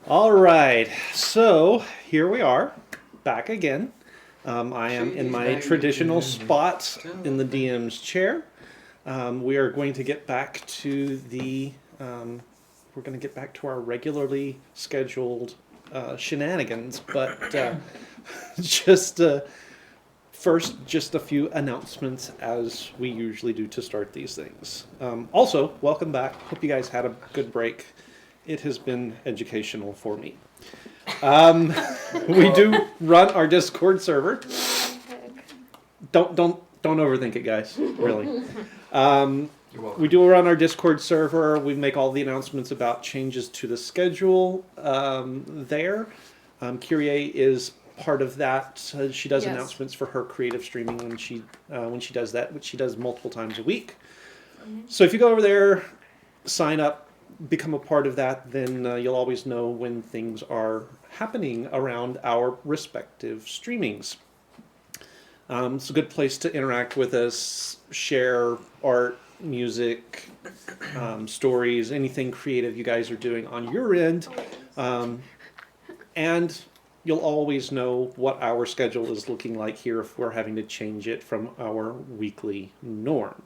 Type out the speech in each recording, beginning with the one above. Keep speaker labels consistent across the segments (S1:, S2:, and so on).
S1: All right, so here we are, back again. I am in my traditional spot in the DM's chair. We are going to get back to our regularly scheduled shenanigans, but first, just a few announcements as we usually do to start these things. Also, welcome back. Hope you guys had a good break. It has been educational for me. We do run our Discord server. Don't overthink it, guys. Really. We do run our Discord server. We make all the announcements about changes to the schedule there. Kyrie is part of that. She does announcements for her creative streaming when she does that, which she does multiple times a week. So if you go over there, sign up, become a part of that, then you'll always know when things are happening around our respective streamings. It's a good place to interact with us, share art, music, stories, anything creative you guys are doing on your end. And you'll always know what our schedule is looking like here if we're having to change it from our weekly norm.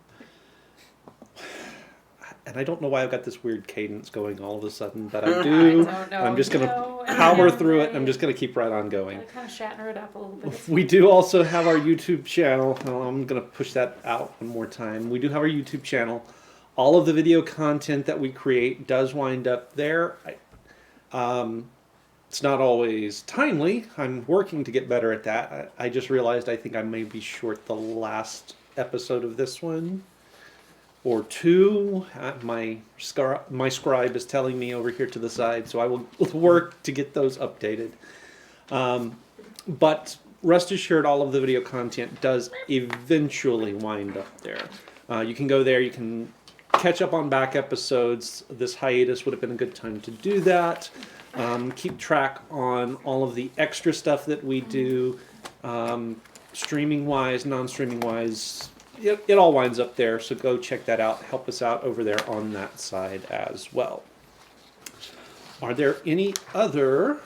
S1: And I don't know why I've got this weird cadence going all of a sudden, but I do.
S2: I don't know.
S1: I'm just going to power through it. I'm just going to keep right on going.
S2: Kind of shatter it up a little bit.
S1: We do also have our YouTube channel. I'm going to push that out one more time. We do have our YouTube channel. All of the video content that we create does wind up there. It's not always timely. I'm working to get better at that. I just realized I think I may be short the last episode of this one. Or two. My scribe is telling me over here to the side, so I will work to get those updated. But rest assured, all of the video content does eventually wind up there. You can go there, you can catch up on back episodes. This hiatus would have been a good time to do that. Keep track on all of the extra stuff that we do, streaming-wise, non-streaming-wise. It all winds up there, so go check that out. Help us out over there on that side as well. Are there any other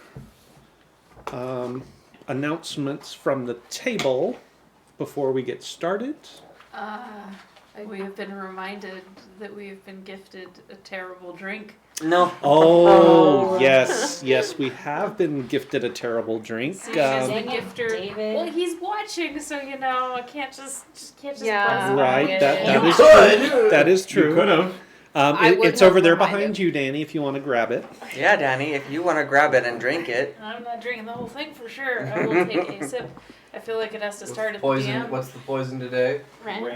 S1: announcements from the table before we get started?
S2: We have been reminded that we have been gifted a terrible drink.
S3: No.
S1: Oh, yes, we have been gifted a terrible drink.
S2: So the gifter.
S4: David.
S2: Well, he's watching, so I can't just
S4: Yeah.
S1: Right, that
S3: You
S1: is
S3: could.
S1: true. That is true.
S5: You could have.
S1: It's over there behind you, Danny, if you want to grab it.
S3: Yeah, Danny, if you want to grab it and drink it.
S2: I'm not drinking the whole thing for sure. I will take a sip. I feel like it has to start at the DM.
S5: What's the poison today?
S4: Ranch.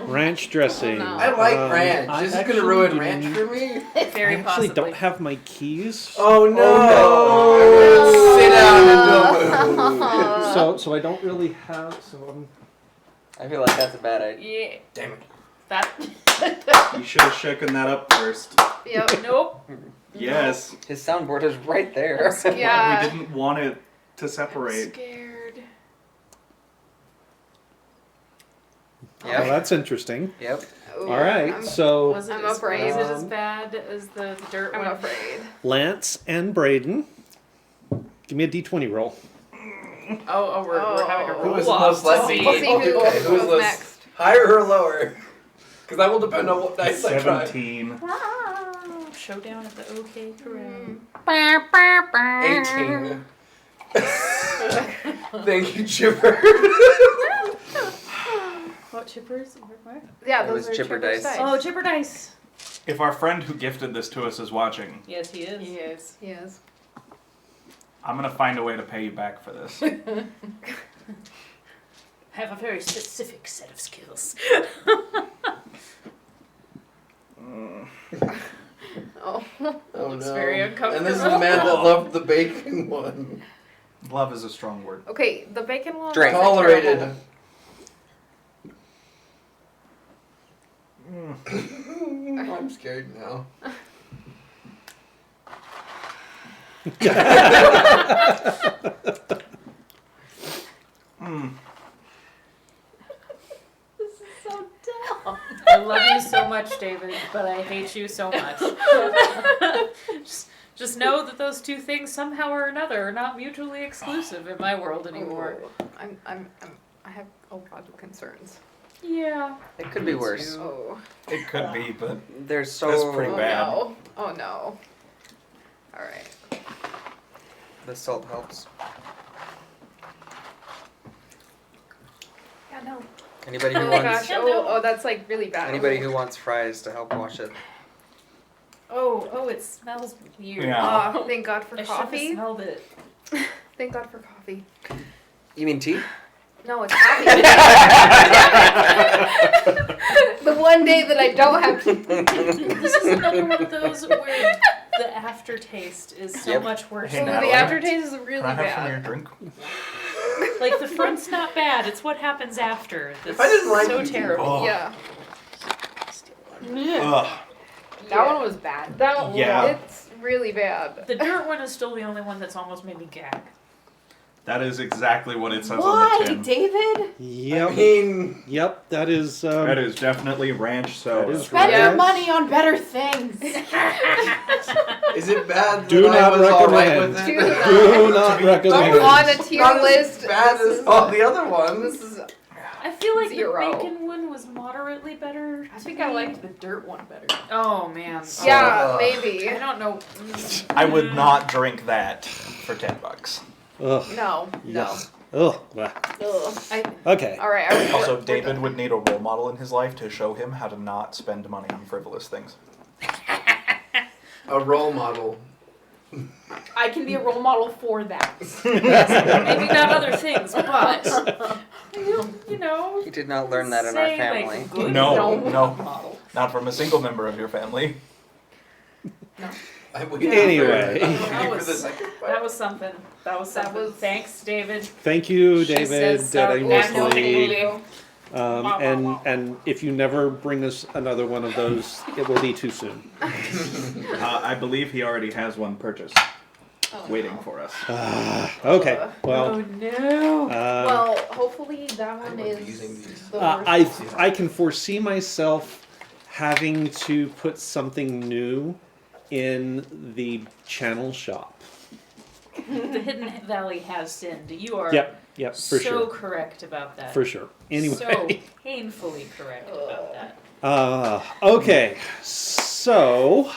S1: Ranch dressing.
S4: Oh, no.
S5: I like ranch.
S1: I
S5: Is this
S1: actually
S5: going to ruin
S1: do
S5: ranch
S1: need-
S5: for me?
S2: Very
S1: I actually
S2: possibly.
S1: don't have my keys.
S5: Oh no!
S4: Oh,
S5: Sit down and don't move.
S1: So I don't really have. So
S3: I feel like that's a bad idea.
S2: Yeah.
S5: Damn it.
S2: That.
S6: You should have shaken that up first.
S4: Yep.
S2: Nope.
S6: Yes.
S3: His soundboard is right there.
S4: Yeah.
S6: We didn't want it to
S2: I'm
S6: separate.
S2: scared.
S1: well,
S3: Yep.
S1: that's interesting.
S3: Yep.
S4: Ooh,
S1: All right,
S4: I'm,
S1: so
S4: I'm afraid.
S2: Was it as bad as the dirt
S4: I'm
S2: one?
S4: afraid.
S1: Lance and Braden, give me a D20 roll.
S2: Oh, we're having a
S4: Oh.
S5: Who
S2: roll
S5: is
S2: off
S5: most
S2: to
S5: likely?
S2: see.
S4: We'll see who
S5: Okay, who's
S4: goes
S5: less-
S4: next.
S5: Higher or lower? Because that will depend on what dice I try.
S6: 17.
S2: Wow. Showdown at the OK Corral.
S5: 18. Thank you, Chipper.
S2: What chippers? Where?
S4: Yeah,
S3: It
S4: those
S3: was
S4: are
S3: chipper dice.
S2: Oh, chipper dice.
S6: If our friend who gifted this to us is watching,
S2: Yes, he is.
S4: He is. He is.
S6: I'm going to find a way to pay you back for this.
S2: Have a very specific set of skills.
S4: Oh.
S5: Oh
S2: Looks
S5: no.
S2: very
S5: And
S2: uncomfortable.
S5: this is the man that loved the bacon one.
S6: Love is a strong word.
S4: Okay, the bacon one.
S3: Drink.
S4: wasn't
S5: Tolerated.
S4: terrible.
S5: I'm scared now.
S2: This is so dumb. I love you so much, David, but I hate you so much. Just know that those two things somehow or another are not mutually exclusive in my world anymore.
S4: I have a lot of concerns.
S2: Yeah.
S3: It could be worse.
S4: Oh.
S6: It could be, but
S3: There's so
S6: That's pretty
S4: Oh
S6: bad.
S4: no. Oh no. Alright.
S3: the salt helps.
S2: Yeah, no.
S3: Anybody
S4: Oh
S3: who
S4: my
S3: wants
S4: gosh. Oh, that's like really bad.
S3: anybody who wants fries to help wash it.
S2: Oh, it smells weird.
S6: Yeah.
S4: Oh, thank God for
S2: I should have
S4: coffee.
S2: smelled it.
S4: Thank God for coffee.
S3: You mean tea?
S4: No, it's coffee. The one day that I don't have to.
S2: This is another one of those where the aftertaste is so
S3: Yep.
S2: much worse
S6: Hey,
S2: than
S4: The
S6: Natalie.
S4: aftertaste is really
S6: can I have some of
S4: bad.
S6: your drink?
S2: Like the front's not bad, it's what happens after that's
S5: If I didn't like
S2: so
S5: you,
S2: terrible.
S6: Oh.
S4: Yeah.
S6: Ugh.
S4: That one was bad. That one,
S6: Yeah.
S4: it's really bad.
S2: The dirt one is still the only one that's almost made me gag.
S6: That is exactly what it says on
S4: Why,
S6: the tin.
S4: David?
S1: Yep.
S5: I mean,
S1: Yep. That is.
S6: That is definitely ranch soda.
S1: That is
S4: Spend your
S1: Yes.
S4: money on better things.
S5: is it bad
S1: Do
S5: that I
S1: not
S5: was alright
S1: recommend.
S5: with
S4: Do
S5: it?
S4: not.
S1: Do not
S4: I'm
S1: recommend.
S4: on a tier
S5: Not
S4: list.
S5: as bad
S4: This
S5: as
S4: is-
S5: all the other ones.
S4: This is.
S2: I feel like
S4: Zero.
S2: the bacon one was moderately better.
S7: I think I liked the dirt one better.
S2: Oh man.
S4: Yeah,
S5: Ugh.
S4: maybe.
S2: I don't know.
S6: I would not drink that for $10.
S1: Ugh.
S4: No. No.
S1: Yuck. Ugh. Blah.
S4: Ugh.
S1: Okay.
S4: All right. Are we,
S6: Also,
S4: we're
S6: David
S4: done.
S6: would need a role model in his life to show him how to not spend money on frivolous things.
S5: A role model.
S7: I can be a role model for that.
S2: Maybe not other things, but you know.
S3: He did not learn that in our
S2: say,
S3: family.
S2: Like, good
S6: No,
S2: role
S6: no.
S2: model.
S6: Not from a single member of your family.
S5: I waited
S1: Anyway.
S5: for, I
S2: That
S5: waited for
S2: was-
S5: the second part.
S2: That was something. That was
S4: That
S2: something.
S4: was-
S2: Thanks, David.
S1: Thank you,
S2: She
S1: David.
S2: says so.
S1: Mostly.
S2: Absolutely.
S1: And if you never bring us another one of those, it will be too soon.
S6: I believe he already has one purchased, waiting for us.
S1: Okay.
S2: Oh
S1: Well.
S2: no.
S4: Well, hopefully that
S5: I
S4: one
S5: would be
S4: is
S5: using these.
S4: the worst.
S1: I can foresee myself having to put something new in the channel shop.
S2: The Hidden Valley has sinned. You are
S1: Yep, for
S2: so
S1: sure.
S2: correct about that.
S1: For sure. Anyway.
S2: So painfully correct about that.
S1: Okay, so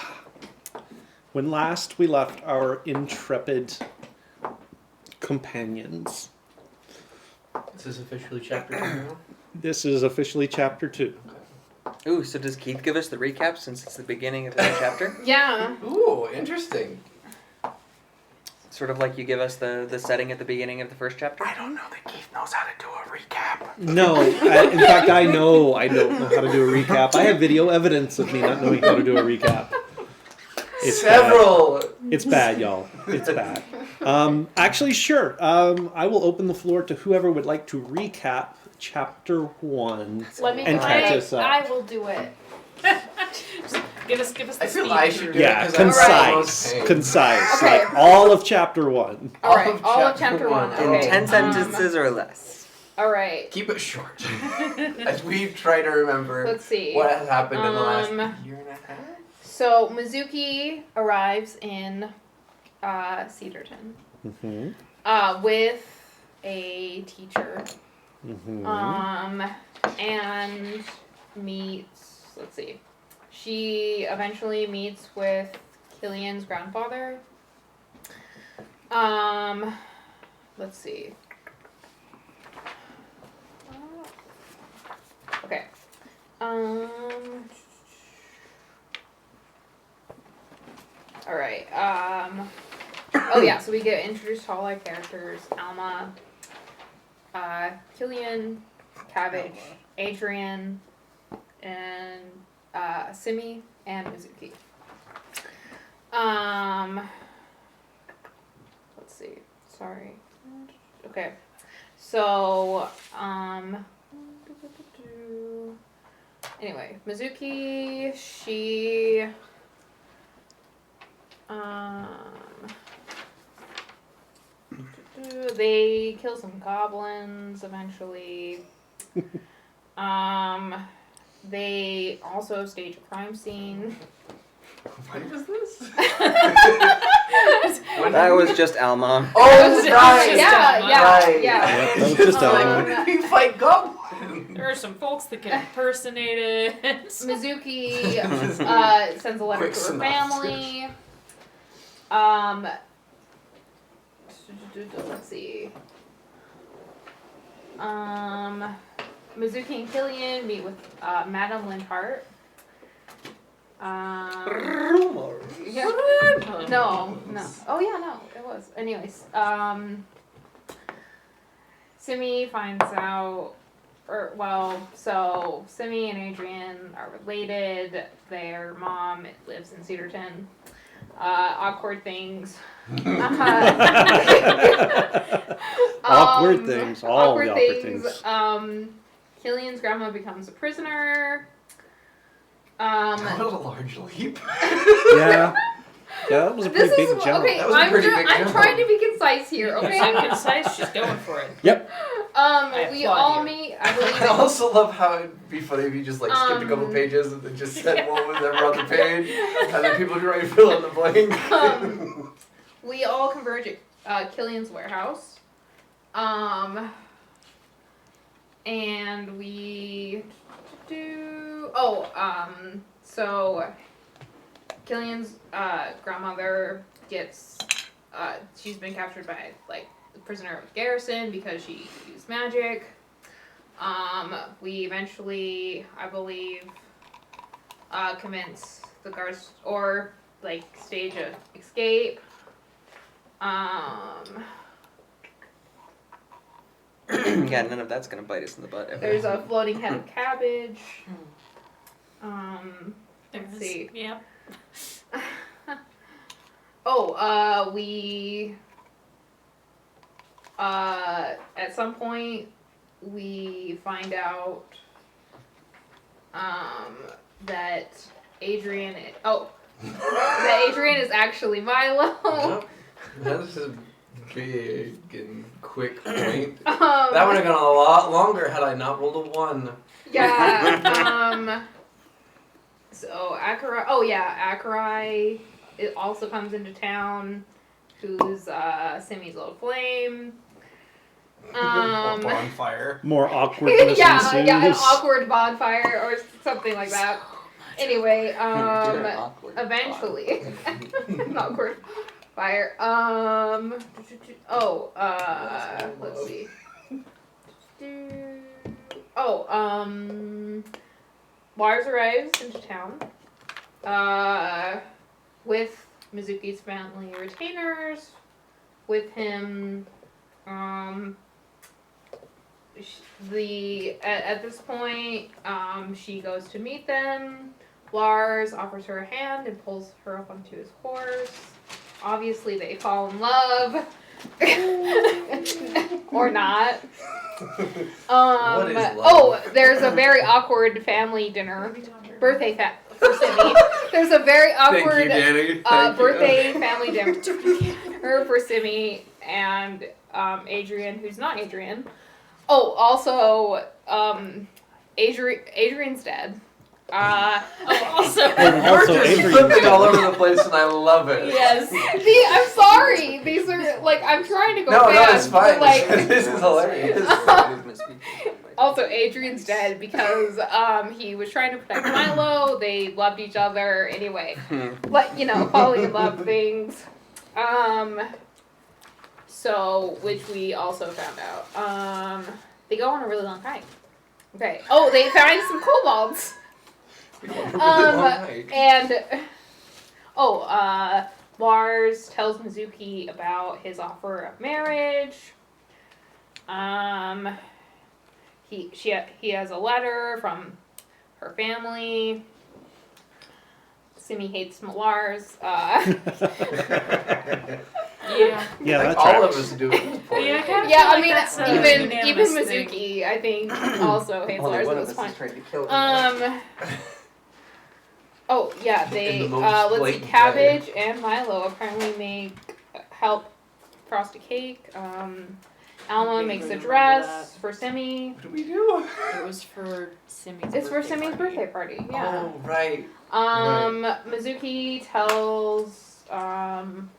S1: when last we left our intrepid companions,
S5: This is officially chapter 2 now.
S1: this is officially chapter 2.
S3: Ooh, so does Keith give us the recap since it's the beginning of the new chapter?
S4: Yeah.
S5: Ooh, interesting.
S3: Sort of like you give us the setting at the beginning of the first chapter?
S6: I don't know that Keith knows how to do a recap.
S1: No, in fact, I don't know how to do a recap. I have video evidence of me not knowing how to do a recap. It's
S5: Several.
S1: bad. It's bad, y'all. It's bad. Actually, sure. I will open the floor to whoever would like to recap chapter 1.
S7: Let me
S1: And
S7: try
S1: catch
S7: it.
S1: us up.
S7: I will do it.
S2: Give us the
S5: I feel
S2: speed
S5: I should
S2: through.
S5: do
S1: Yeah,
S5: it because I'm the most
S1: concise.
S5: pain.
S1: Concise.
S4: Okay.
S1: Like all of chapter 1.
S4: All right. All of chapter 1.
S5: In
S3: In
S4: Okay.
S3: 10 sentences or less.
S4: All right.
S5: Keep it short. As we try to remember
S4: Let's see.
S5: what has happened in the last
S4: Um,
S5: year and a half.
S4: So Mizuki arrives in Cedarton
S1: Mm-hmm.
S4: with a teacher,
S1: Mm-hmm.
S4: and meets. Let's see. She eventually meets with Killian's grandfather. Let's see. Okay. All right. Oh yeah. So we get introduced to all our characters: Alma, Killian, Cabbage, Adrian, and Simi and Mizuki. Let's see. Sorry. Okay. So, anyway, Mizuki, she, they kill some goblins eventually. They also stage a crime scene.
S5: When was this?
S3: That was just Alma.
S5: Oh,
S2: That
S5: right.
S2: was
S4: Yeah,
S2: just
S4: yeah,
S5: Right.
S4: yeah.
S1: Yep, that was just
S2: Um,
S5: We fight goblins.
S2: There are some folks that can impersonate it.
S4: Mizuki sends a letter
S5: Quick
S4: to her
S5: synopsis.
S4: family. Let's see. Mizuki and Killian meet with Madame Lindhart. Yeah. No. Oh yeah, no, it was. Anyways, Simi finds out, so Simi and Adrian are related. Their mom lives in Cedarton. Awkward things.
S1: Awkward things. All the awkward things.
S4: Killian's grandma becomes a prisoner.
S5: That was a large leap.
S1: Yeah. Yeah, that was a pretty big jump.
S4: Okay,
S5: That was a pretty big
S4: I'm
S5: jump.
S4: trying to be concise here, okay?
S2: I'm concise, she's going for it.
S1: Yep.
S4: We
S2: applaud
S4: all
S2: you.
S4: meet, I believe.
S5: I also love how it'd be funny if you just like skipped a couple
S4: Um,
S5: pages and then just said what was ever on the page, and then people could write fill in the blank.
S4: We all converge at Killian's warehouse. And we do. So Killian's grandmother gets. She's been captured by like the prisoner of garrison because she used magic. We eventually, I believe, convince the guards or like stage a escape.
S3: Yeah, none of that's gonna bite us in the butt. Ever.
S4: There's a floating head of cabbage.
S2: There's,
S4: Let's see.
S2: Yep.
S4: We at some point we find out that Adrian that Adrian is actually Milo.
S5: Yep. That's a big and quick point.
S4: Um,
S5: That would have gone a lot longer had I not rolled a 1.
S4: Yeah. So Akarai it also comes into town, who's Simi's old flame.
S5: Bonfire.
S1: More awkwardness
S4: yeah, an
S1: ensues.
S4: awkward bonfire or something like that. Anyway,
S3: You're an awkward
S4: eventually, an awkward fire. Let's see. Lars arrives into town, with Mizuki's family retainers. With him, at this point, she goes to meet them. Lars offers her a hand and pulls her up onto his horse. Obviously, they fall in love. Or not.
S5: What is love?
S4: There's a very awkward family dinner. Birthday for Simi. There's a very awkward
S5: Thank you, Danny.
S4: birthday family dinner for Simi and Adrian, who's not Adrian. Oh, also, Adrian's dead.
S2: Also,
S1: Also,
S5: We're just
S1: Adrian's
S5: flipping
S1: dead.
S5: all over the place, and I love it.
S2: yes.
S4: I'm sorry. These are like I'm trying to go
S5: No,
S4: fast.
S5: it's fine.
S4: But, like,
S5: This is hilarious.
S4: also, Adrian's dead because he was trying to protect Milo. They loved each other anyway. Falling in love things. So, which we also found out. They go on a really long hike. Okay. Oh, they find some kobolds. Lars tells Mizuki about his offer of marriage. He has a letter from her family. Simi hates Lars.
S2: Yeah.
S1: Yeah,
S5: Like
S1: that's
S5: all
S1: right.
S5: of us do at this point.
S2: Yeah, I kind of
S4: Yeah,
S2: feel
S4: I
S2: like
S4: mean,
S2: that's a
S4: even
S2: unanimous
S4: Mizuki,
S2: thing.
S4: I think, also hates
S3: Only
S4: Lars
S3: one
S4: at
S3: of
S4: this
S3: us
S4: point.
S3: is trying to kill him.
S4: They
S5: In the most
S4: let's see,
S5: blatant
S4: Cabbage and Milo apparently help frost a cake. Alma makes a dress for Simi.
S5: What do we do?
S2: It was for Simi's
S4: It's for
S2: birthday
S4: Simi's
S2: party.
S4: birthday party. Yeah.
S5: Oh, right.
S4: Mizuki tells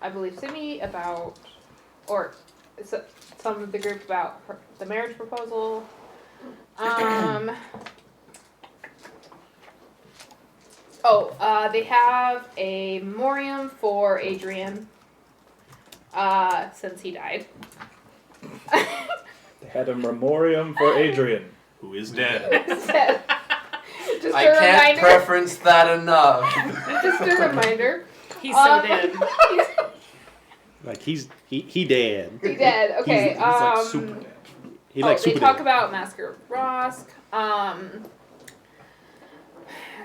S4: I believe Simi about, or some of the group about the marriage proposal. They have a memoriam for Adrian, since he died.
S8: They had a memoriam for Adrian.
S6: Who is dead?
S4: Just
S5: I
S4: a
S5: can't
S4: reminder.
S5: preference that enough.
S4: Just a reminder.
S2: He's so dead.
S1: Like he dead.
S4: He dead. Okay.
S6: He's like super dead.
S1: He like
S4: they
S1: super
S4: talk
S1: dead.
S4: about Massacre of Rosk.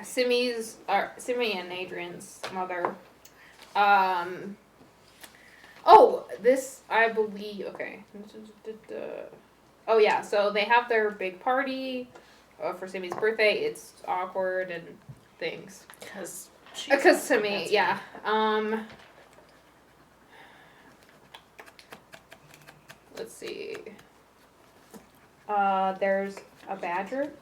S4: Simi and Adrian's mother. This I believe. Okay. Oh yeah. So they have their big party for Simi's birthday. It's awkward and things.
S2: Because
S4: Simi, yeah. Let's see. There's a badger.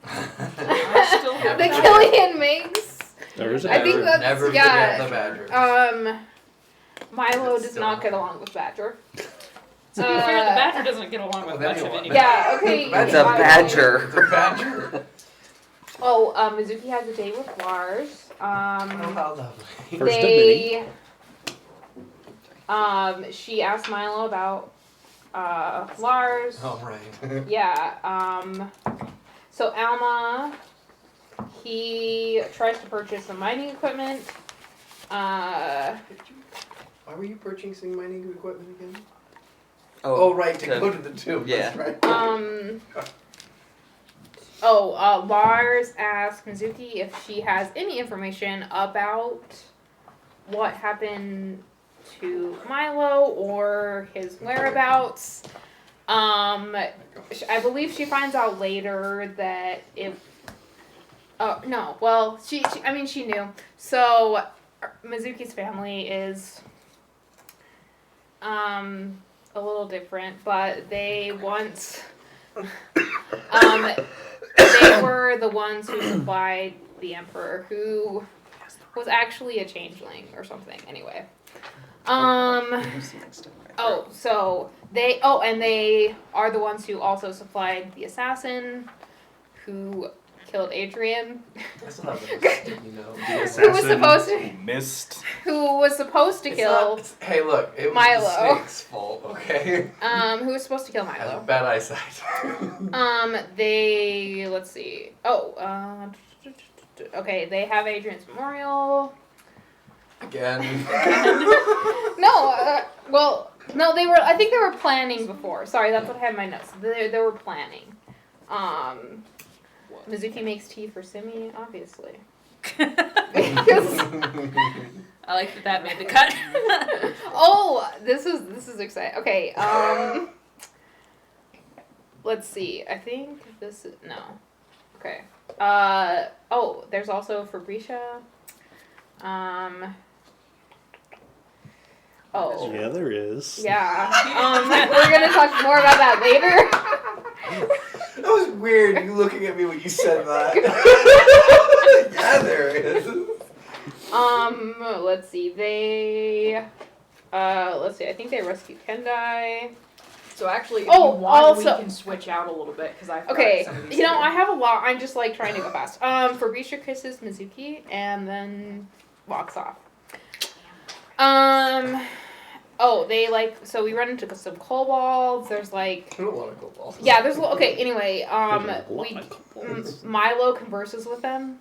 S2: I still have
S4: The
S2: that.
S4: Killian makes.
S1: There is a
S4: I think
S1: badger.
S4: that's
S5: Never
S4: yeah.
S5: forget the badger.
S4: Milo
S5: It's
S4: does
S5: still-
S4: not get along with Badger.
S2: To be fair, the badger doesn't get along with
S5: Well,
S2: much of
S5: then
S2: anything.
S4: Yeah. Okay.
S3: It's a
S4: Milo-
S3: badger.
S5: It's a badger.
S4: Mizuki has a date with Lars.
S5: Oh, how lovely.
S1: First of many.
S4: They. She asked Milo about Lars.
S5: Oh, right.
S4: Yeah. So Alma, he tries to purchase some mining equipment.
S5: Why were you purchasing mining equipment again?
S3: Oh,
S5: right, to go to the tomb.
S3: Yeah.
S5: That's right.
S4: Lars asked Mizuki if she has any information about what happened to Milo or his whereabouts. I believe she finds out later that if. Oh no! Well, she knew. So Mizuki's family is a little different, but they once they were the ones who supplied the emperor, who was actually a changeling or something. Anyway, and they are the ones who also supplied the assassin who killed Adrian.
S5: That's not the best, you know.
S4: Who was supposed to kill
S5: Hey, look, it was
S4: Milo.
S5: the snake's fault, okay?
S4: who was supposed to kill
S5: I have
S4: Milo.
S5: bad eyesight.
S4: Let's see. Okay, they have Adrian's memorial.
S5: Again.
S4: No, they were. I think they were planning before. Sorry, that's what I had in my notes. They were planning. Mizuki makes tea for Simi, obviously.
S2: I like that made the cut.
S4: This is exciting. Okay, let's see. I think this is no. Okay. There's also Fabricia.
S1: Yeah, there is.
S4: Yeah. We're gonna talk more about that later.
S5: That was weird, you looking at me when you said that. Yeah, there is.
S4: Let's see. I think they rescued Kendai.
S7: So actually, if
S4: Oh,
S7: you want,
S4: also-
S7: we can switch out a little bit because I forgot
S4: Okay,
S7: some of these.
S4: I have a lot. I'm just like trying to go fast. Fabricia kisses Mizuki and then walks off. So we run into some kobolds. There's like,
S5: I don't want to go ball.
S4: yeah, okay. Anyway,
S1: There's a lot of kobolds.
S4: Milo converses with them,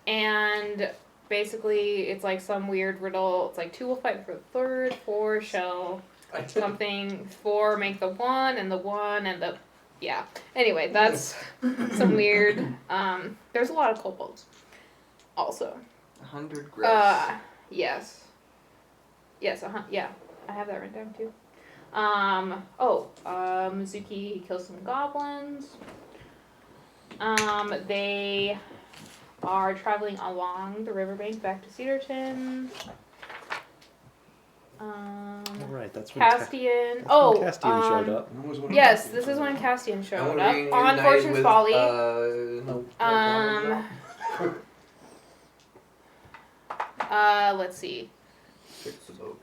S4: and basically it's like some weird riddle. It's like 2 will fight for the third, 4 shall
S5: I didn't.
S4: something, 4 make the 1, and the 1 and the yeah. Anyway, that's some weird. There's a lot of kobolds. Also,
S3: 100 gross.
S4: yes, yeah. I have that written down too. Mizuki kills some goblins. They are traveling along the riverbank back to Cedarton.
S1: All right, that's when
S4: Castian.
S1: Castian showed up.
S4: Yes, this is when Castian showed up on Fortune's Folly. Let's see.
S5: Fix the boat.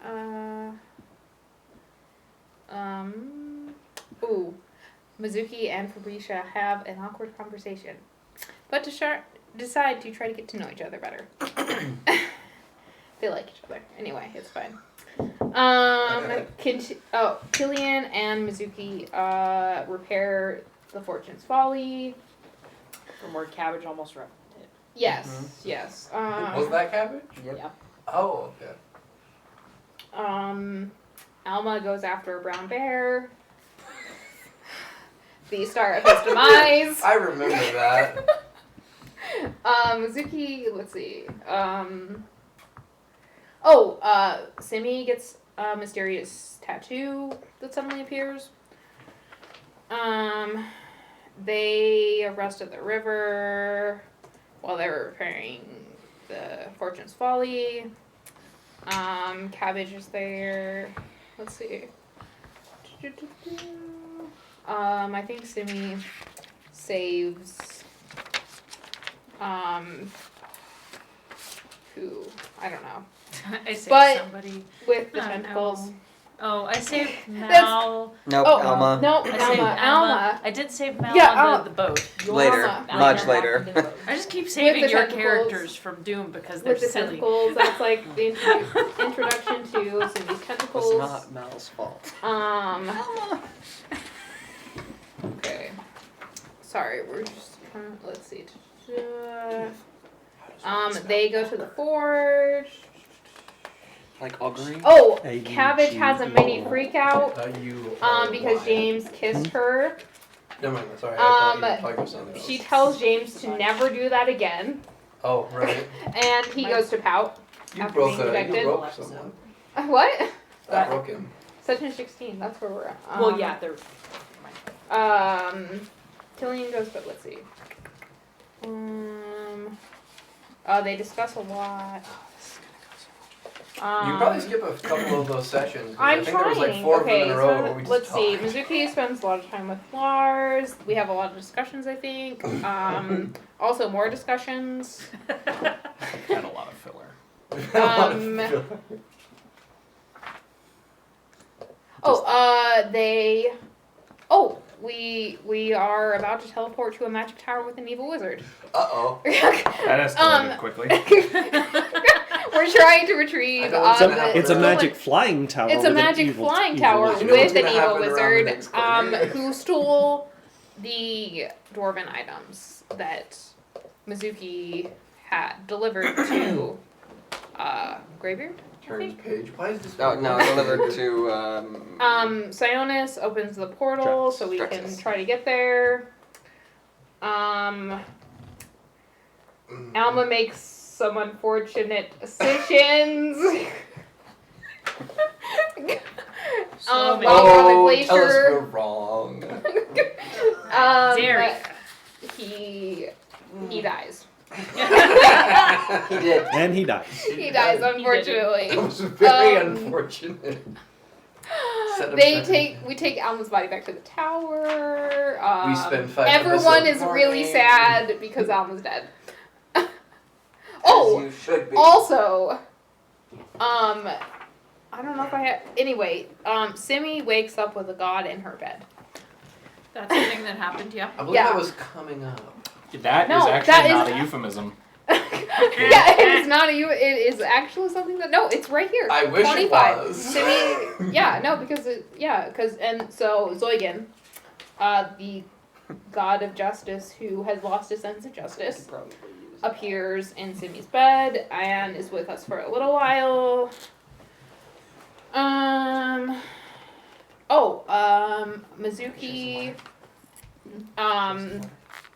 S4: Mizuki and Fabricia have an awkward conversation, but decide to try to get to know each other better. They like each other. Anyway, it's fine. Killian and Mizuki repair the Fortune's Folly.
S7: From where Cabbage almost wrecked it.
S4: Yes, yes.
S5: Was that cabbage?
S3: Yep.
S7: Yeah.
S5: Oh, okay.
S4: Alma goes after a brown bear. The start of his demise.
S5: I remember that.
S4: Mizuki, let's see. Simi gets a mysterious tattoo that suddenly appears. They arrest at the river while they were repairing the Fortune's Folly. Cabbage is there. Let's see. I think Simi saves who? I don't know.
S2: I saved
S4: But-
S2: somebody.
S4: With the
S2: Oh,
S4: tentacles.
S2: no. Oh, I saved Mal.
S3: Nope,
S4: Oh,
S3: Alma.
S4: No,
S2: I saved
S4: Alma.
S2: I did save Mal
S4: Yeah,
S2: on
S4: Alma.
S2: the boat.
S3: Later.
S4: Alma.
S3: Much later.
S2: I just keep saving
S4: the
S2: your
S4: tentacles.
S2: characters from Doom because they're
S4: With the
S2: silly.
S4: tentacles, that's like the introduction to Simi's
S3: It
S4: tentacles.
S3: was not Mal's fault.
S4: Okay. Sorry, we're just trying. Let's see. They go to the forge.
S3: Like augury?
S4: Oh,
S1: A,
S4: Cabbage
S1: G,
S4: has a
S1: E.
S4: mini freak out. Because
S5: Why?
S4: James kissed her.
S5: Never mind. Sorry. I thought you were talking about something else.
S4: She tells James to never do that again,
S5: Oh, right.
S4: and he goes to pout.
S5: You
S4: After
S5: broke
S4: being rejected.
S5: you broke someone.
S4: What?
S5: That broke him.
S4: Section 16. That's where we're at.
S7: Well, yeah, they're.
S4: Killian goes, but let's see. They discuss a lot.
S5: You can probably skip a couple of those sessions. 'Cause I
S4: I'm
S5: think there was like
S4: trying.
S5: 4 of them
S4: Okay,
S5: in a row where we
S4: so
S5: just
S4: let's see.
S5: talked.
S4: Mizuki spends a lot of time with Lars. We have a lot of discussions, I think. Also more discussions.
S6: Had a lot of filler.
S4: We are about to teleport to a magic tower with an evil wizard.
S5: Uh-oh.
S6: That escalated quickly.
S4: We're trying to retrieve.
S5: I know what's gonna happen.
S1: It's a
S5: Right.
S1: magic flying tower.
S4: It's a
S1: with an
S4: magic
S1: evil-
S4: flying
S1: evil
S4: tower
S1: wizard.
S5: You know what's
S4: with an
S5: gonna
S4: evil
S5: happen around the
S4: wizard
S5: next corner.
S4: who stole the dwarven items that Mizuki had delivered to Greybeard.
S5: Turns page. Why is this?
S3: Oh, no, delivered to,
S4: Sionis opens the portal so we can
S3: Drexus.
S4: try to get there. Alma makes some unfortunate decisions.
S2: So many.
S4: While we're on the
S5: Oh, tell us
S4: glacier.
S5: we're wrong.
S2: Dare you.
S4: He dies.
S3: he did.
S1: And he dies.
S4: He dies, unfortunately.
S5: That was very
S4: Um,
S5: unfortunate. Set of
S4: We
S5: seconds.
S4: take Alma's body back to the tower.
S5: We spend 5
S4: Everyone
S5: episodes
S4: is really
S5: mourning.
S4: sad because Alma's dead.
S3: As
S4: Oh,
S3: you should be.
S4: also, I don't know if I had. Anyway, Simi wakes up with a god in her bed.
S2: That's the thing that happened, yeah.
S5: I believe
S4: Yeah.
S5: that was coming up.
S6: That
S4: No,
S6: is actually
S4: that
S6: not
S4: is-
S6: a euphemism.
S4: Yeah, it is not it is actually something that no, it's right here.
S5: I wish
S4: 25.
S5: it was.
S4: Simi, yeah, no, because and so Zoigan, the god of justice who has lost his sense of justice, appears in Simi's bed and is with us for a little while. Mizuki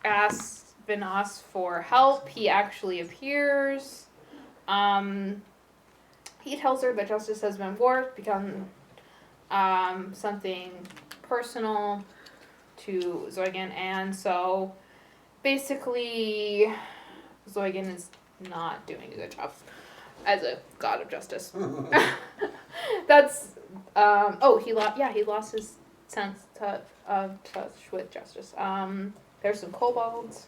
S4: asks Vinas for help. He actually appears. He tells her that justice has been warped, become something personal to Zoigan, and so basically Zoigan is not doing a good job as a god of justice. That's he lost his sense of touch with justice. There's some kobolds.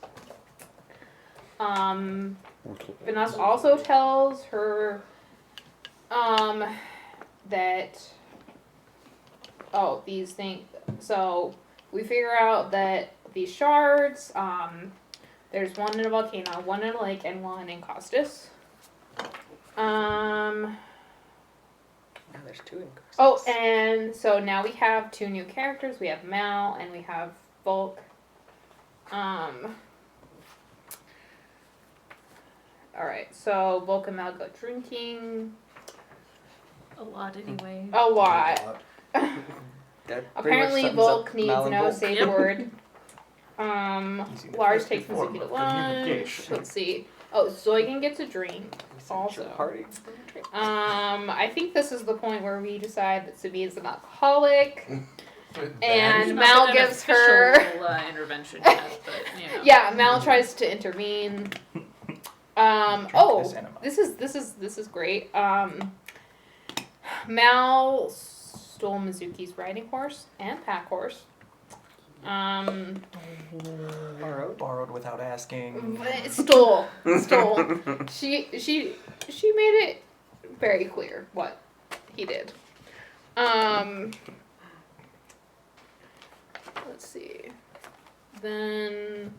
S4: Vinas also tells her That. Oh, these things. So we figure out that these shards. There's one in a volcano, one in a lake, and one in Costus.
S3: Now there's 2 in Costas.
S4: Oh, and so now we have 2 new characters. We have Mal and we have Volk. Alright, so Volk and Mal go drinking.
S2: A lot anyway.
S4: A lot.
S3: That pretty much
S4: Apparently
S3: sums
S4: Volk
S3: up
S4: needs
S3: Mal and
S4: no
S3: Volk.
S4: safe
S2: Yep.
S4: word. Lars takes
S6: form
S4: Mizuki to
S6: of
S4: lunch.
S6: communication.
S4: Let's see. Oh, Zoigan gets a drink. Also.
S3: Party.
S4: I think this is the point where we decide that Subi is an alcoholic. And
S2: There's
S4: Mal
S2: not been an
S4: gives her.
S2: official, intervention yet, but you know.
S4: Yeah, Mal tries to intervene. This is great. Mal stole Mizuki's riding horse and pack horse.
S3: Borrowed without asking.
S4: Stole. She made it very clear what he did. Let's see. Then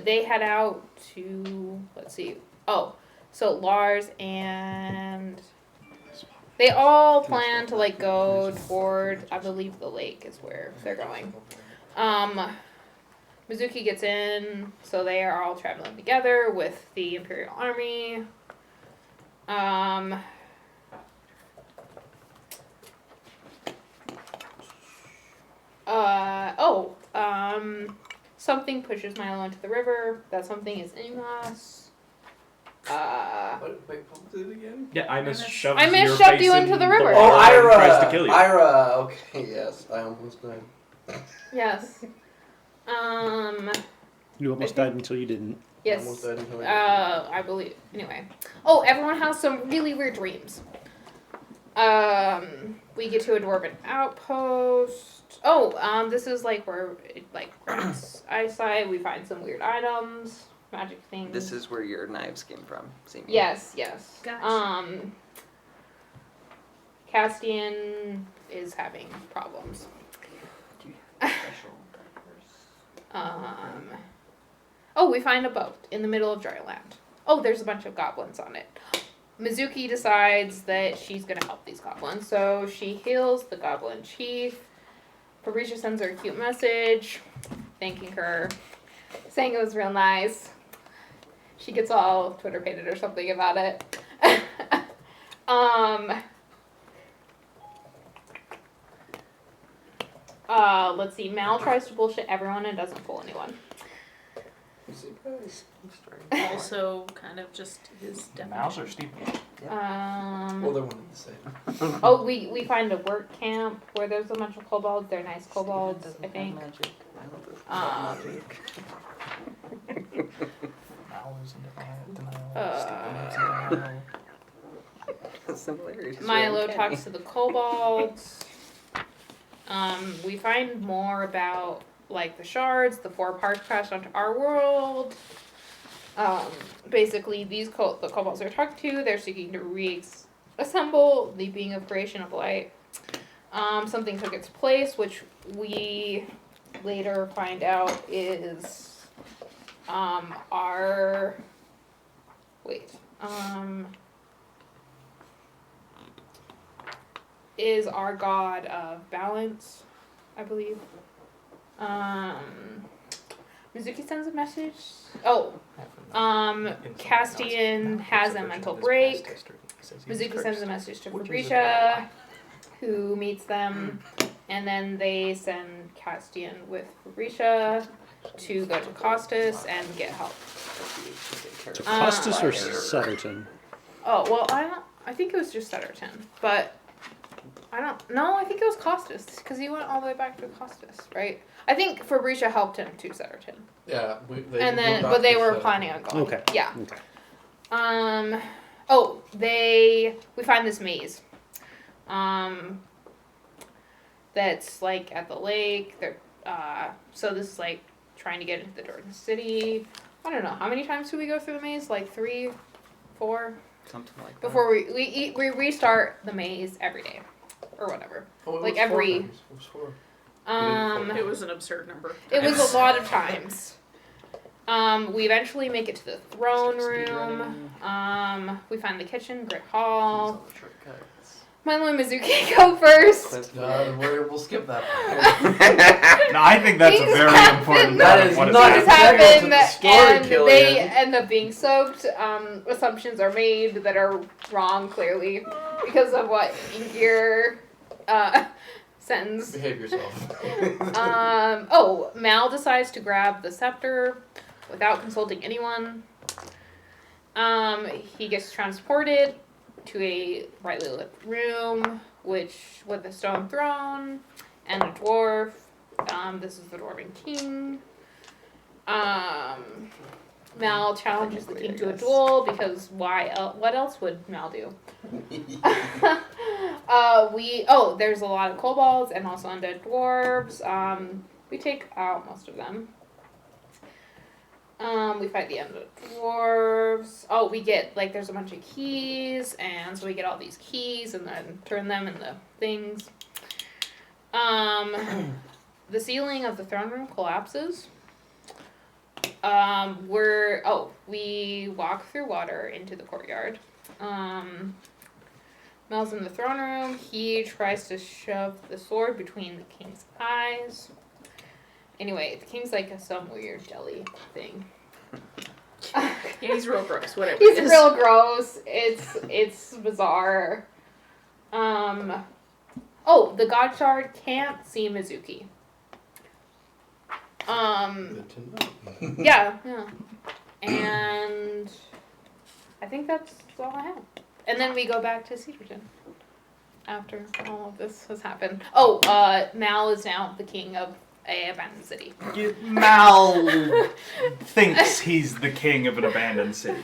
S4: they head out to so Lars and they all plan to go toward, I believe, the lake is where they're going. Mizuki gets in, so they are all traveling together with the Imperial Army. Something pushes Milo into the river. That something is Inglas.
S5: Wait, what was it again?
S8: Yeah, I shoved
S4: I
S8: your
S4: shoved
S8: face
S4: you
S8: in
S4: into the river.
S8: water
S5: Oh,
S8: and
S5: Ira!
S8: tries to kill you.
S5: Ira! Okay, yes. I almost died.
S4: Yes.
S1: You almost died until you didn't.
S5: I almost
S4: Yes.
S5: died until I
S4: I believe. Anyway. Oh, everyone has some really weird dreams. We get to a dwarven outpost. Oh, this is where it grants eyesight. We find some weird items, magic things.
S3: This is where your knives came from, seemingly.
S4: Yes.
S2: Gotcha.
S4: Castian is having problems.
S3: Do you have special drivers?
S4: We find a boat in the middle of Dryland. Oh, there's a bunch of goblins on it. Mizuki decides that she's gonna help these goblins, so she heals the goblin chief. Fabricia sends her a cute message, thanking her, saying it was real nice. She gets all Twitter pated or something about it. Let's see. Mal tries to bullshit everyone and doesn't fool anyone.
S5: Surprise.
S2: Also, kind of just his
S8: Mouse or
S2: definition.
S8: Steve?
S5: Well, they're one and the same.
S4: We find a work camp where there's a bunch of kobolds. They're nice kobolds, I think.
S3: Magic.
S8: Mal is in denial.
S3: Similarities. are
S4: Milo
S3: uncanny.
S4: talks to the kobolds. We find more about the shards. The 4 parts crashed onto our world. Basically, the kobolds they're talking to, they're seeking to reassemble the being of creation of light. Something took its place, which we later find our is our god of balance, I believe. Mizuki sends a message. Castian has a mental break. Mizuki sends a message to Fabricia, who meets them, and then they send Castian with Fabricia to go to Costus and get help.
S1: To Costas or Sutterton?
S4: Oh, well, I think it was just Sutterton, but I think it was Costus, because he went all the way back to Costus, right? I think Fabricia helped him to Sutterton.
S5: Yeah,
S4: But they were planning on going.
S1: Okay.
S4: Yeah.
S1: Okay.
S4: We find this maze. That's at the lake. So this is trying to get into the Jordan City. I don't know. How many times do we go through the maze? 3, 4?
S3: Something like that.
S4: before we restart the maze every day, or whatever.
S5: Oh, it
S4: Like
S5: was 4
S4: every-
S5: times. It was 4.
S2: It was an absurd number.
S4: It was a lot of times. We eventually make it to the throne room. We find the kitchen, Great Hall. Milo and Mizuki go first.
S5: We'll skip that.
S6: No, I think that's a
S4: Things
S6: very
S4: happen.
S6: important
S5: That
S6: part
S5: is
S6: of what is
S5: not
S4: Things
S6: happening.
S5: integral to
S4: happen,
S5: the story,
S4: and
S5: Killian.
S4: they end up being soaked. Assumptions are made that are wrong, clearly, because of what Ingir sends.
S5: Behave yourself.
S4: Mal decides to grab the scepter without consulting anyone. He gets transported to a brightly lit room, with a stone throne and a dwarf. This is the Dwarven King. Mal challenges the king to a duel because what else would Mal do? There's a lot of kobolds and also undead dwarves. We take out most of them. We fight the undead dwarves. Oh, we get, there's a bunch of keys, and so we get all these keys and then turn them into things. The ceiling of the throne room collapses. We walk through water into the courtyard. Mel's in the throne room. He tries to shove the sword between the king's eyes. Anyway, the king's like some weird jelly thing.
S2: Yeah, he's real gross. Whatever.
S4: He's
S2: it is.
S4: real gross. It's bizarre. The God Shard can't see Mizuki.
S5: Good to know.
S4: Yeah. And I think that's all I have. And then we go back to Cedarton after all of this has happened. Mal is now the king of a abandoned city.
S6: Mal thinks he's the king of an abandoned city.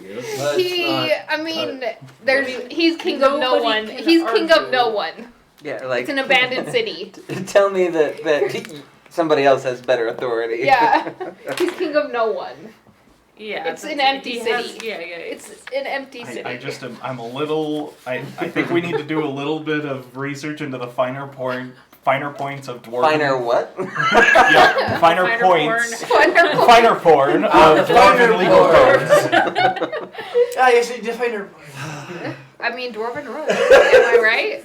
S4: He's king of no
S2: Nobody
S4: one.
S2: can
S4: He's king of
S2: argue.
S4: no one.
S3: Yeah, like
S4: It's an abandoned city.
S3: Tell me that somebody else has better authority.
S4: Yeah. He's king of no one.
S2: Yeah,
S4: It's an empty
S2: he has-
S4: city.
S2: yeah.
S4: It's an empty city.
S6: I'm a little. I think we need to do a little bit of research into the finer points of dwarven.
S3: Finer what?
S6: Yeah, finer
S2: Finer
S6: points.
S4: Wonderful.
S6: Finer porn of
S5: The finer
S6: dwarven legal
S5: porn.
S6: codes.
S5: Yes, you define her.
S4: I mean, Dwarven rules. Am I right?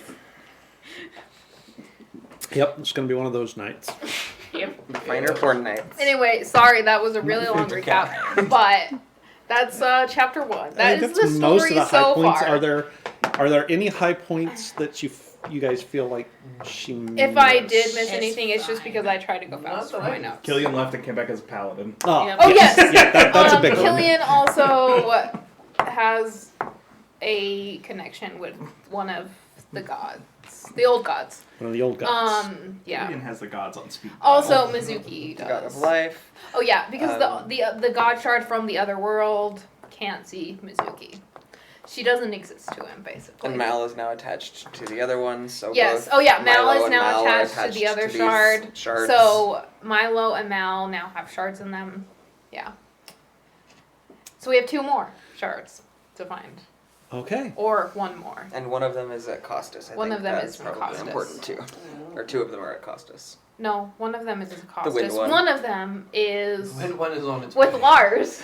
S1: Yep, it's going to be one of those nights.
S3: Finer porn nights.
S4: Anyway, sorry, that was a really long
S6: Favorite
S4: recap, but that's chapter 1. That is the story
S1: most of the high
S4: so
S1: points.
S4: far.
S1: Are there any high points that you guys feel like she missed?
S4: If I did miss
S2: It's
S4: anything, it's just
S2: fine.
S4: because I tried to go
S5: Not
S4: fast
S5: that
S4: for my
S5: I-
S4: notes.
S6: Killian left and came back as a paladin.
S1: Oh,
S2: Yep.
S4: Oh yes,
S1: yeah, that's a big one.
S4: Killian also has a connection with one of the gods, the old gods.
S1: One of the old gods.
S4: Yeah.
S6: Killian has the gods on speed.
S4: Also, Mizuki does.
S3: God of life.
S4: Oh yeah, because
S3: Um,
S4: the god shard from the other world can't see Mizuki. She doesn't exist to him, basically.
S3: And Mal is now attached to the other one, so
S4: Yes.
S3: both
S4: Oh yeah, Mal
S3: Milo
S4: is
S3: and
S4: now
S3: Mal are
S4: attached to the other
S3: these
S4: shard.
S3: shards.
S4: So Milo and Mal now have shards in them. Yeah. So we have 2 more shards to find,
S1: Okay.
S4: or 1 more.
S3: And one of them is at Costas.
S4: One
S3: think
S4: of them
S3: that's
S4: is from
S3: probably
S4: Costas.
S3: important too. Or 2 of them are at Costas.
S4: No, one of them is a
S3: The wind
S4: Costas.
S3: one.
S4: One of them is
S5: When is on its
S4: with
S5: way.
S4: Lars,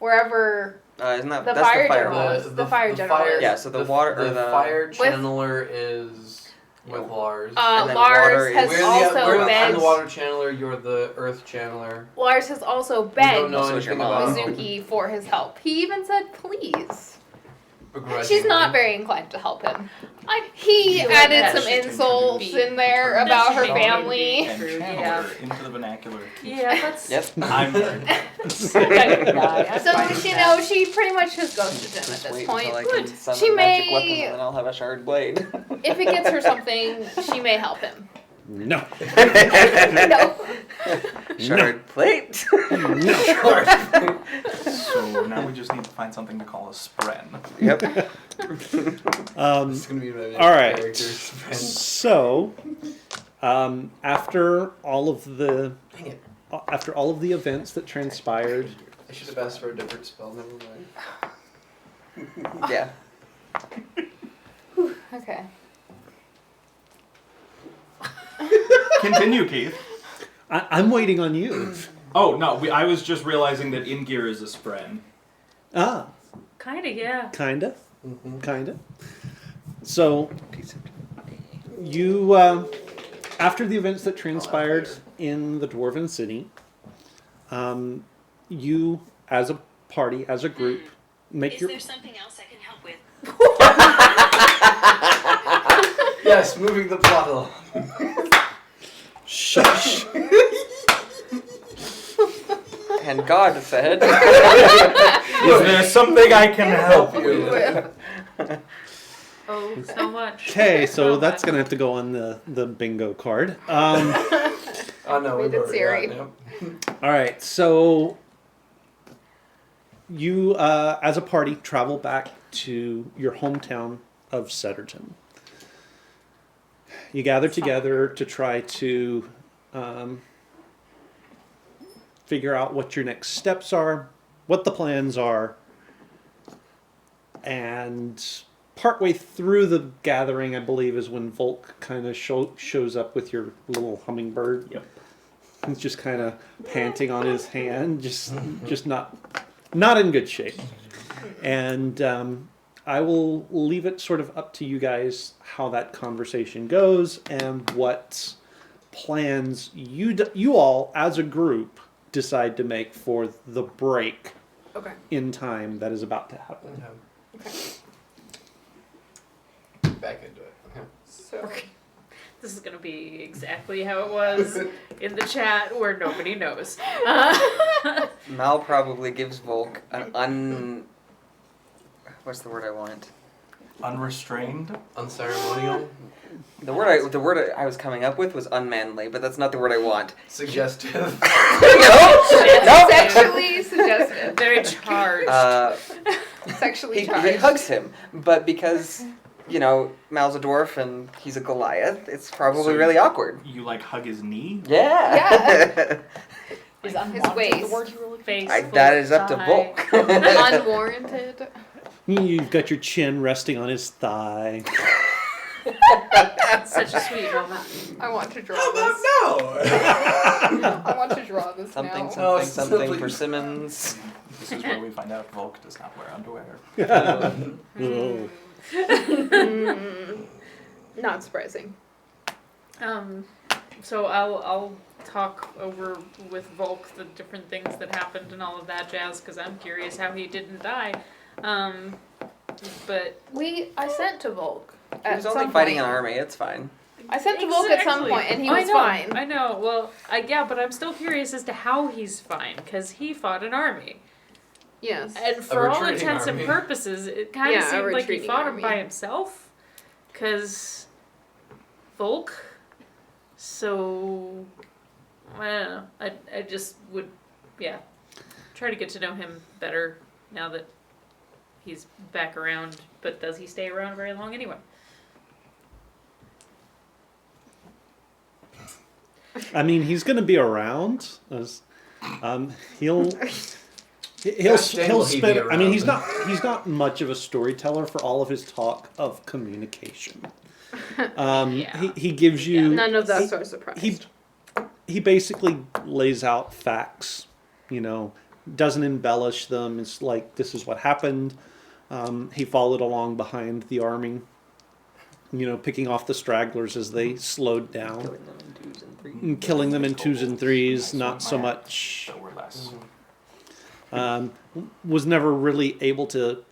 S4: wherever
S3: Isn't that
S4: The
S3: that's
S4: fire
S3: the fire
S4: general.
S3: one?
S4: The fire general is-
S3: Yeah, so the water or the
S5: fire channeler is with Lars.
S3: And then
S4: Lars
S3: water
S4: has
S3: is-
S4: also
S5: I'm
S4: begged.
S5: the water channeler. You're the earth channeler.
S4: Lars has also
S5: We don't
S4: begged
S5: know
S3: Also, it's your
S5: anything
S3: mom.
S5: about
S4: Mizuki for his help. He even said please.
S5: begrudgingly.
S4: She's not very inclined to help him. He
S2: feel like
S4: added
S2: that
S4: some
S2: should
S4: insults
S2: be
S4: in there
S2: turned
S4: about her
S2: into
S4: family.
S6: And
S2: True,
S6: channel
S2: yeah.
S6: her into the vernacular.
S2: Yeah, that's.
S3: Yep.
S6: I'm
S4: So she pretty much has ghosted him
S3: Just
S4: at this
S3: wait
S4: point.
S3: until I can summon
S4: She
S3: a magic
S4: may-
S3: weapon and then I'll have a shard blade.
S4: If it gets her something, she may help him.
S1: No.
S4: No.
S3: Shard plate.
S6: So now we just need to find something to call a spren.
S3: Yep.
S1: Um,
S5: It's gonna be my
S1: all right.
S5: character's friend.
S1: So, after all of the
S5: Dang it!
S1: events that transpired,
S5: I should have asked for a different spell. Never mind.
S3: Yeah.
S4: Okay.
S6: Continue, Keith.
S1: I'm waiting on you.
S6: Oh no, I was just realizing that in gear is a spread.
S1: Ah,
S2: Kinda, yeah.
S1: kinda,
S5: Mm-hmm.
S1: kinda. So you, after the events that transpired in the Dwarven City, you, as a party, as a group, make your.
S9: Is there something else I can help with?
S5: Yes, moving the plot along.
S1: Shush.
S3: And God said,
S6: Is there something I can help you with?
S2: Oh, so much.
S1: Okay, so
S2: So
S1: that's
S2: much.
S1: gonna have to go on the bingo card.
S5: Oh no,
S4: Made
S5: we've
S4: it
S5: already
S4: Siri.
S5: gotten him.
S1: All right, so you, as a party, travel back to your hometown of Setterton. You gather together to try to figure out what your next steps are, what the plans are, and partway through the gathering, I believe, is when Volk kind of shows up with your little hummingbird.
S6: Yep.
S1: He's just kind of panting on his hand, just not in good shape. And I will leave it sort of up to you guys how that conversation goes and what plans you all as a group decide to make for the break
S4: Okay.
S1: in time that is about to happen.
S5: Back into it. Okay.
S4: So
S2: This is gonna be exactly how it was in the chat where nobody knows.
S3: Mal probably gives Volk an what's the word I want?
S6: Unrestrained?
S5: Unceremonial.
S3: The word I was coming up with was unmanly, but that's not the word I want.
S5: Suggestive.
S3: No.
S4: sexually suggestive.
S2: Very charged.
S4: Sexually
S3: He
S4: charged.
S3: hugs him, but because Mal's a dwarf and he's a Goliath, it's probably
S6: So-
S3: really awkward.
S6: You like hug his knee?
S3: Yeah.
S7: Is
S4: His
S7: unwanted
S4: waist.
S7: the word you were looking
S2: Face.
S3: That is up to
S2: thigh.
S3: Volk.
S4: Unwarranted.
S1: You've got your chin resting on his thigh.
S2: Such a sweet moment.
S4: I want to draw
S5: How about
S4: this.
S5: no?
S4: I want to draw this
S3: Something,
S4: now.
S3: something, something
S5: simply-
S3: for Simmons.
S6: This is where we find out Volk does not wear underwear.
S1: Oh.
S4: Not surprising.
S2: So I'll talk over with Volk the different things that happened and all of that jazz because I'm curious how he didn't die. But
S4: I sent to Volk.
S3: He was
S4: at
S3: only
S4: some
S3: fighting
S4: point.
S3: an army, it's fine.
S4: I sent to Volk at some
S2: Exactly.
S4: point, and he
S2: I
S4: was
S2: know,
S4: fine.
S2: I know. Well, yeah, but I'm still curious as to how he's fine because he fought an army,
S4: Yes.
S2: and for all
S5: retreating
S2: intents and
S5: army.
S2: purposes, it kind of
S4: Yeah, a
S2: seemed like he
S4: retreating
S2: fought him
S4: army.
S2: by himself. Because Volk. So I don't know. I just would, try to get to know him better now that he's back around. But does he stay around very long anyway?
S1: I mean, he's going to be around. He'll
S5: Gosh dang, will he be
S1: spend. I mean,
S5: around.
S1: he's not much of a storyteller for all of his talk of communication.
S2: Yeah.
S1: He gives you.
S4: None of that's so surprised.
S1: He basically lays out facts. Doesn't embellish them. It's like this is what happened. He followed along behind the army. Picking off the stragglers as they slowed down. Killing them in twos and threes, not so much.
S6: So we're less.
S1: Was never really able to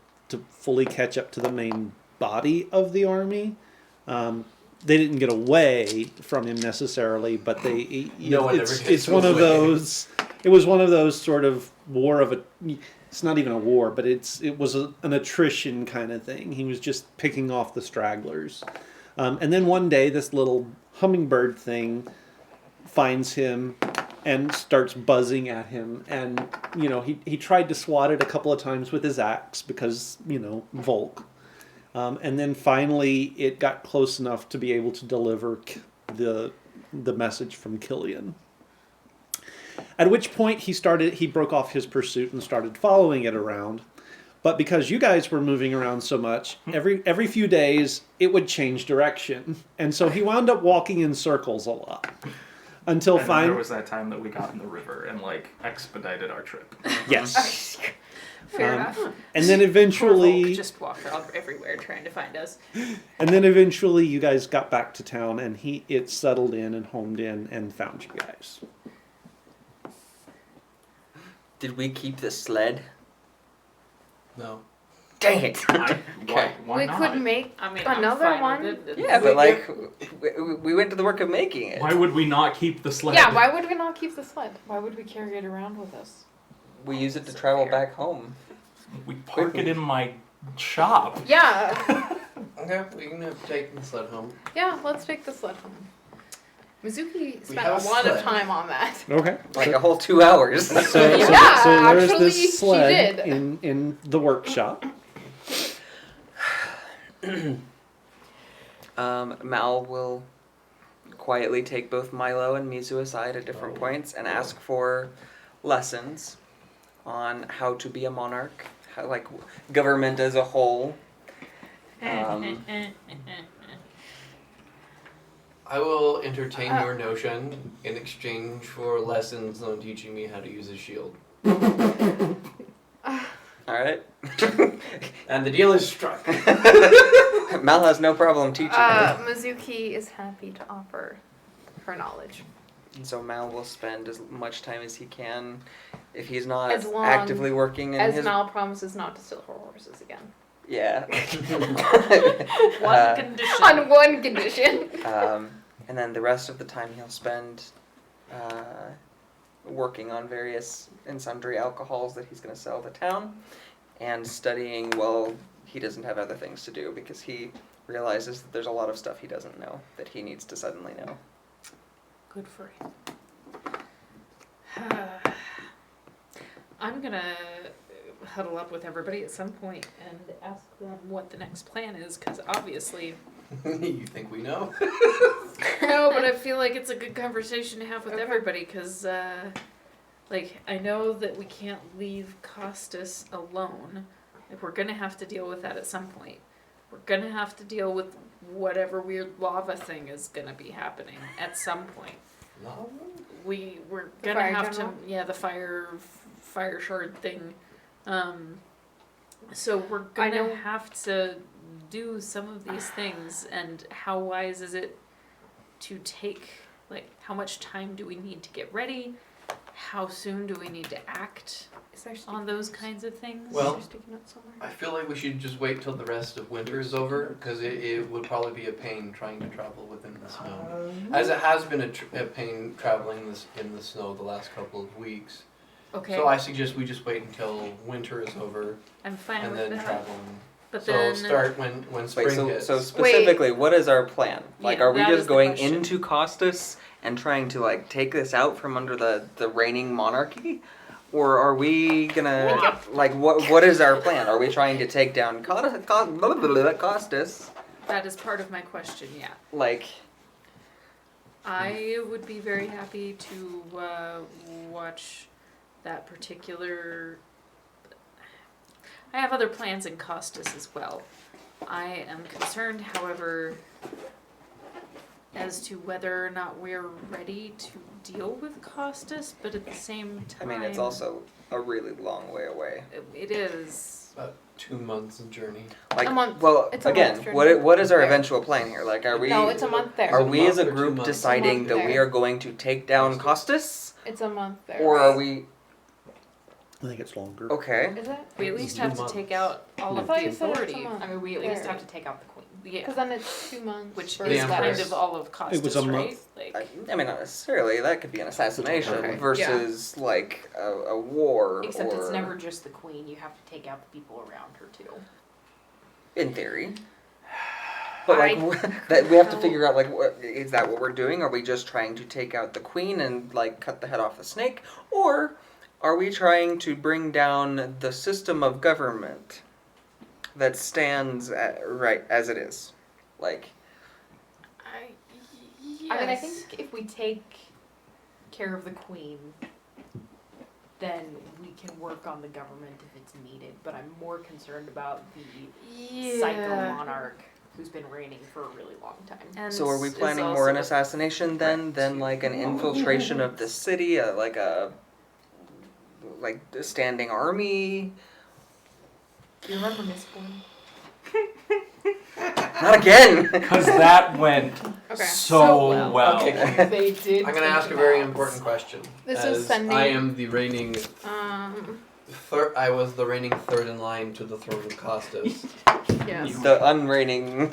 S1: fully catch up to the main body of the army. They didn't get away from him necessarily, but
S5: No one ever
S1: it's
S5: gets
S1: one of
S5: away.
S1: those. It was one of those sort of war of a. It's not even a war, but it was an attrition kind of thing. He was just picking off the stragglers, and then one day this little hummingbird thing finds him and starts buzzing at him, and he tried to swat it a couple of times with his axe because Volk, and then finally it got close enough to be able to deliver the message from Killian. At which point he broke off his pursuit and started following it around. But because you guys were moving around so much, every few days it would change direction, and so he wound up walking in circles a lot until
S6: And then there
S1: finally.
S6: was that time that we got in the river and like expedited our trip.
S1: Yes.
S2: Fair enough.
S1: And then
S2: Poor
S1: eventually,
S2: Volk just walked around everywhere trying to find us.
S1: you guys got back to town, and it settled in and homed in and found you guys.
S3: Did we keep the sled?
S5: No.
S3: Dang it!
S6: Why
S4: we
S6: not?
S4: could make
S2: I mean,
S4: another
S2: I'm fine
S4: one.
S2: with it.
S3: Yeah, but like, we went to the work of making it.
S6: Why would we not keep the sled?
S4: Yeah, why would we not keep the sled? Why would we carry it around with us?
S3: We use it to travel back home.
S6: We park it in my shop.
S4: Yeah,
S5: Okay, we can take the sled home.
S4: yeah, let's take the sled home. Mizuki spent
S5: have
S4: a
S5: a
S4: lot of
S5: sled.
S4: time on that.
S1: Okay.
S3: Like a whole 2 hours.
S1: So there's
S4: actually,
S1: this
S4: she
S1: sled
S4: did.
S1: in the workshop.
S3: Mal will quietly take both Milo and Mizu aside at different points and ask for lessons on how to be a monarch, how, like government as a whole.
S5: I will entertain your notion in exchange for lessons on teaching me how to use a shield.
S3: All right.
S5: And the deal is struck.
S3: Mal has no problem teaching.
S4: Mizuki is happy to offer her knowledge.
S3: So Mal will spend as much time as he can, if he's not
S4: As long
S3: actively working in
S4: As
S3: his.
S4: Mal promises not to steal her horses again.
S3: Yeah.
S2: One condition.
S4: On one condition.
S3: And then the rest of the time he'll spend working on various and sundry alcohols that he's going to sell to town, and studying while he doesn't have other things to do, because he realizes that there's a lot of stuff he doesn't know that he needs to suddenly know.
S2: Good for him. I'm gonna huddle up with everybody at some point and ask them what the next plan is, because obviously,
S5: You think we know?
S2: no, but I feel like it's a good conversation to have with everybody, because, like, I know that we can't leave Costas alone. Like, we're gonna have to deal with that at some point. We're gonna have to deal with whatever weird lava thing is gonna be happening at some point.
S5: No.
S2: We're
S4: The
S2: gonna
S4: fire
S2: have
S4: general?
S2: to, yeah, the fire shard thing. So we're
S4: I
S2: gonna
S4: know-
S2: have to do some of these things, and how wise is it to take, like, how much time do we need to get ready? How soon do we need to act
S4: Is there
S2: on those kinds of things?
S5: Well-
S4: Is there sticky notes somewhere?
S5: I feel like we should just wait till the rest of winter is over, because it would probably be a pain trying to travel within the snow. As it has been a pain traveling in the snow the last couple of weeks.
S2: Okay,
S5: So I suggest we just wait until winter is over
S2: I'm fine
S5: and
S2: with
S5: then
S2: that.
S5: travel.
S2: But
S5: So
S2: then,
S5: start when spring
S3: Wait, so,
S5: hits.
S3: so specifically, what is our plan? Like,
S2: Yeah,
S3: are we
S2: that is
S3: just
S2: the
S3: going
S2: question.
S3: into Costas and trying to, like, take this out from under the reigning monarchy? Or are we gonna, like, what is our plan? Are we trying to take down Costas?
S2: that is part of my question, yeah.
S3: Like,
S2: I would be very happy to watch that particular. I have other plans in Costas as well. I am concerned, however, as to whether or not we're ready to deal with Costas, but at the same
S3: I
S2: time,
S3: mean, it's also a really long way away.
S2: it is.
S5: About 2 months of journey.
S3: Like,
S4: A month.
S3: well,
S4: It's a
S3: again,
S4: month's journey.
S3: what is our
S4: There.
S3: eventual plan here? Like, are we
S4: No, it's a month there.
S3: are
S5: Is it a
S3: we as a
S5: month or 2
S3: group
S5: months?
S3: deciding
S4: month
S3: that we
S4: there.
S3: are going to take down Costas,
S4: It's a month there.
S3: or are we
S1: I think it's longer.
S3: okay?
S4: Is it?
S2: We at least
S5: Two
S2: have to
S5: months.
S2: take out all
S4: I
S2: of
S4: thought
S2: the
S4: you said it's a
S2: authority.
S4: month.
S7: I mean, we at least
S4: There.
S7: have to take out the queen.
S2: Yeah,
S4: Because then it's 2 months.
S2: which
S4: for
S5: The
S2: is kind
S5: Empress.
S2: of all of Costas,
S1: It was a
S2: right?
S1: month.
S2: Like,
S3: I mean, not necessarily. That could be an assassination
S4: Okay.
S3: versus like a war,
S7: Except
S3: or
S7: it's never just the queen. You have to take out the people around her too.
S3: in theory. But like that, we have to figure out like, is that what we're doing? Are we just trying to take out the queen and like cut the head off the snake, or are we trying to bring down the system of government that stands right as it is? Like,
S7: I mean, I think if we take care of the queen, then we can work on the government if it's needed. But I'm more concerned about the psycho monarch who's been reigning for a really long time.
S2: And
S3: So are we
S2: is
S3: planning
S2: also
S3: more an
S2: a
S3: assassination then,
S2: threat
S3: than
S2: to-
S3: like an infiltration of the city, like a standing army?
S7: Do you remember Mistborn?
S3: Not again.
S6: Because that went
S4: Okay.
S6: so well.
S5: Okay.
S7: They did.
S5: I'm gonna ask a very important question.
S4: This
S5: as
S4: is sending-
S5: I am the reigning I was the reigning third in line to the throne of Costas.
S4: Yes.
S3: The unreigning.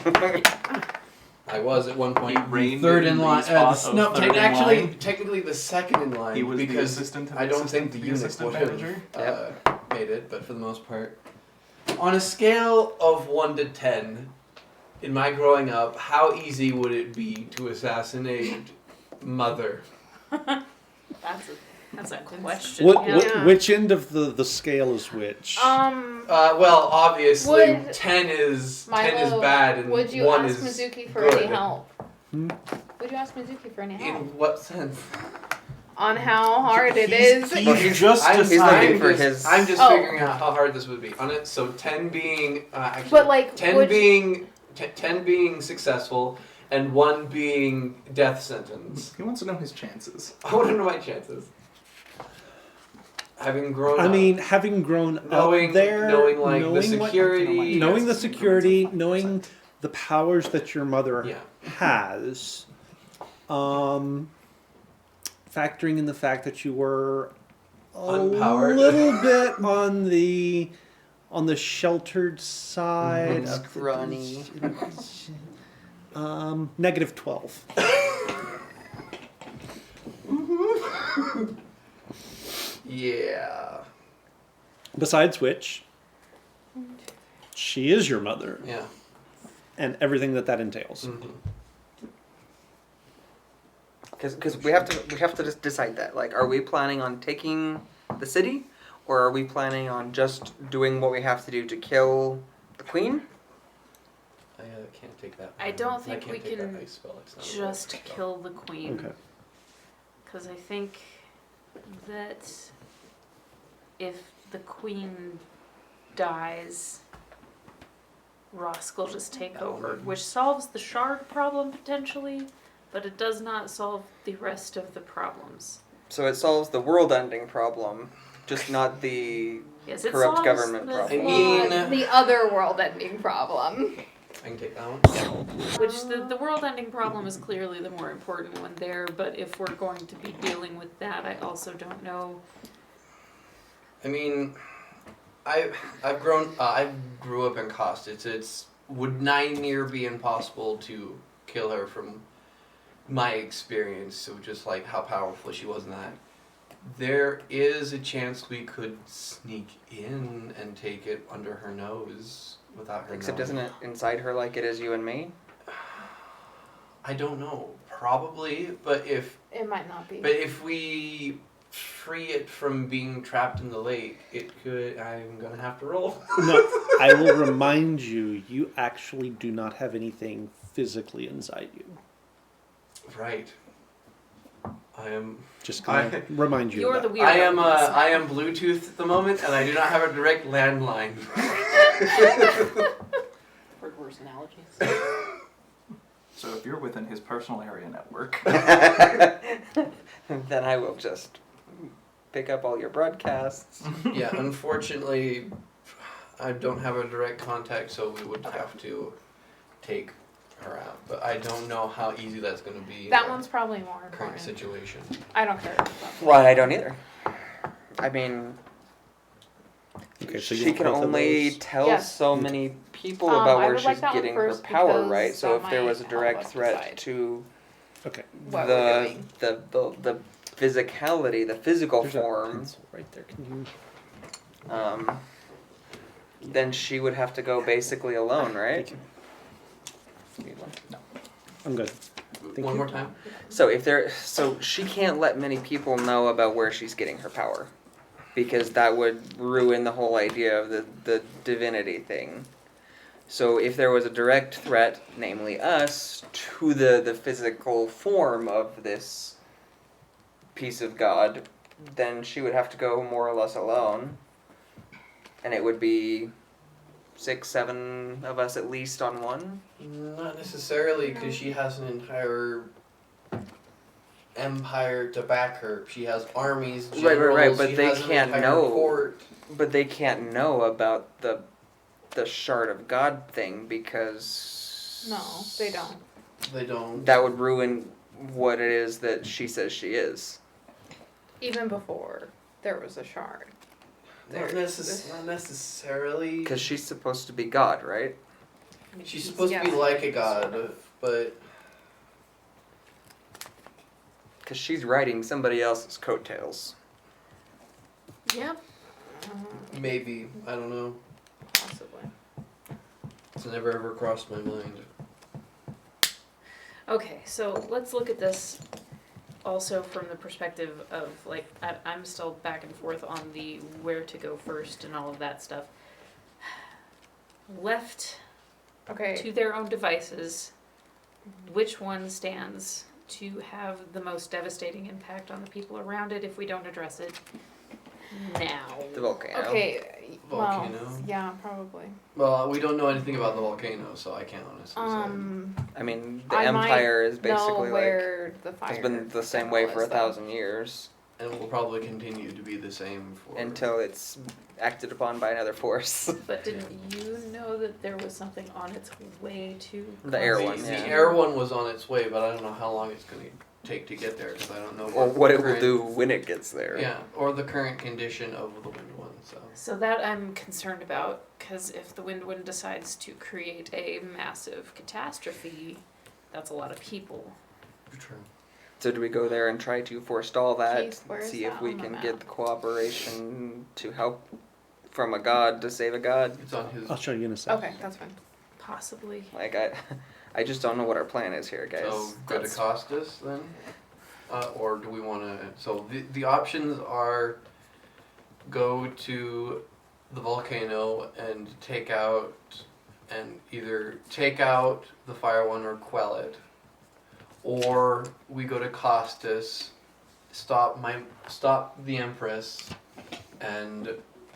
S5: I was at one point
S6: He reigned
S5: third
S6: in
S5: in
S6: the
S5: line.
S6: spot of
S5: No,
S6: third in
S5: actually,
S6: line.
S5: technically the second in line
S6: He was the
S5: because
S6: assistant to the
S5: I don't
S6: assistant
S5: think the
S6: to the
S5: eunuch
S6: assistant
S5: would
S6: manager.
S5: have made it, but for the most part, on a scale of 1 to 10, in my growing up, how easy would it be to assassinate Mother?
S2: That's a question.
S4: Yeah.
S1: Which end of the scale is which?
S5: Well, obviously,
S4: Would-
S5: 10 is
S4: Milo,
S5: bad and
S4: would you
S5: 1
S4: ask
S5: is
S4: Mizuki for
S5: good.
S4: any help?
S1: Hmm?
S4: Would you ask Mizuki for any help?
S5: In what sense?
S4: On how hard it is?
S3: Well, he's
S6: just
S3: I'm
S6: decided.
S3: looking for his.
S5: I'm just
S4: Oh.
S5: figuring out how hard this would be on it. So 10 being actually,
S4: But, like,
S5: 10
S4: would-
S5: being 10 being successful and 1 being death sentence.
S6: He wants to know his chances.
S5: I want to know my chances. Having grown
S1: I
S5: up,
S1: mean, having grown
S5: knowing
S1: up there,
S5: knowing like the
S1: knowing what-
S5: security,
S1: knowing the security, knowing the powers that your mother
S5: yeah.
S1: has, factoring in the fact that you were a
S5: Unpowered.
S1: little bit on the sheltered side
S3: Mhm.
S1: of
S3: Scrawny.
S1: negative 12.
S5: Yeah.
S1: Besides which, she is your mother
S5: Yeah.
S1: and everything that entails.
S5: Mhm.
S3: Because we have to just decide that. Like, are we planning on taking the city, or are we planning on just doing what we have to do to kill the queen?
S5: I can't take that.
S2: I don't think
S5: can't
S2: we
S5: take
S2: can
S5: that ice spell. It's not a
S2: Just
S5: ice spell.
S2: kill the queen.
S1: Okay.
S2: Because I think that if the queen dies, Rosk will just take over, which solves the shard problem potentially, but it does not solve the rest of the problems.
S3: So it solves the world-ending problem, just not the
S2: Yes, it
S3: corrupt
S2: solves
S3: government
S2: the,
S3: problem.
S5: I mean-
S4: The other world-ending problem.
S5: I can take that one.
S2: Which the world-ending problem is clearly the more important one there, but if we're going to be dealing with that, I also don't know.
S5: I mean, I grew up in Costas. It's would nigh near be impossible to kill her from my experience of just like how powerful she was in that. There is a chance we could sneak in and take it under her nose without her
S3: Except
S5: knowing.
S3: isn't it inside her like it is you and me?
S5: I don't know. Probably, but if
S4: It might not be.
S5: we free it from being trapped in the lake, it could. I'm gonna have to roll.
S1: No, I will remind you, you actually do not have anything physically inside you.
S5: Right. I am.
S1: Just kind of remind you
S2: You're
S1: of
S2: the
S1: that.
S2: weirdo.
S5: I am Bluetooth at the moment, and I do not have a direct landline.
S7: For worse analogies.
S6: So if you're within his personal area network,
S3: Then I will just pick up all your broadcasts.
S5: Yeah, unfortunately, I don't have a direct contact, so we would have to take her out. But I don't know how easy that's going to be.
S4: That
S5: in
S4: one's probably more
S5: our current
S4: important.
S5: situation.
S4: I don't care.
S3: Well, I don't either. I mean,
S1: Okay, so you
S3: she
S1: want
S3: can
S1: both of
S3: only
S1: those?
S3: tell
S4: Yes.
S3: so many people
S4: I
S3: about where
S4: would like
S3: she's
S4: that one
S3: getting her
S4: first
S3: power,
S4: because
S3: right? So
S4: that
S3: if there was a
S4: might help
S3: direct
S4: us
S3: threat
S4: decide.
S3: to
S1: Okay.
S4: What we're doing.
S3: the physicality, the physical
S1: There's a
S3: form,
S1: pencil right there. Can you?
S3: then she would have to go basically alone, right?
S1: I'm good. Thank
S5: One
S1: you.
S5: more time.
S3: So she can't let many people know about where she's getting her power, because that would ruin the whole idea of the divinity thing. So if there was a direct threat, namely us, to the physical form of this piece of God, then she would have to go more or less alone. And it would be 6, 7 of us at least on one.
S5: Not necessarily, because she has an entire empire to back her. She has armies, generals.
S3: Right, but
S5: she
S3: they
S5: has an
S3: can't
S5: entire
S3: know.
S5: Court.
S3: But they can't know about the shard of God thing because
S4: No, they don't.
S5: They don't.
S3: that would ruin what it is that she says she is.
S4: Even before there was a shard.
S5: Not necessarily.
S3: Because she's supposed to be God, right?
S5: She's supposed to be like a god, but
S3: Because she's riding somebody else's coattails.
S2: Yeah.
S5: maybe. I don't know.
S4: Possibly.
S5: It's never ever crossed my mind.
S2: Okay, so let's look at this also from the perspective of, like, I'm still back and forth on the where to go first and all of that stuff. Left
S4: Okay.
S2: to their own devices, which one stands to have the most devastating impact on the people around it if we don't address it now?
S3: The volcano.
S4: Okay.
S5: Volcano?
S4: Well, yeah, probably.
S5: Well, we don't know anything about the volcano, so I can't honestly
S3: I mean, the
S4: I might
S3: empire is basically
S4: know
S3: like
S4: where the fire
S3: it's been the same way for
S4: is, though.
S3: 1,000 years
S5: say. And will probably continue to be the same for
S3: until it's acted upon by another force.
S2: But didn't you know that there was something on its way to
S3: The air
S5: the,
S3: one,
S5: the
S3: yeah.
S5: air one was on its way, but I don't know how long it's going to take to get there because I don't know
S3: Or what it will
S5: current-
S3: do when it gets there.
S5: Yeah, or the current condition of the wind one.
S2: So that I'm concerned about, because if the wind one decides to create a massive catastrophe, that's a lot of people.
S5: True.
S3: So do we go there and try to forestall that?
S4: Keith, where is
S3: See if
S4: that
S3: we
S4: on the
S3: can
S4: map?
S3: get the cooperation to help from a god to save a god?
S5: It's on his.
S1: I'll show you in a second.
S4: Okay, that's fine.
S2: Possibly.
S3: Like I just don't know what our plan is here, guys.
S5: So go to
S2: That's-
S5: Costas then, or do we want to? So the options are go to the volcano and take out, and either take out the fire one or quell it, or we go to Costas, stop the Empress, and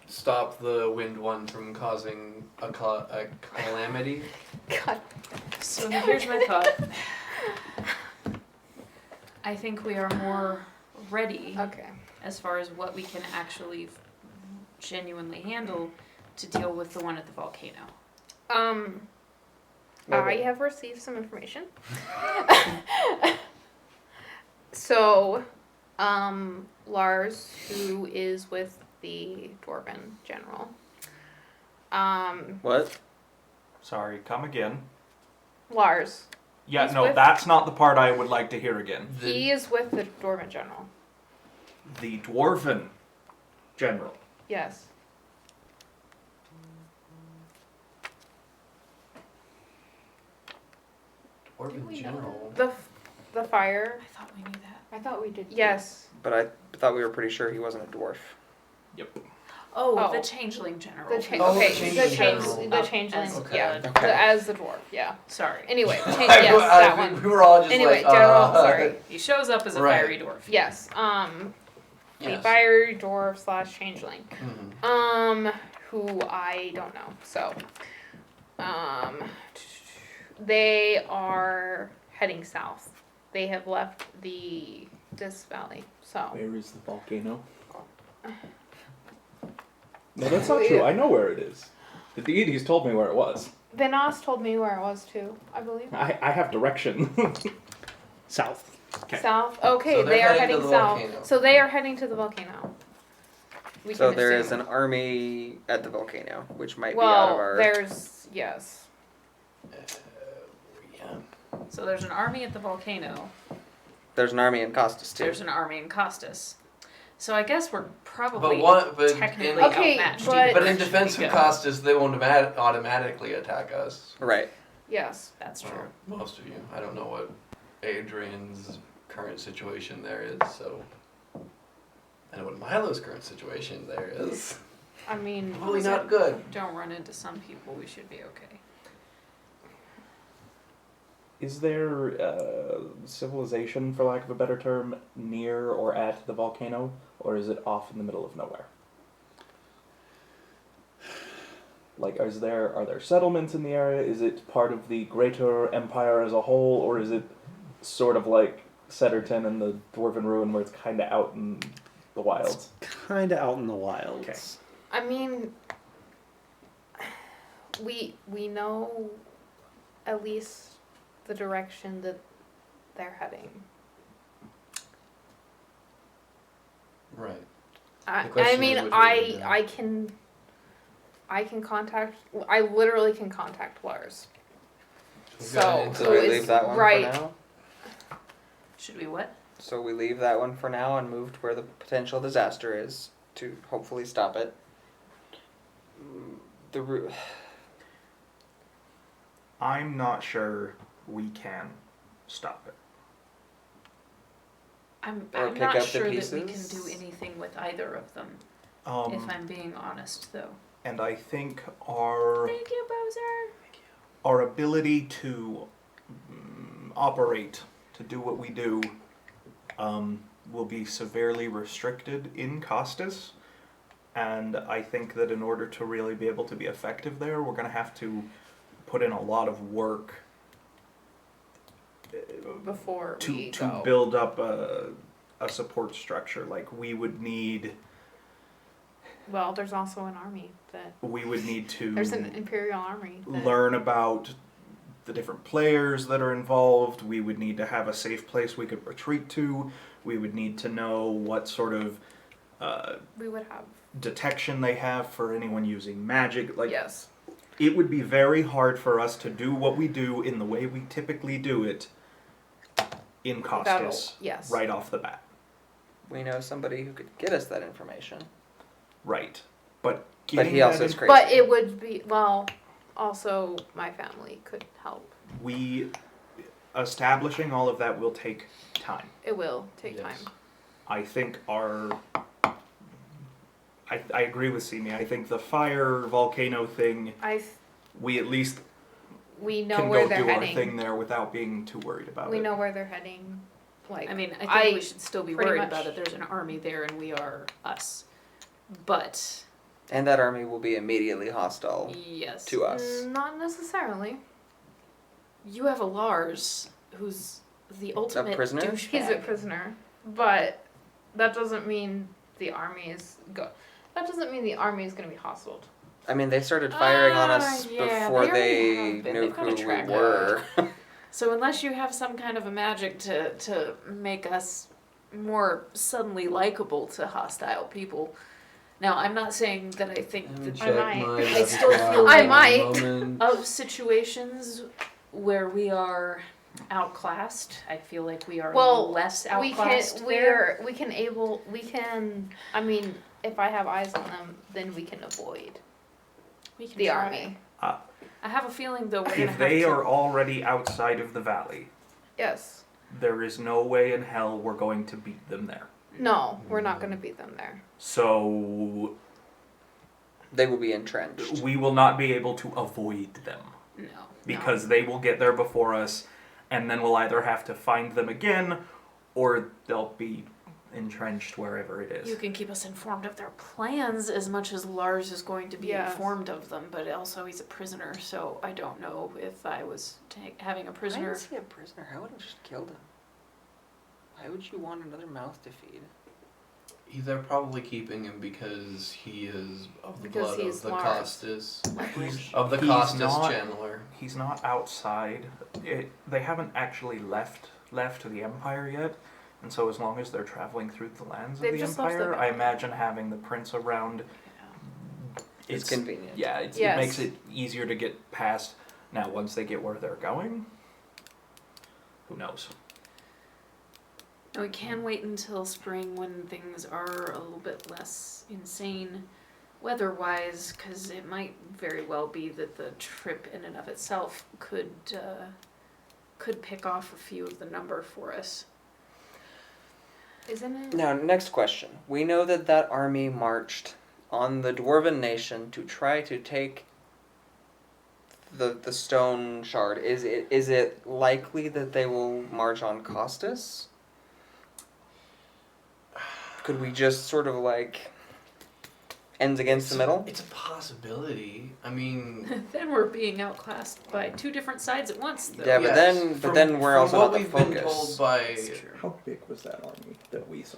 S5: stop the wind one from causing a calamity.
S4: God.
S2: So here's my thought. I think we are more ready
S4: Okay.
S2: as far as what we can actually genuinely handle to deal with the one at the volcano.
S4: I have received some information. So, Lars, who is with the Dwarven General,
S3: What?
S6: Sorry, come again.
S4: Lars,
S6: Yeah,
S4: He's
S6: no,
S4: with-
S6: that's not the part I would like to hear again.
S4: he is with the Dwarven General.
S6: The Dwarven General.
S4: Yes.
S5: Or
S2: Did
S5: in
S2: we know
S5: general.
S4: The fire.
S2: I thought we knew that.
S7: I thought we did. too.
S4: Yes.
S3: But I thought we were pretty sure he wasn't a dwarf.
S2: Oh,
S4: Oh.
S2: the changeling general.
S4: The change.
S5: Oh, the
S4: okay.
S5: changeling
S4: The change.
S5: general.
S4: The
S2: Oh,
S4: changeling.
S2: as
S5: Okay.
S4: Yeah.
S3: Okay.
S4: As the dwarf. Yeah.
S2: Sorry.
S4: Anyway. Yes. That one.
S5: We were all just
S4: Anyway,
S5: like,
S4: general. Sorry.
S2: He shows up as a
S5: Right.
S2: fiery dwarf.
S4: Yes. The
S5: Yes.
S4: fiery dwarf / changeling.
S5: Mhm.
S4: Who I don't know. So, they are heading south. They have left this valley. So,
S8: Where is the volcano? No, that's not true. I know where it is. The deities told me where it was.
S4: Venas told me where it was too, I believe.
S8: I have direction.
S1: South.
S8: Okay.
S4: South. Okay,
S5: So they're
S4: they are
S5: heading to
S4: heading
S5: the
S4: south.
S5: volcano.
S4: So they are heading to the volcano. We
S3: So
S4: can
S3: there is
S4: assume.
S3: an army at the volcano, which might be out of
S4: Well,
S3: our.
S4: there's yes.
S5: Yeah.
S2: So there's an army at the volcano.
S3: There's an army in Costas too.
S2: There's an army in Costas. So I guess we're probably
S5: But
S2: technically
S5: in,
S4: Okay,
S2: outmatched.
S4: but-
S2: even
S5: but in
S2: if
S5: defense
S2: we
S5: of
S2: go.
S5: Costas, they won't automatically attack us.
S3: Right.
S4: Yes.
S2: That's true.
S5: Well, most of you. I don't know what Adrian's current situation there is, so. I know what Milo's current situation there is.
S4: I mean,
S5: Probably not good.
S2: Don't run into some people. We should be okay.
S8: Is there civilization, for lack of a better term, near or at the volcano? or is it off in the middle of nowhere? Like, are there settlements in the area? Is it part of the greater empire as a whole, or is it sort of like Setterton and the Dwarven Ruin, where it's kind of out in the wilds?
S1: Kind of out in the wilds.
S8: Okay.
S4: I mean, we know at least the direction that they're heading.
S5: Right. The
S4: I
S5: question
S4: mean,
S5: is which way to go.
S4: I can contact. I literally can contact Lars.
S5: So
S3: So we
S4: it's
S3: leave that one
S4: right.
S3: for now.
S2: Should we what?
S3: So we leave that one for now and move to where the potential disaster is to hopefully stop it. The route.
S6: I'm not sure we can stop it.
S2: I'm
S3: Or
S2: I'm
S3: pick
S2: not
S3: up the
S2: sure that we can
S3: pieces?
S2: do anything with either of them. If I'm being honest, though.
S6: And I think our
S2: Thank you, Bowser.
S6: our ability to operate, to do what we do, will be severely restricted in Costas. And I think that in order to really be able to be effective there, we're going to have to put in a lot of work
S4: Before we
S6: to
S4: go.
S6: build up a support structure. Like we would need
S4: Well, there's also an army that.
S6: to
S4: There's an Imperial army. That,
S6: learn about the different players that are involved. We would need to have a safe place we could retreat to. We would need to know what sort of
S4: we would have.
S6: detection they have for anyone using magic. Like,
S4: Yes.
S6: it would be very hard for us to do what we do in the way we typically do it in Costas
S4: Yes.
S6: right off the bat.
S3: We know somebody who could get us that information.
S6: Right. But
S3: But he
S6: that
S3: also is
S6: in-
S3: crazy.
S4: But it would be also my family could help.
S6: establishing all of that will take time.
S4: It will take
S5: Yes.
S4: time.
S6: I think I agree with Simi. I think the fire volcano thing, we at least
S4: We know
S6: can
S4: where
S6: go
S4: they're
S6: do our
S4: heading.
S6: thing there without being too worried about
S4: We
S6: it.
S4: know where they're heading. Like
S2: I mean, I think
S4: I
S2: we should still be
S4: pretty
S2: worried
S4: much-
S2: about it. There's an army there, and we are us. But
S3: And that army will be immediately hostile
S2: yes,
S3: to us.
S4: Not necessarily.
S2: you have a Lars who's the ultimate
S3: prisoner?
S2: douchebag.
S4: He's a prisoner, but that doesn't mean the army is That doesn't mean the army is going to be hostile.
S3: I mean, they started firing on us
S2: yeah,
S3: before
S2: they
S3: they
S2: already have been.
S3: knew
S2: They've got a
S3: who we
S2: track
S3: were.
S2: So unless you have some kind of a magic to make us more suddenly likable to hostile people. Now, I'm not saying that I think that I still feel
S4: I
S2: like
S4: might.
S2: of situations where we are outclassed. I feel like we are less outclassed there.
S4: We can I mean, if I have eyes on them, then we can avoid
S2: We can
S4: the
S2: try.
S4: army.
S2: I have a feeling though we're gonna
S6: If
S2: have
S6: they
S2: to.
S6: are already outside of the valley,
S4: Yes.
S6: there is no way in hell we're going to beat them there.
S4: No, we're not going to beat them there.
S6: So
S3: They will be entrenched.
S6: we will not be able to avoid them
S2: No.
S6: because they will get there before us, and then we'll either have to find them again or they'll be entrenched wherever it is.
S2: You can keep us informed of their plans as much as Lars is going to be
S4: Yes.
S2: informed of them, but also he's a prisoner, so I don't know if I was having a
S3: Why
S2: prisoner.
S3: is he a prisoner? I would have just killed him. Why would you want another mouth to feed?
S5: They're probably keeping him because he is of the
S4: Because
S5: blood
S4: he's
S5: of the
S4: Lars.
S5: Costas.
S6: He's-
S5: Of the
S6: he's
S5: Costas
S6: not-
S5: channeler.
S6: He's not outside. They haven't actually left the Empire yet, and so as long as they're traveling through the lands
S4: They've
S6: of the
S4: just left the
S6: Empire, I
S4: Empire.
S6: imagine having the prince around.
S3: It's convenient.
S6: Yeah,
S4: Yes.
S6: it makes it easier to get past. Now, once they get where they're going, who knows?
S2: And we can wait until spring when things are a little bit less insane weather-wise, because it might very well be that the trip in and of itself could pick off a few of the number for us.
S4: Isn't it?
S3: Now, next question. We know that that army marched on the Dwarven nation to try to take the stone shard. Is it likely that they will march on Costas? Could we just sort of like ends against the middle?
S5: It's a possibility. I mean,
S2: Then we're being outclassed by two different sides at once, though.
S3: Yeah, but then we're
S5: from
S3: also
S5: what
S3: not the
S5: we've been
S3: focus.
S5: told by
S2: That's true.
S8: How big was that army that we saw?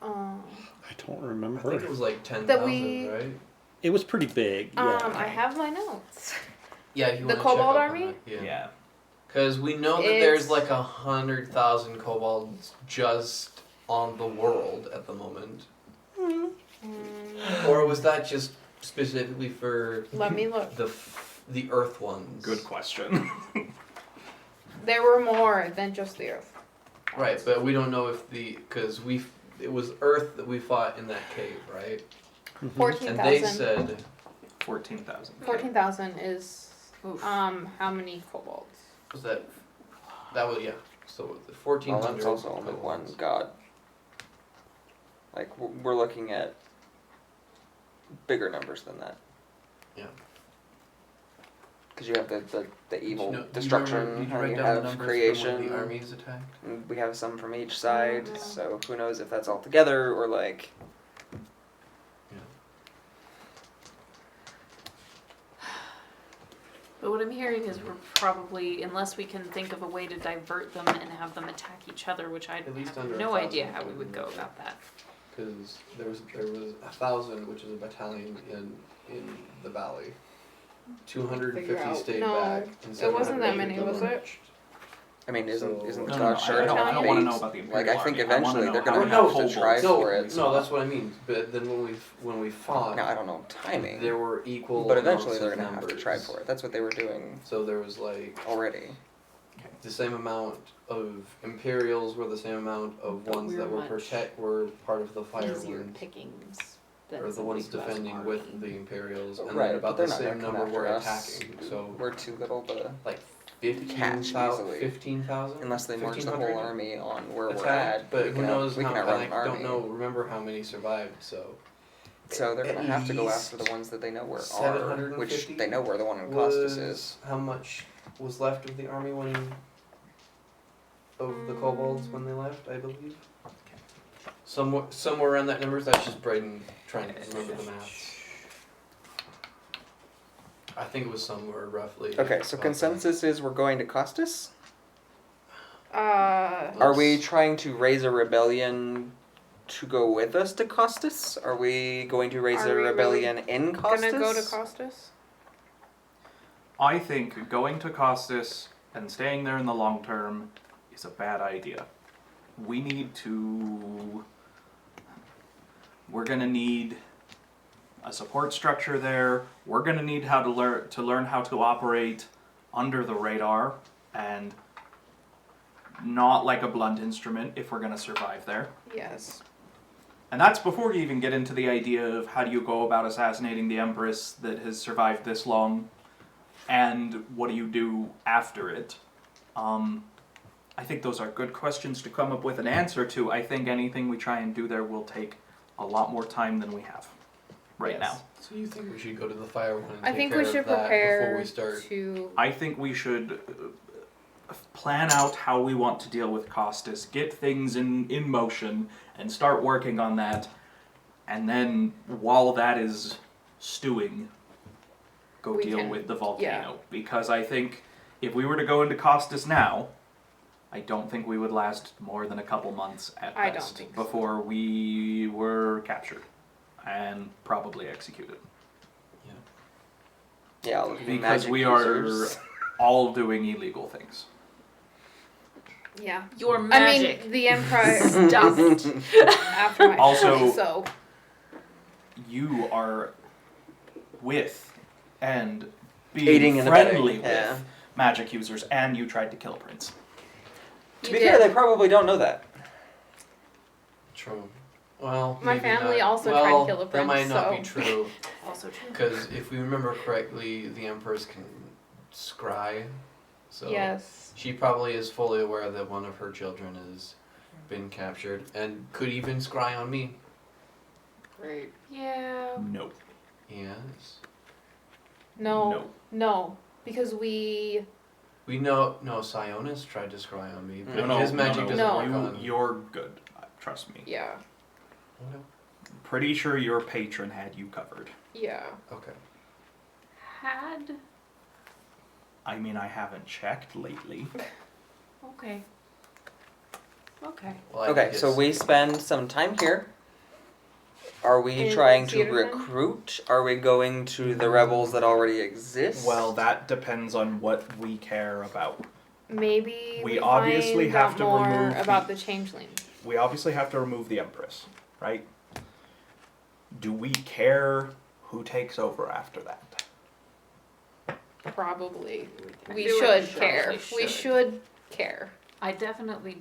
S1: I don't
S5: I
S1: remember.
S5: think it was like
S4: That
S5: 10,000,
S4: we-
S5: right?
S1: It was pretty big. Yeah.
S4: I have my notes.
S5: Yeah, if you
S4: The
S5: want to check
S4: Kobold
S5: up on
S4: Army?
S5: that, Yeah.
S8: Yeah.
S5: Because we know that
S4: It's-
S5: there's like 100,000 kobolds just on the world at the moment. Or was that just specifically for
S4: Let me look.
S5: the Earth ones?
S6: Good question.
S4: There were more than just the Earth.
S5: Right, but we don't know if because it was Earth that we fought in that cave, right?
S1: Mhm.
S4: 14,000.
S5: And they said
S6: 14,000.
S4: 14,000 is
S2: Oof.
S4: how many kobolds?
S5: was that was yeah. So the
S3: Well,
S5: 1,400.
S3: that's also only one god. Like we're looking at bigger numbers than that.
S5: Yeah.
S3: Because you have the evil
S5: Did you
S3: destruction,
S5: Did you
S3: and
S5: write
S3: you
S5: down the
S3: have
S5: numbers from
S3: creation.
S5: when the armies attacked?
S3: And we have some from each side,
S4: Mhm.
S3: so who knows if that's all together or like.
S2: But what I'm hearing is we're probably, unless we can think of a way to divert them and have them attack each other, which I
S5: At least
S2: have
S5: under
S2: no
S5: 1,000
S2: idea how we would go about that.
S5: Because there was 1,000, which is a battalion in the valley. 250
S4: Figure out.
S5: stayed
S4: No,
S5: back. And
S4: it wasn't that
S5: 780
S4: many,
S5: of
S4: was
S5: them
S4: it?
S5: marched.
S3: I mean, isn't
S5: So-
S3: isn't
S6: No,
S3: God
S6: no,
S3: sure
S6: I
S3: to
S6: don't want to know
S3: bait?
S6: about the Imperial
S3: Like I think
S6: Army. I wanna
S3: eventually
S6: know
S3: they're
S6: how
S3: gonna
S6: many
S3: have to
S6: kobolds
S3: try
S5: no,
S3: for it.
S5: no, that's what I mean. But then when we fought,
S3: Now I don't know timing,
S5: there were equal.
S3: but eventually
S5: amounts
S3: they're
S5: of
S3: gonna have to
S5: numbers.
S3: try for it. That's what they were doing
S5: So there was like
S3: already.
S5: the same amount of Imperials were the same amount of
S7: But
S5: ones
S7: we're
S5: that were
S7: much
S5: were part of the Fire
S7: Easier
S5: ones.
S7: pickings than
S5: Or the ones
S7: somebody who has an
S5: defending with
S7: army.
S5: the Imperials, and
S3: Right,
S5: then
S3: but
S5: about
S3: they're
S5: the
S3: not
S5: same
S3: gonna come
S5: number
S3: after
S5: were
S3: us.
S5: attacking. So
S3: We're too little to,
S5: like
S3: Catch
S5: 15,000.
S3: easily.
S5: 15,000?
S3: unless they march the whole
S5: 1,500
S3: army on where we're
S5: attacked,
S3: at.
S5: but
S3: we
S5: who
S3: can
S5: knows
S3: we
S5: how?
S3: can
S5: And
S3: outrun
S5: I
S3: an army.
S5: don't know. Remember how many survived? So
S3: So they're gonna
S5: At
S3: have to go
S5: least
S3: after the ones that they know where are,
S5: 750
S3: which they know where the one in Costas is.
S5: how much was left of the army of the kobolds when they left? I believe. Somewhere around that number. That's just Braden trying to remember the math. I think it was somewhere roughly.
S3: Okay, so
S5: about
S3: consensus is we're going to Costas.
S4: Uh,
S3: Are we trying to raise a rebellion to go with us to Costas? Are we going to raise
S4: Are
S3: a
S4: we
S3: rebellion in Costas?
S4: gonna go to Costas?
S6: I think going to Costas and staying there in the long term is a bad idea. We need to. We're gonna need a support structure there. We're gonna need how to learn how to operate under the radar and not like a blunt instrument if we're gonna survive there.
S4: Yes.
S6: And that's before you even get into the idea of how do you go about assassinating the Empress that has survived this long, and what do you do after it. I think those are good questions to come up with an answer to. I think anything we try and do there will take a lot more time than we have right
S4: Yes.
S5: So you think we should go to the fire one and
S4: I
S5: take
S4: think
S5: care
S4: we should
S5: of that
S4: prepare
S5: before we start?
S4: to.
S6: now? I think we should plan out how we want to deal with Costas, get things in motion, and start working on that. And then, while that is stewing, go
S4: We
S6: deal
S4: can-
S6: with the volcano. Because I think if we were to go into Costas now, I don't think we would last more than a couple months at
S4: I don't
S6: best
S4: think so.
S6: before we were captured and probably executed.
S3: Yeah, look at the
S6: Because
S3: magic
S6: we are
S3: users.
S6: all doing illegal things.
S4: Yeah.
S2: Your
S4: I
S2: magic.
S4: mean, the Empire
S2: Stop it.
S4: after my
S6: Also-
S4: family, so
S6: You are with and being
S3: Aiding and
S6: friendly
S3: abetting,
S6: with
S3: yeah.
S6: magic users, and you tried to kill Prince.
S3: To
S4: you
S3: be fair,
S4: did.
S3: they probably don't know that.
S5: True. Well,
S4: My
S5: maybe
S4: family
S5: not.
S4: also tried to
S5: Well,
S4: kill a
S5: that might
S4: prince,
S5: not be
S4: so-
S5: true.
S2: Also true.
S5: Because if we remember correctly, the Empress can scry. So
S4: Yes.
S5: she probably is fully aware that one of her children has been captured and could even scry on me.
S7: Great.
S2: Yeah.
S6: No.
S5: Yes.
S4: No. Because we.
S5: We know, no, Sionis tried to scry on me, but
S6: No,
S5: his magic doesn't
S4: no.
S5: work on.
S6: You're good. Trust me.
S4: Yeah.
S5: Okay.
S6: Pretty sure your patron had you covered.
S4: Yeah.
S5: Okay.
S2: Had.
S6: I mean, I haven't checked lately.
S2: Okay. Okay.
S5: Well, I
S3: Okay,
S5: think
S3: so
S5: it's-
S3: we spend some time here. Are we
S4: In
S3: trying to
S4: Cedarton?
S3: recruit? Are we going to the rebels that already exist?
S6: Well, that depends on what we care about.
S4: Maybe
S6: We
S4: we
S6: obviously
S4: find
S6: have
S4: out
S6: to
S4: more
S6: remove
S4: about
S6: the-
S4: the changelings.
S6: We obviously have to remove the Empress, right? Do we care who takes over after that?
S4: Probably.
S2: I
S4: We
S2: feel
S4: should
S2: like
S4: care.
S2: probably
S4: We
S2: should.
S4: should care.
S2: I definitely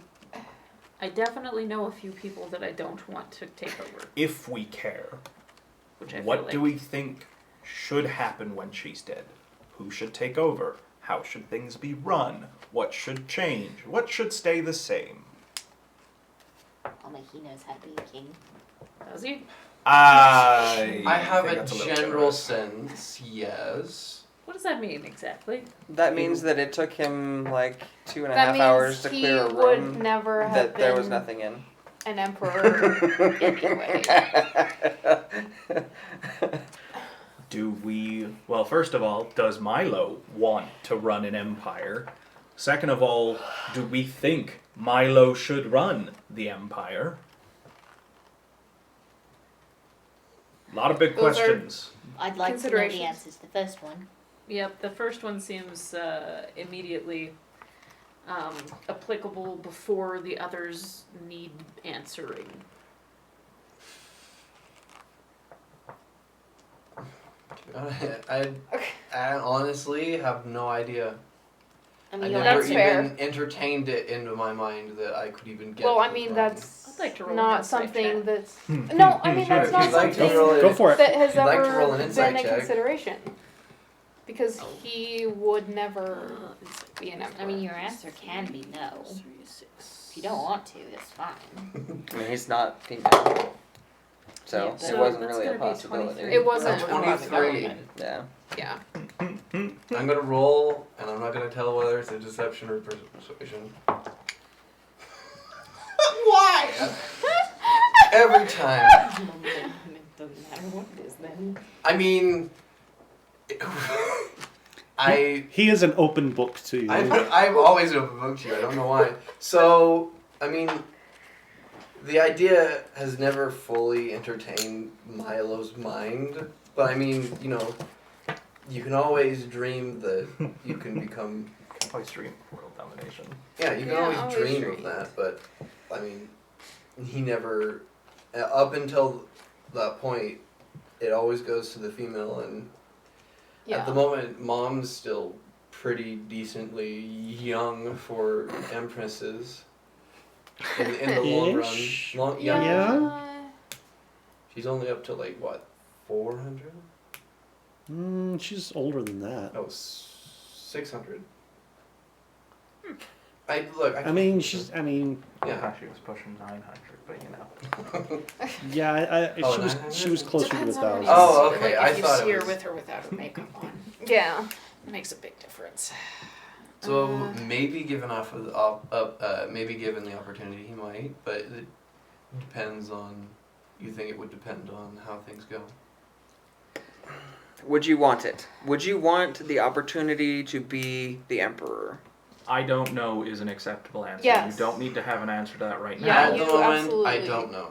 S2: know a few people that I don't want to take over.
S6: If we care,
S2: Which I feel
S6: what
S2: like
S6: do we think should happen when she's dead? Who should take over? How should things be run? What should change? What should stay the same?
S9: Only he knows how to be a king.
S2: Does he?
S6: I
S5: have
S6: think
S5: a
S6: that's little
S5: general
S6: generous.
S5: sense, yes.
S2: What does that mean exactly?
S3: that means that it took him like 2.5
S4: That means
S3: hours to
S4: he
S3: clear a
S4: would
S3: room
S4: never have
S3: that
S4: been
S3: there was nothing in.
S4: an emperor anyway.
S6: Well, first of all, does Milo want to run an empire? Second of all, do we think Milo should run the empire? A lot of big
S4: Those are-
S6: questions.
S9: I'd like to know the
S4: Considerations.
S9: answers to the first one.
S2: Yep, the first one seems immediately applicable before the others need answering.
S5: I honestly have no idea.
S9: I
S5: I
S9: mean,
S5: never
S4: That's
S5: even
S4: fair.
S5: entertained it into my mind that I could even get.
S4: Well, I
S5: to
S4: mean,
S5: the
S4: that's
S2: I'd like to roll an
S4: not
S2: insight
S4: something
S2: check.
S4: that's. No, I mean, that's
S6: If
S4: not
S5: you'd like to
S4: something
S5: roll it-
S1: Go for it.
S4: that has
S5: If you'd like to
S4: ever
S5: roll an insight
S4: been a
S5: check.
S4: consideration. Because
S2: Oh.
S4: he would never be an emperor.
S9: I mean, your answer can be no.
S2: 3, 6.
S9: If you don't want to, that's fine.
S3: I mean, he's not female. So,
S9: Yeah,
S3: it
S2: so
S3: wasn't
S2: that's
S3: really a
S2: gonna be
S3: possibility.
S2: 23.
S4: It wasn't.
S5: That's
S9: About the
S5: 23.
S9: government.
S3: Yeah.
S4: Yeah.
S5: I'm gonna roll, and I'm not gonna tell whether it's a deception or persuasion. Why? Every time.
S7: It doesn't matter what it is then.
S5: I mean,
S1: He is an open book to you.
S5: I've always overbooked you. I don't know why. So, I mean, the idea has never fully entertained Milo's mind. But I mean, you know, you can always dream that you can become.
S6: Always dream of world domination.
S5: Yeah, you can
S4: Yeah,
S5: always
S4: always
S5: dream
S4: dream.
S5: of that. But I mean, he never. Up until that point, it always goes to the female, and
S4: Yeah.
S5: at the moment, Mom's still pretty decently young for empresses. In the long run,
S1: Ish.
S5: young.
S1: Yeah.
S5: She's only up to like what, 400?
S1: She's older than that.
S5: Oh, 600. I look.
S1: I mean,
S5: Yeah.
S6: She was pushing 900, but you know.
S1: yeah,
S5: Oh,
S1: she was closer to
S2: Depends
S1: the
S2: on
S1: 1,000.
S2: how you
S5: Oh,
S2: see it.
S5: okay,
S2: Like,
S5: I
S2: if you
S5: thought
S2: see
S5: it
S2: her
S5: was-
S2: with or without her makeup on,
S4: Yeah.
S2: it makes a big difference.
S5: So maybe given maybe given the opportunity, he might. But it depends on. You think it would depend on how things go.
S3: Would you want it? Would you want the opportunity to be the emperor?
S6: I don't know is an acceptable answer.
S4: Yes.
S6: You don't need to have an answer to that right
S4: Yeah,
S6: now.
S5: At the
S4: you
S5: moment, I
S4: absolutely-
S5: don't know.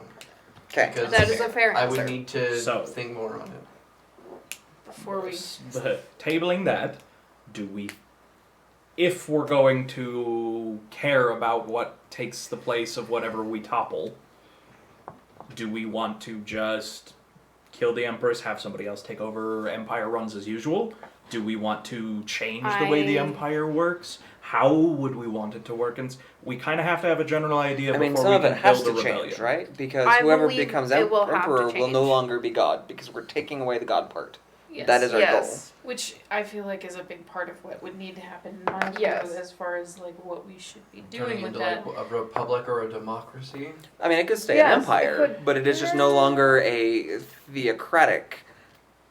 S3: Okay.
S5: Because
S4: That is a fair
S5: I
S4: answer.
S5: would need to
S6: So-
S5: think more on it.
S2: Before we.
S6: But tabling that, if we're going to care about what takes the place of whatever we topple, do we want to just kill the Empress, have somebody else take over, Empire runs as usual? Do we want to change the way the
S4: I-
S6: Empire works? How would we want it to work? And we kind of have to have a general idea
S3: I mean,
S6: before
S3: some
S6: we
S3: of
S6: can
S3: it has
S6: build
S3: to
S6: a rebellion.
S3: change, right? Because
S4: I
S3: whoever
S4: believe
S3: becomes
S4: it will have to
S3: emperor will no
S4: change.
S3: longer be God, because we're taking away the God part.
S2: Yes.
S3: That is our
S4: Yes.
S2: Which I feel like is a big part of what would need to happen in my view,
S4: Yes.
S2: as far as like what we should be doing
S5: Turning
S2: with
S5: into
S2: that.
S5: like a republic or a democracy.
S3: I mean, it could stay
S4: Yes,
S3: an
S4: it
S3: empire,
S4: could-
S3: but it is just no longer a theocratic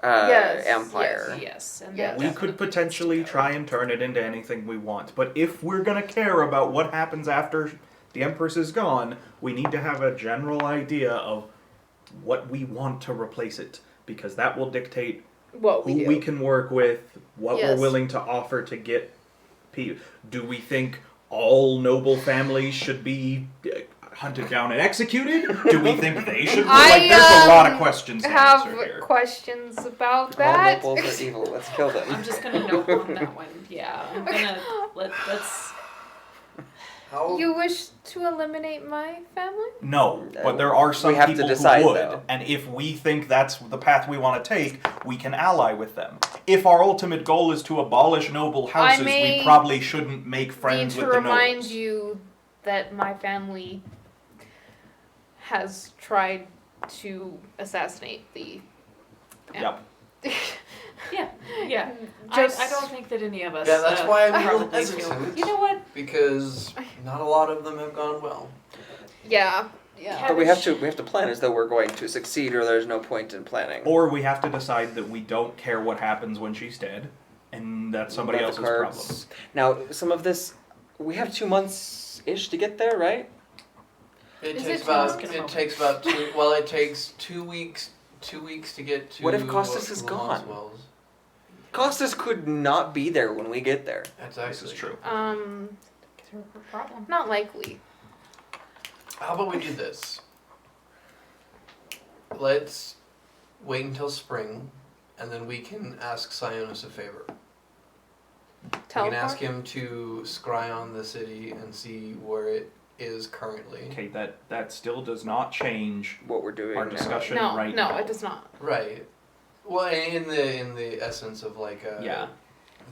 S4: Yes,
S3: empire.
S2: Yes, and
S4: Yes.
S2: that
S6: We could
S2: definitely
S6: potentially
S2: needs to go.
S6: try and turn it into anything we want, but if we're gonna care about what happens after the Empress is gone, we need to have a general idea of what we want to replace it, because that will dictate
S4: What we
S6: who
S4: do.
S6: we can work with, what
S4: Yes.
S6: we're willing to offer to get people. Do we think all noble families should be hunted down and executed? Do we think they should? Like, there's a lot of questions to
S4: have
S6: answer here.
S4: questions about
S3: All
S4: that.
S3: nobles are evil. Let's kill them.
S2: I'm just gonna note on that one. Yeah, I'm gonna let's.
S5: How
S4: You wish to eliminate my family?
S6: No, but there are some
S3: We have to
S6: people
S3: decide,
S6: who would,
S3: though.
S6: and if we think that's the path we want to take, we can ally with them. If our ultimate goal is to abolish noble houses,
S4: may
S6: we probably shouldn't make
S4: Need
S6: friends
S4: to
S6: with the
S4: remind
S6: nobles.
S4: you that my family has tried to assassinate the.
S6: Yep.
S2: Yeah.
S4: Just-
S2: I don't think that any of us.
S5: Yeah, that's why I'm a little
S2: probably feel-
S5: hesitant.
S2: You know what?
S5: Because not a lot of them have gone well.
S4: Yeah.
S2: Yeah.
S3: But we have to plan as though we're going to succeed, or there's no point in planning.
S6: Or we have to decide that we don't care what happens when she's dead, and that's somebody
S3: Let the
S6: else's
S3: cards-
S6: problem.
S3: Now, some of this, we have 2 months ish to get there, right?
S5: It
S2: Is
S5: takes
S2: it
S5: about
S2: just-
S5: it takes about two. Well, it takes 2 weeks. 2 weeks to get to.
S3: What if Costas is
S5: Lamont's
S3: gone?
S5: Wells.
S3: Costas could not be there when we get there.
S5: That's
S6: This
S5: actually
S6: is true.
S2: Problem.
S4: Not likely.
S5: How about we do this? Let's wait until spring, and then we can ask Sionis a favor. We can ask him to scry on the city and see where it is currently.
S6: Okay, that still does not change
S3: What we're doing
S6: our
S3: now.
S6: discussion
S4: No,
S6: right
S4: no,
S6: now.
S4: it does not.
S5: Right. Well, in the essence of like
S6: Yeah.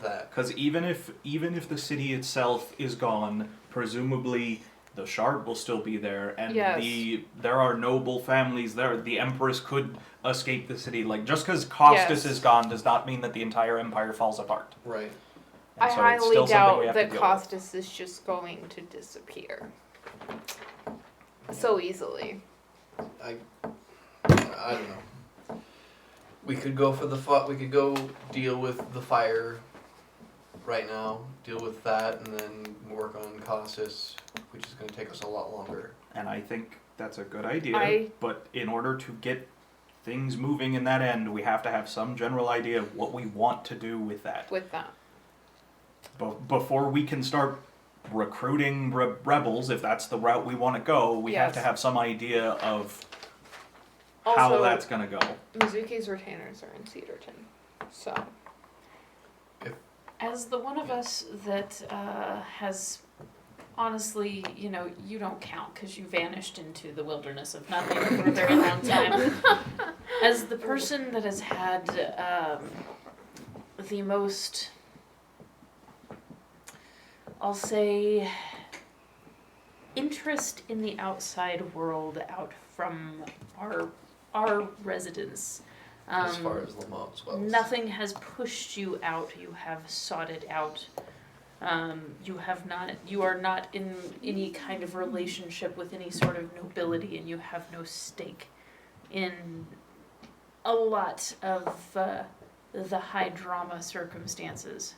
S5: that.
S6: Because even if the city itself is gone, presumably the shard will still be there, and
S4: Yes.
S6: there are noble families there. The Empress could escape the city. Like, just because Costas
S4: Yes.
S6: is gone does not mean that the entire empire falls apart.
S5: Right.
S6: And
S4: I
S6: so it's
S4: highly
S6: still something we
S4: doubt
S6: have to
S4: that
S6: deal
S4: Costas is just going to disappear so easily.
S5: I don't know. We could go for the we could go deal with the fire right now, deal with that, and then work on Costas, which is going to take us a lot longer.
S6: with. And I think that's a good idea.
S4: I-
S6: But in order to get things moving in that end, we have to have some general idea of what we want to do with that.
S4: With that.
S6: Before we can start recruiting rebels, if that's the route we want to go, we have to
S4: Yes.
S6: have some idea of
S4: Also,
S6: how that's going to go.
S4: Mizuki's retainers are in Cedarton, so
S2: As the one of us that has, honestly, you don't count because you vanished into the wilderness of nothing for a very long time. As the person that has had the most, I'll say, interest in the outside world out from our residence.
S5: As far as Lamont's Wells.
S2: Nothing has pushed you out. You have sought it out. You are not in any kind of relationship with any sort of nobility, and you have no stake in a lot of the high drama circumstances.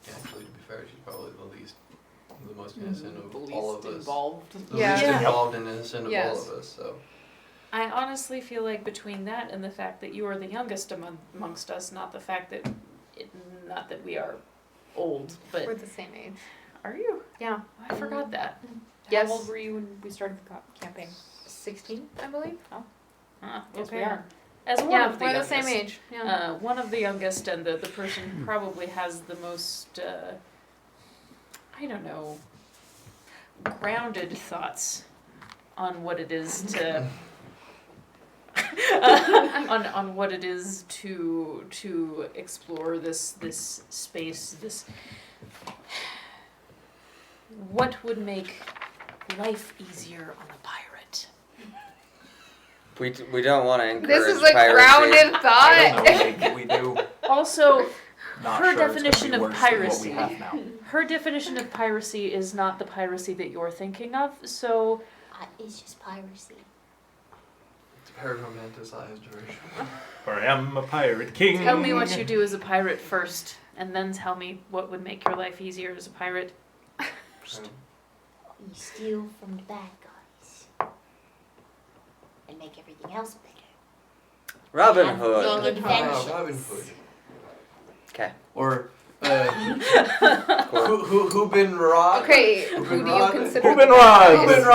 S5: Actually, to be fair, she's probably the most innocent of
S7: The
S5: all of
S7: least
S5: us.
S7: involved.
S5: The
S4: Yeah.
S5: least
S2: Yeah.
S5: involved and innocent of
S4: Yes.
S5: all of us. So.
S2: I honestly feel like between that and the fact that you are the youngest amongst us, not the fact that, not that we are old, but
S4: we're the same age.
S2: are you?
S4: Yeah.
S2: I forgot that.
S4: Yes.
S7: How old were you when we started the campaign?
S4: 16, I believe.
S7: Yes, we
S2: Okay.
S7: are.
S2: As one
S4: Yeah,
S2: of the
S4: we're the
S2: youngest.
S4: same age. Yeah.
S2: One of the youngest and the person who probably has the most, I don't know, grounded thoughts on what it is to, on what it is to explore this space, what would make life easier on a pirate?
S3: We don't want to encourage
S4: This is a
S3: piracy.
S4: grounded
S6: I
S4: thought.
S6: don't know, maybe we do.
S2: Also,
S6: Not
S2: Her
S6: sure it's gonna
S2: definition
S6: be
S2: of
S6: worse than what
S2: piracy.
S6: we have now.
S2: her definition of piracy is not the piracy that you're thinking of, so
S9: It's just piracy.
S5: It's very romanticized version.
S6: For I am a pirate king.
S2: tell me what you do as a pirate first, and then tell me what would make your life easier as a pirate.
S9: You steal from the bad guys and make everything else better.
S3: Robin
S9: Have
S3: Hood.
S9: big inventions.
S5: Robin Hood.
S3: Okay.
S5: Or who been Rod?
S4: Okay, who
S5: Ruben
S4: do you
S5: Rod?
S4: consider?
S8: Ruben
S4: the
S8: Rod.
S4: bad
S5: Who
S4: guys?
S5: been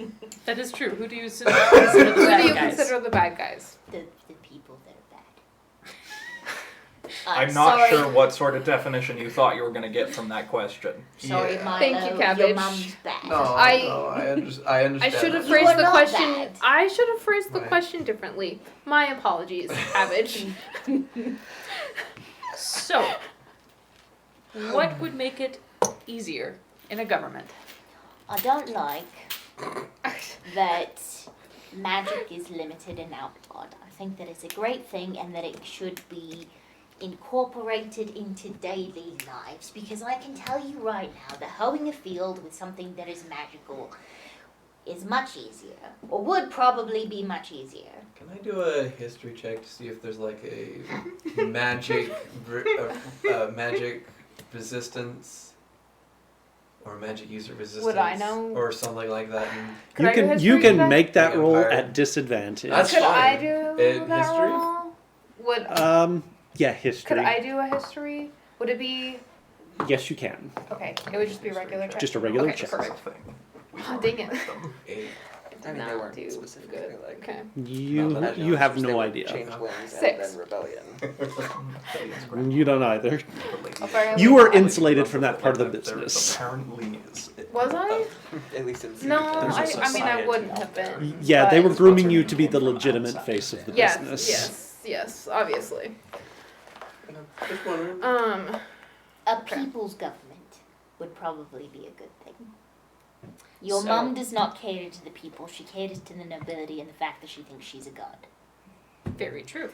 S5: Rod?
S2: That is true. Who do you consider the
S4: Who do
S2: bad
S4: you
S2: guys?
S4: consider the bad guys?
S9: The people that are bad.
S6: I'm not
S9: sorry.
S6: sure what sort of definition you thought you were going to get from that question.
S9: Sorry,
S5: Yeah.
S9: Milo.
S4: Thank you,
S9: Your
S4: Cabbage.
S9: mum's bad.
S5: No,
S4: I-
S5: I understand.
S4: I should have
S9: You
S4: phrased
S9: are
S4: the
S9: not
S4: question.
S9: bad.
S4: I should have phrased the
S5: Right.
S4: question differently. My apologies, Cabbage.
S2: So, what would make it easier in a government?
S9: I don't like that magic is limited and outlawed. I think that it's a great thing and that it should be incorporated into daily lives, because I can tell you right now that hoeing a field with something that is magical is much easier, or would probably be much easier.
S5: Can I do a history check to see if there's like a magic magic resistance or magic user resistance?
S4: Would I know?
S5: Or something like that.
S4: Could I do
S1: you
S4: history
S1: can
S4: check?
S1: make that
S5: The
S1: roll
S5: Empire.
S1: at disadvantage.
S5: That's
S4: Could I
S5: fine.
S4: do
S5: In
S4: that
S5: history?
S4: roll? Would
S1: Yeah, history.
S4: could I do a history? Would it be
S1: Yes, you can.
S4: okay? It would just be a regular check.
S1: Just a regular
S4: okay,
S1: check.
S4: Perfect.
S6: Thing.
S4: Oh, dang it.
S5: Eight.
S3: I mean, they
S4: Not
S3: weren't
S4: do
S3: specifically
S4: good.
S3: like.
S4: Okay.
S1: You
S3: Not
S1: you have
S3: they
S1: no
S3: were
S1: idea.
S3: Changelings and
S4: 6.
S3: then rebellion.
S1: You don't either.
S4: Sorry,
S1: You
S4: I
S1: were
S4: was-
S1: insulated from that part of the
S6: There
S1: business.
S6: apparently is.
S4: Was I?
S3: At least it's.
S4: No,
S6: There's a
S4: I mean I
S6: society
S4: wouldn't
S6: out
S4: have
S6: there.
S4: been.
S1: Yeah, they
S4: but-
S1: were grooming you to be the legitimate face of the
S4: Yes,
S1: business.
S4: yes, obviously.
S5: Just wondering.
S9: A people's government would probably be a good thing. Your
S2: So-
S9: mum does not cater to the people, she caters to the nobility and the fact that she thinks she's a god.
S2: Very true.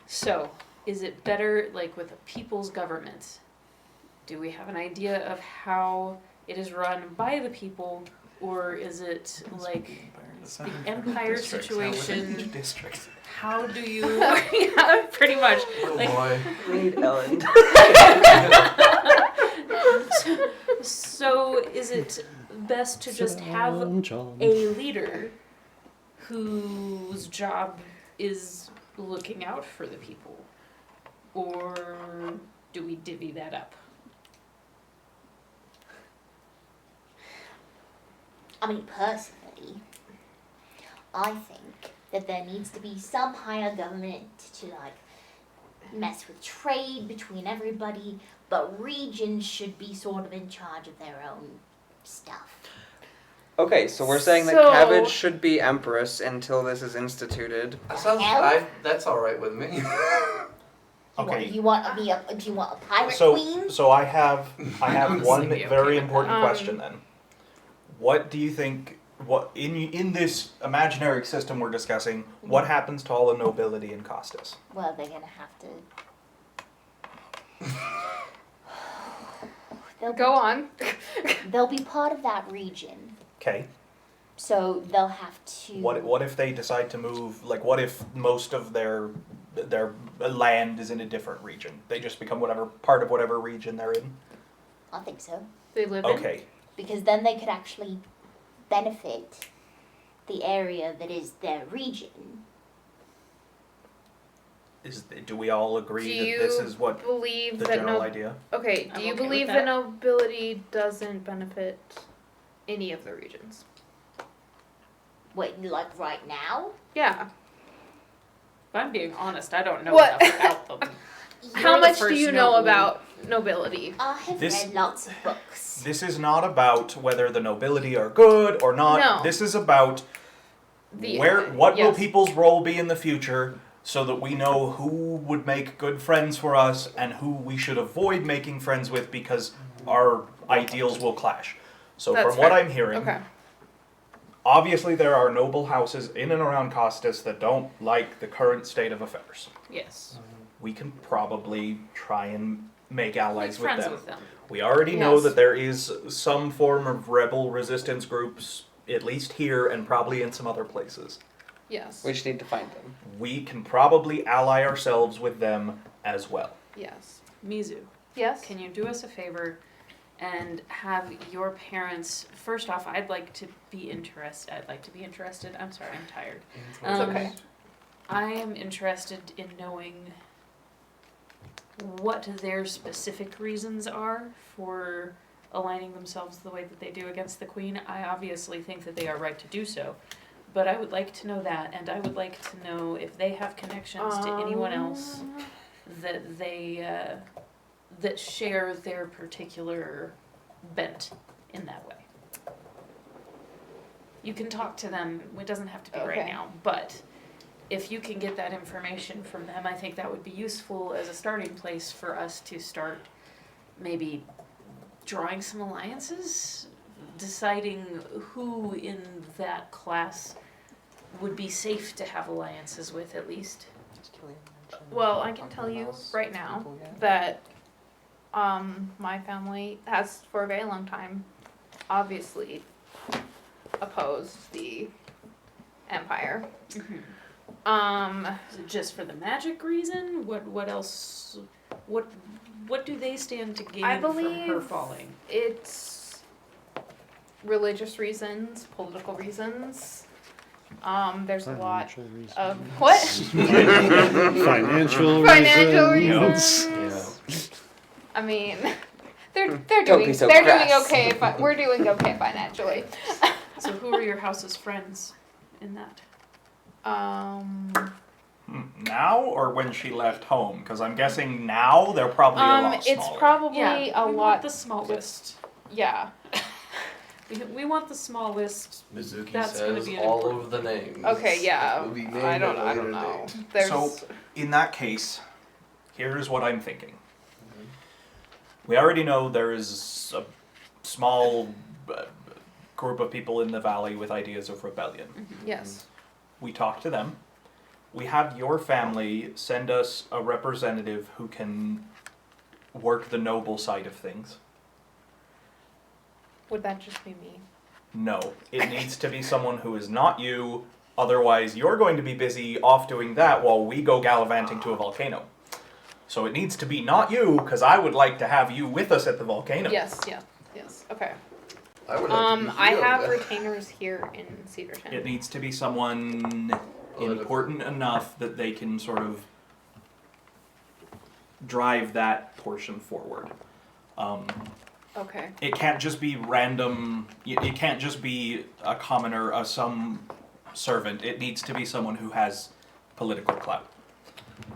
S2: So, is it better, like with a people's government? Do we have an idea of how it is run by the people, or is it like the empire situation?
S6: District.
S2: How do you? Yeah, pretty much.
S5: Oh
S2: Like,
S5: boy.
S3: We need Ellen.
S2: so is it best to just have a leader whose job is looking out for the people, or do we divvy that up?
S9: I mean, personally, I think that there needs to be some higher government to, like, mess with trade between everybody, but regions should be sort of in charge of their own stuff.
S3: Okay, so we're saying that
S4: So-
S3: Cabbage should be Empress until this is instituted.
S5: That sounds. That's all right with me.
S6: Okay.
S9: You want to be a? Do you want a pirate
S6: So,
S9: queen?
S6: so I have
S2: Honestly,
S6: one
S2: be okay
S6: very
S2: with
S6: important
S4: that.
S6: question then. What do you think? What in this imaginary system we're discussing? What happens to all the nobility in Costas?
S9: Well, they're gonna have to.
S4: Go on.
S9: They'll be part of that region,
S6: Okay.
S9: so they'll have to.
S6: What if they decide to move? Like, what if most of their land is in a different region? They just become whatever part of whatever region they're in.
S9: I think so,
S4: They live in.
S6: Okay.
S9: because then they could actually benefit the area that is their region.
S6: Do we all agree
S4: Do
S6: that
S4: you
S6: this is what
S4: believe
S6: the
S4: that
S6: general idea?
S4: Okay,
S2: I'm
S4: do you
S2: okay with
S4: believe
S2: that.
S4: that nobility doesn't benefit any of the regions?
S9: Wait, like right now?
S4: Yeah.
S2: If I'm being honest, I don't know
S4: What?
S2: enough about them.
S4: How
S2: You're the
S4: much do
S2: first
S4: you know
S2: noble.
S4: about nobility?
S9: I have
S6: This-
S9: read lots of books.
S6: This is not about whether the nobility are good or not.
S4: No.
S6: This is about
S4: The
S6: what will
S4: yes.
S6: people's role be in the future, so that we know who would make good friends for us and who we should avoid making friends with because our ideals will clash. So
S4: That's
S6: from what
S4: fair.
S6: I'm hearing,
S4: Okay.
S6: obviously there are noble houses in and around Costas that don't like the current state of affairs.
S2: Yes.
S6: We can probably try and make allies
S2: Make
S6: with
S2: friends
S6: them.
S2: with them.
S6: We already know
S4: Yes.
S6: that there is some form of rebel resistance groups, at least here and probably in some other places.
S4: Yes.
S3: We just need to find them.
S6: We can probably ally ourselves with them as well.
S4: Yes.
S2: Mizu,
S4: Yes.
S2: can you do us a favor and have your parents. First off, I'd like to be interested. I'm sorry, I'm tired.
S4: It's okay.
S2: I am interested in knowing what their specific reasons are for aligning themselves the way that they do against the Queen. I obviously think that they are right to do so, but I would like to know that, and I would like to know if they have connections to anyone else that they that share their particular bent in that way. You can talk to them. It doesn't have to be right
S4: Okay.
S2: now, but if you can get that information from them, I think that would be useful as a starting place for us to start maybe drawing some alliances, deciding who in that class would be safe to have alliances with at least.
S4: Well, I can tell you right now that my family has for a very long time obviously opposed the Empire.
S2: Is it just for the magic reason? What else? What do they stand to gain
S4: I
S2: from her
S4: believe
S2: falling?
S4: it's religious reasons, political reasons. There's a lot
S1: Financial reasons.
S4: of what?
S1: Financial
S4: Financial
S1: reasons.
S4: reasons. I mean, they're
S3: Don't
S4: doing
S3: be so
S4: they're doing
S3: crass.
S4: okay. We're doing okay financially.
S2: So who are your house's friends in that?
S6: Now or when she left home? Because I'm guessing now they're probably a lot smaller.
S4: It's probably a
S2: we
S4: lot.
S2: want the smallest.
S4: Yeah.
S2: We want the smallest.
S5: Mizuki
S2: That's gonna
S5: says
S2: be an
S5: all
S2: important-
S5: of the names.
S4: Okay. Yeah.
S5: Will be named
S4: I
S5: at
S4: don't.
S5: a
S4: I
S5: later
S4: don't know.
S5: date.
S4: There's.
S6: So, in that case, here's what I'm thinking. We already know there is a small group of people in the valley with ideas of rebellion.
S4: Yes.
S6: We talk to them. We have your family send us a representative who can work the noble side of things.
S4: Would that just be me?
S6: No, it needs to be someone who is not you. Otherwise, you're going to be busy off doing that while we go gallivanting to a volcano. So it needs to be not you, because I would like to have you with us at the volcano.
S4: Yes. Yeah. Yes. Okay.
S5: I would like to be
S4: I
S5: here.
S4: have retainers here in Cedarton.
S6: It needs to be someone important enough that they can sort of drive that portion forward.
S4: Okay.
S6: It can't just be random. It can't just be a commoner, some servant. It needs to be someone who has political clout.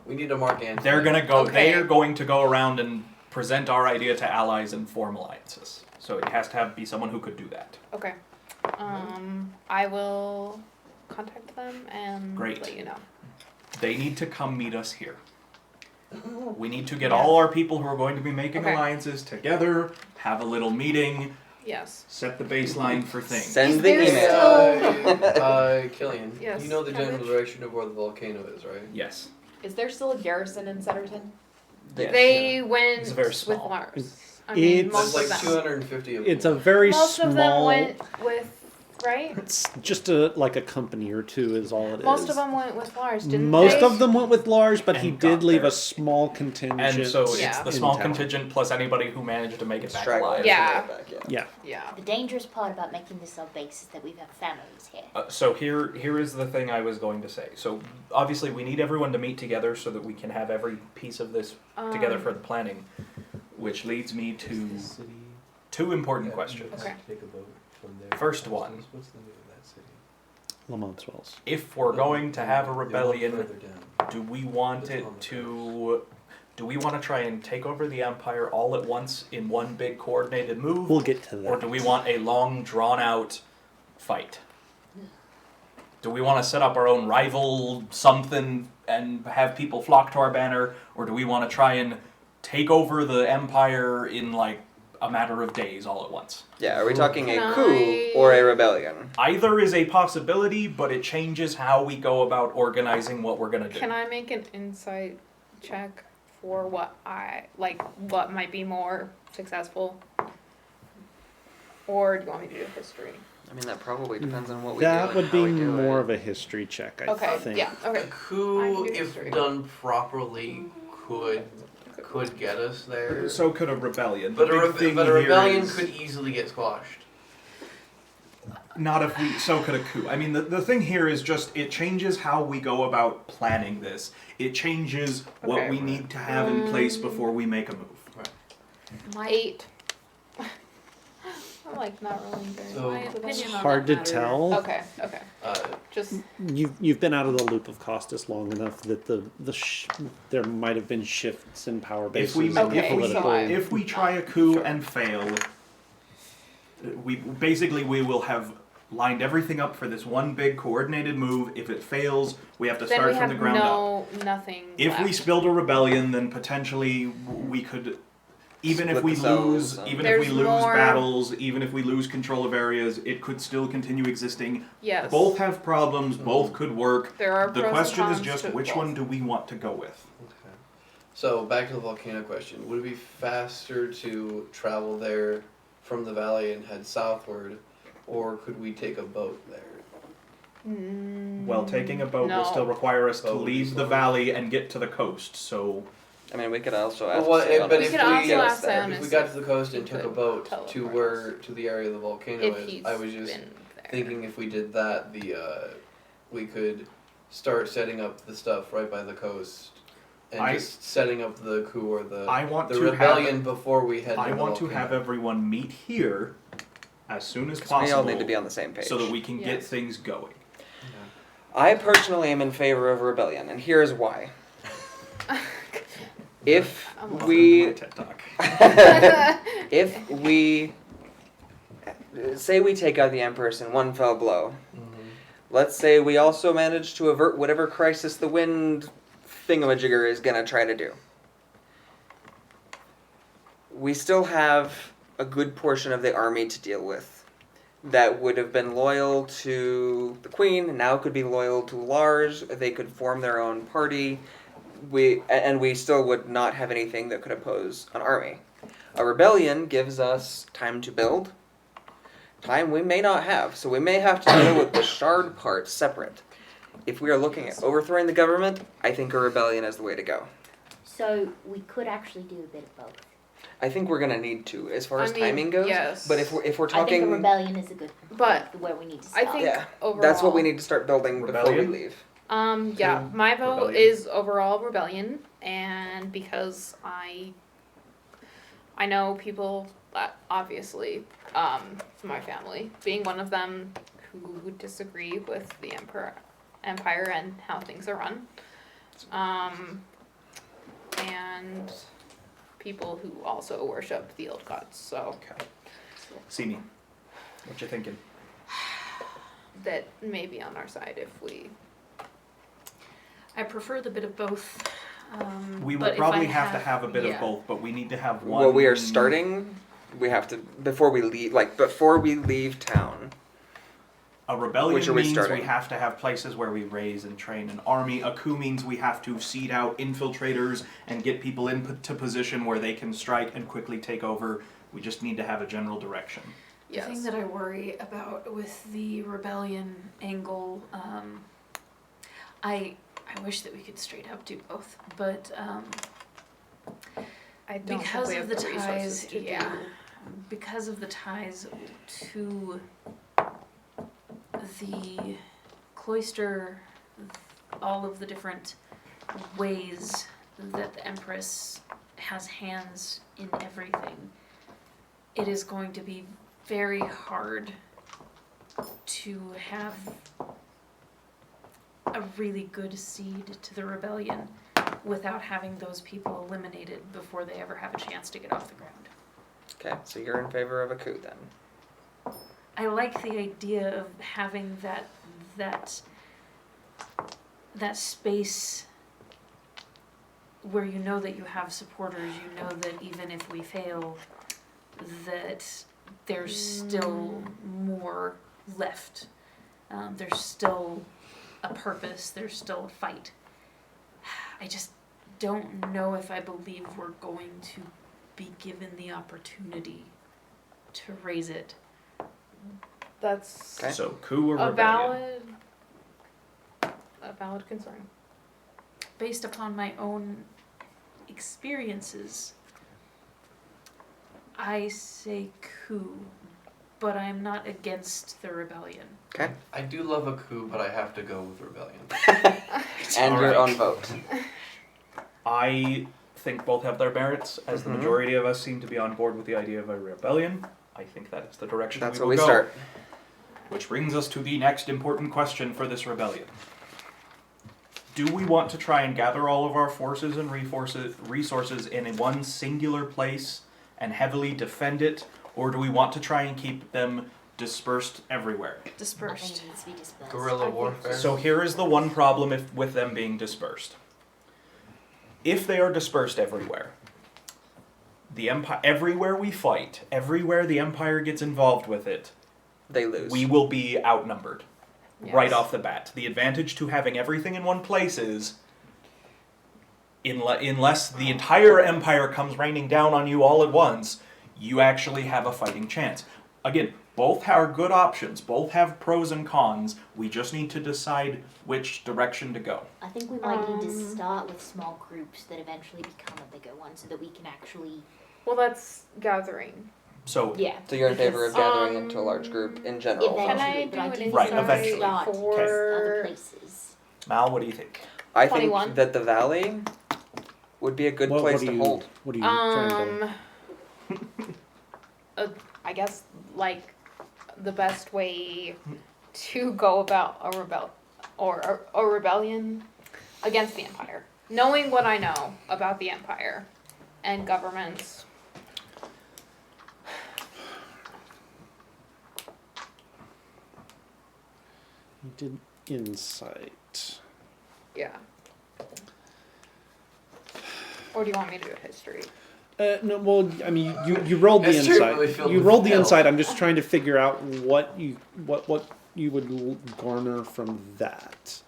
S5: We need a Mark Anthony.
S6: They're gonna go.
S4: Okay.
S6: They are going to go around and present our idea to allies and form alliances. So it has to be someone who could do that.
S4: Okay. I will contact them and
S6: Great.
S4: let you know.
S6: They need to come meet us here. We need to get all our people who are going to be making
S4: Okay.
S6: alliances together, have a little meeting,
S4: Yes.
S6: set the baseline for things.
S3: Send
S4: Is
S3: the
S4: there
S3: email.
S5: Killian,
S4: Yes,
S5: you know the general
S4: cabbage?
S5: direction of where the volcano is, right?
S6: Yes.
S7: Is there still a garrison in Sutterton?
S6: Yes.
S4: They went
S6: It's very
S4: with
S6: small.
S4: Lars. I mean,
S1: It's-
S4: most
S5: There's
S4: of
S5: like
S4: them.
S5: 250 of them.
S1: It's a very
S4: Most
S1: small.
S4: of them went with, right?
S1: It's just like a company or two is all it is.
S4: Most of them went with Lars, didn't
S1: Most
S4: they?
S1: of them went with Lars, but he
S6: And
S1: did
S6: got
S1: leave
S6: there.
S1: a small contingent.
S6: And so it's
S4: Yeah.
S6: the
S1: in
S6: small
S1: town.
S6: contingent plus anybody who managed to make it back
S3: Stragglers
S6: alive.
S4: Yeah.
S3: from the back,
S1: Yeah.
S4: Yeah.
S9: The dangerous part about making this our base is that we've got families here.
S6: So here is the thing I was going to say. So obviously we need everyone to meet together so that we can have every piece of this together for the planning, which leads me to two important questions.
S4: Okay.
S6: First one,
S1: Lamont Wells.
S6: if we're going to have a rebellion, do we want it to? Do we want to try and take over the empire all at once in one big coordinated move,
S1: We'll get to that.
S6: or do we want a long, drawn-out fight? Do we want to set up our own rival something and have people flock to our banner, or do we want to try and take over the empire in like a matter of days all at once?
S3: Yeah, are we talking a
S4: Can
S3: coup
S4: I-
S3: or a rebellion?
S6: Either is a possibility, but it changes how we go about organizing what we're gonna do.
S4: Can I make an insight check for what what might be more successful? Or do you want me to do history?
S3: I mean, that probably depends on what we do.
S1: That
S3: and
S1: would
S3: how
S1: be
S3: we do
S1: more
S3: it.
S1: of a history check, I
S4: Okay,
S1: think.
S4: yeah,
S5: A
S4: okay. I
S5: coup,
S4: can do
S5: if
S4: history.
S5: done properly, could could get us there.
S6: So could a rebellion.
S5: But
S6: The big thing
S5: a
S6: here
S5: rebellion
S6: is-
S5: could easily get squashed.
S6: Not if we. So could a coup. I mean, the thing here is just it changes how we go about planning this. It changes what
S4: Okay.
S6: we need to have in place before we make a move.
S2: My
S4: 8. I'm like not rolling very
S5: So-
S4: well.
S2: my opinion on
S1: Hard
S2: that
S1: to
S2: matter-
S1: tell.
S4: Okay, okay. Just
S1: You've been out of the loop of Costas long enough that there might have been shifts in power bases.
S6: If we
S1: and
S4: Okay,
S1: political.
S4: so I-
S6: if we try a coup
S4: Sure.
S6: and fail, we will have lined everything up for this one big coordinated move. If it fails, we have to
S4: then
S6: start
S4: we
S6: from
S4: have
S6: the ground up.
S4: nothing.
S6: If we
S4: left.
S6: spilled a rebellion, then potentially we could, even if
S3: Split
S6: we
S3: the cells
S6: lose,
S3: and-
S6: even if we
S4: There's
S6: lose
S4: more-
S6: battles, even if we lose control of areas, it could still continue existing.
S4: Yes.
S6: Both have problems. Both could work.
S4: There are
S6: The
S4: pros
S6: question
S4: and
S6: is
S4: cons
S6: just
S4: to
S6: which
S4: both.
S6: one do we want to go with?
S5: Okay. So back to the volcano question. Would it be faster to travel there from the valley and head southward, or could we take a boat there?
S6: Well, taking a boat
S4: no.
S6: will still require us to
S5: Boat would be
S6: leave the
S5: slower.
S6: valley and get to the coast. So
S3: I mean, we could also
S5: But
S3: ask.
S5: what-
S3: Sionis
S5: but
S4: We
S5: if
S4: could
S5: we-
S4: also
S3: get us
S4: ask
S3: there.
S4: Sionis
S5: If we got to the coast
S4: he
S5: and took a
S4: could
S5: boat to
S4: teleport
S5: to the area the volcano
S4: if
S5: is,
S4: he's
S5: I was just
S4: been there.
S5: thinking if we did that, we could start setting up the stuff right by the coast, and just setting up the coup or
S6: I want
S5: the
S6: to
S5: rebellion before we head.
S6: I
S5: to the
S6: want to
S5: volcano.
S6: have everyone meet here as soon as
S3: 'Cause
S6: possible.
S3: we all need to be on the same page.
S6: so that we can get
S4: Yes.
S6: things going.
S3: I personally am in favor of rebellion, and here's why. If
S4: I'm
S6: Welcome to my
S3: we
S6: TED Talk.
S3: if we say we take out the Empress in one fell blow, let's say we also manage to avert whatever crisis the wind thingamajigger is gonna try to do. We still have a good portion of the army to deal with that would have been loyal to the Queen, now could be loyal to Lars. They could form their own party. We still would not have anything that could oppose an army. A rebellion gives us time to build, time we may not have, so we may have to deal with the shard part separate. If we are looking at overthrowing the government, I think a rebellion is the way to go.
S9: So we could actually do a bit of both.
S3: I think we're gonna need to, as far
S4: I
S3: as
S4: mean,
S3: timing goes.
S4: yes.
S3: But if we're
S9: I think a
S3: talking,
S9: rebellion is a good,
S4: But
S9: where we need to
S4: I
S9: start.
S4: think
S3: yeah,
S4: overall,
S3: that's what we need to start building before we
S6: Rebellion?
S3: leave.
S4: Yeah, my vote
S6: Rebellion.
S4: is overall rebellion, and because I know people that obviously, my family being one of them, who disagree with the empire and how things are run, and people who also worship the old gods. So
S6: Okay. See me. What you thinking?
S4: that may be on our side if we.
S2: I prefer the bit of both.
S6: We will
S2: but if
S6: probably
S2: I
S6: have to have a bit
S2: yeah.
S6: of both, but we need to have one.
S3: Well, we are starting. We have to before we leave town.
S6: A rebellion
S3: Which are we
S6: means
S3: starting?
S6: we have to have places where we raise and train an army. A coup means we have to seed out infiltrators and get people into position where they can strike and quickly take over. We just need to have a general direction.
S2: The thing that I worry about with the rebellion angle, I wish that we could straight up do both, but
S4: I don't
S2: because
S4: think
S2: of
S4: we
S2: the
S4: have the resources
S2: ties,
S4: to
S2: yeah,
S4: do.
S2: because of the ties to the cloister, all of the different ways that the Empress has hands in everything, it is going to be very hard to have a really good seed to the rebellion without having those people eliminated before they ever have a chance to get off the ground.
S3: Okay, so you're in favor of a coup then.
S2: I like the idea of having that space where you know that you have supporters, you know that even if we fail, that there's still more left. There's still a purpose, there's still a fight. I just don't know if I believe we're going to be given the opportunity to raise it.
S4: That's
S3: Okay.
S6: So coup or
S4: a
S6: rebellion?
S4: valid concern.
S2: Based upon my own experiences, I say coup, but I'm not against the rebellion.
S3: Okay.
S5: I do love a coup, but I have to go with rebellion.
S3: And
S6: All
S3: your
S6: right.
S3: own vote.
S6: I think both have their merits, as the
S3: Mhm.
S6: majority of us seem to be on board with the idea of a rebellion. I think that is the direction
S3: That's
S6: we
S3: where
S6: will
S3: we
S6: go.
S3: start.
S6: Which brings us to the next important question for this rebellion. Do we want to try and gather all of our forces and resources in one singular place and heavily defend it, or do we want to try and keep them dispersed everywhere?
S9: I think
S2: Dispersed.
S9: it needs to be dispersed.
S5: Guerrilla warfare.
S6: So here is the one problem with them being dispersed. If they are dispersed everywhere, the empire, everywhere we fight, everywhere the empire gets involved with it,
S3: They lose.
S6: we will be outnumbered
S4: Yes.
S6: right off the bat. The advantage to having everything in one place is, unless the entire empire comes raining down on you all at once, you actually have a fighting chance. Again, both are good options. Both have pros and cons. We just need to decide which direction to go.
S9: I think we might need to start with small groups that eventually become a bigger one so that we can actually.
S4: Well, that's gathering.
S6: So,
S9: Yeah.
S3: So you're in favor of
S9: because
S3: gathering into a large group in general?
S9: Eventually,
S4: Can I
S9: but
S4: do
S9: I
S4: an
S9: do
S6: Right,
S9: think
S6: eventually.
S9: start
S6: Okay.
S9: other
S4: for
S9: places.
S6: Mal, what do you think?
S3: I
S4: 21.
S3: think that the valley would be a good
S1: What-
S3: place
S1: what
S3: to
S1: are you-
S3: hold.
S1: What are you trying to?
S4: I guess like the best way to go about a rebellion against the empire, knowing what I know about the empire and governments.
S1: You did insight.
S4: Yeah. Or do you want me to do a history?
S1: No, well, I mean, you rolled the
S5: It's certainly
S1: insight.
S5: filled
S1: You
S5: with
S1: rolled the
S5: hell.
S1: insight. I'm just trying to figure out what you would garner from that.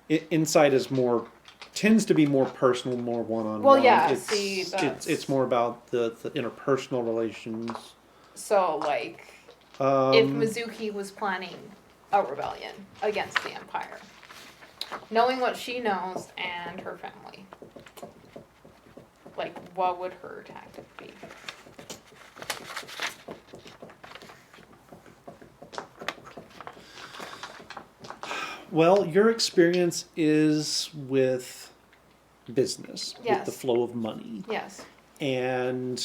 S1: Insight is more tends to be more personal, more one-on-one.
S4: Well, yeah,
S1: It's,
S4: see, that's-
S1: it's more about the interpersonal relations.
S4: So like, if Mizuki was planning a rebellion against the empire, knowing what she knows and her family, like what would her tactic be?
S1: Well, your experience is with business, with
S4: Yes.
S1: the flow of money.
S4: Yes.
S1: And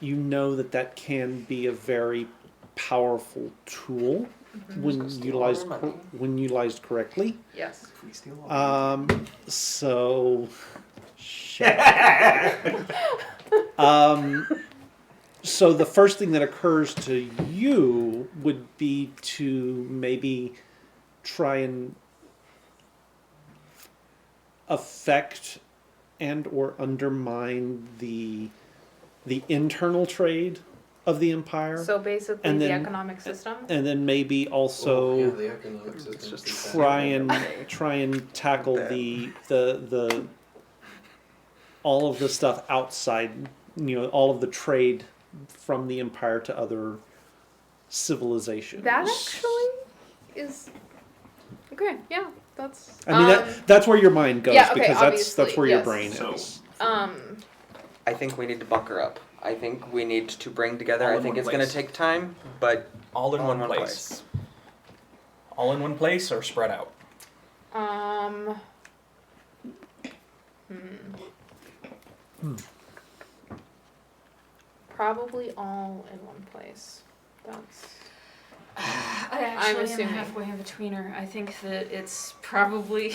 S1: you know that can be a very powerful tool when
S3: Just steal
S1: utilized
S3: all their money.
S1: when utilized correctly.
S4: Yes.
S6: If we steal all
S1: So, shit. So the first thing that occurs to you would be to maybe try and affect and or undermine the internal trade of the empire,
S4: So basically,
S1: And
S4: the
S1: then-
S4: economic system.
S1: and then maybe also
S5: Oh, yeah, the economic system.
S3: It's just
S5: is
S1: try
S3: Okay.
S1: and tackle the all of the stuff outside, all of the trade from the empire to other civilizations.
S4: That actually is okay. Yeah, that's.
S1: I mean, that's where your mind goes,
S4: yeah, okay,
S1: because that's
S4: obviously,
S1: where your
S4: yes.
S1: brain
S6: So-
S1: is.
S3: I think we need to bunker up. I think we need to bring together.
S6: All
S3: I
S6: in
S3: think
S6: one
S3: it's going to
S6: place.
S3: take time, but
S6: all in
S3: all
S6: one
S3: in one
S6: place. All in one place or spread out?
S4: Probably all in one place. That's.
S2: I actually am
S4: assuming.
S2: halfway in betweener. I think that it's probably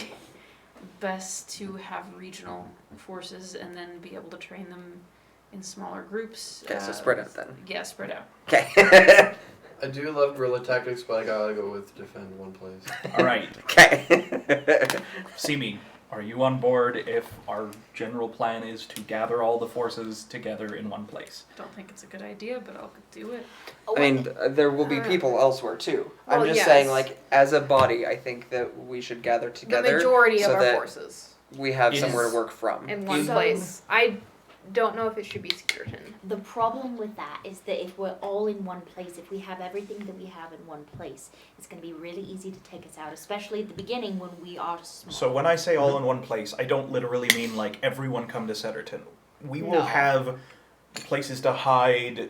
S2: best to have regional forces and then be able to train them in smaller groups.
S3: okay. So spread out then.
S2: Yeah, spread out.
S3: Okay.
S5: I do love guerrilla tactics, but I gotta go with defend one place.
S6: All right.
S3: Okay.
S6: Simi, are you on board if our general plan is to gather all the forces together in one place?
S2: Don't think it's a good idea, but I'll do it.
S9: Oh,
S3: I mean, there will be people elsewhere too. I'm
S4: Well,
S3: just
S4: yes.
S3: saying, like, as a body, I think that we should gather together.
S4: The majority
S3: so
S4: of our
S3: that
S4: forces
S3: we have
S6: Is-
S3: somewhere to work from.
S4: in one
S6: Is-
S4: place. I don't know if it should be Skirton.
S9: The problem with that is that if we're all in one place, if we have everything that we have in one place, it's going to be really easy to take us out, especially at the beginning when we are small.
S6: So when I say all in one place, I don't literally mean like everyone come to Setterton. We will
S4: No.
S6: have places to hide,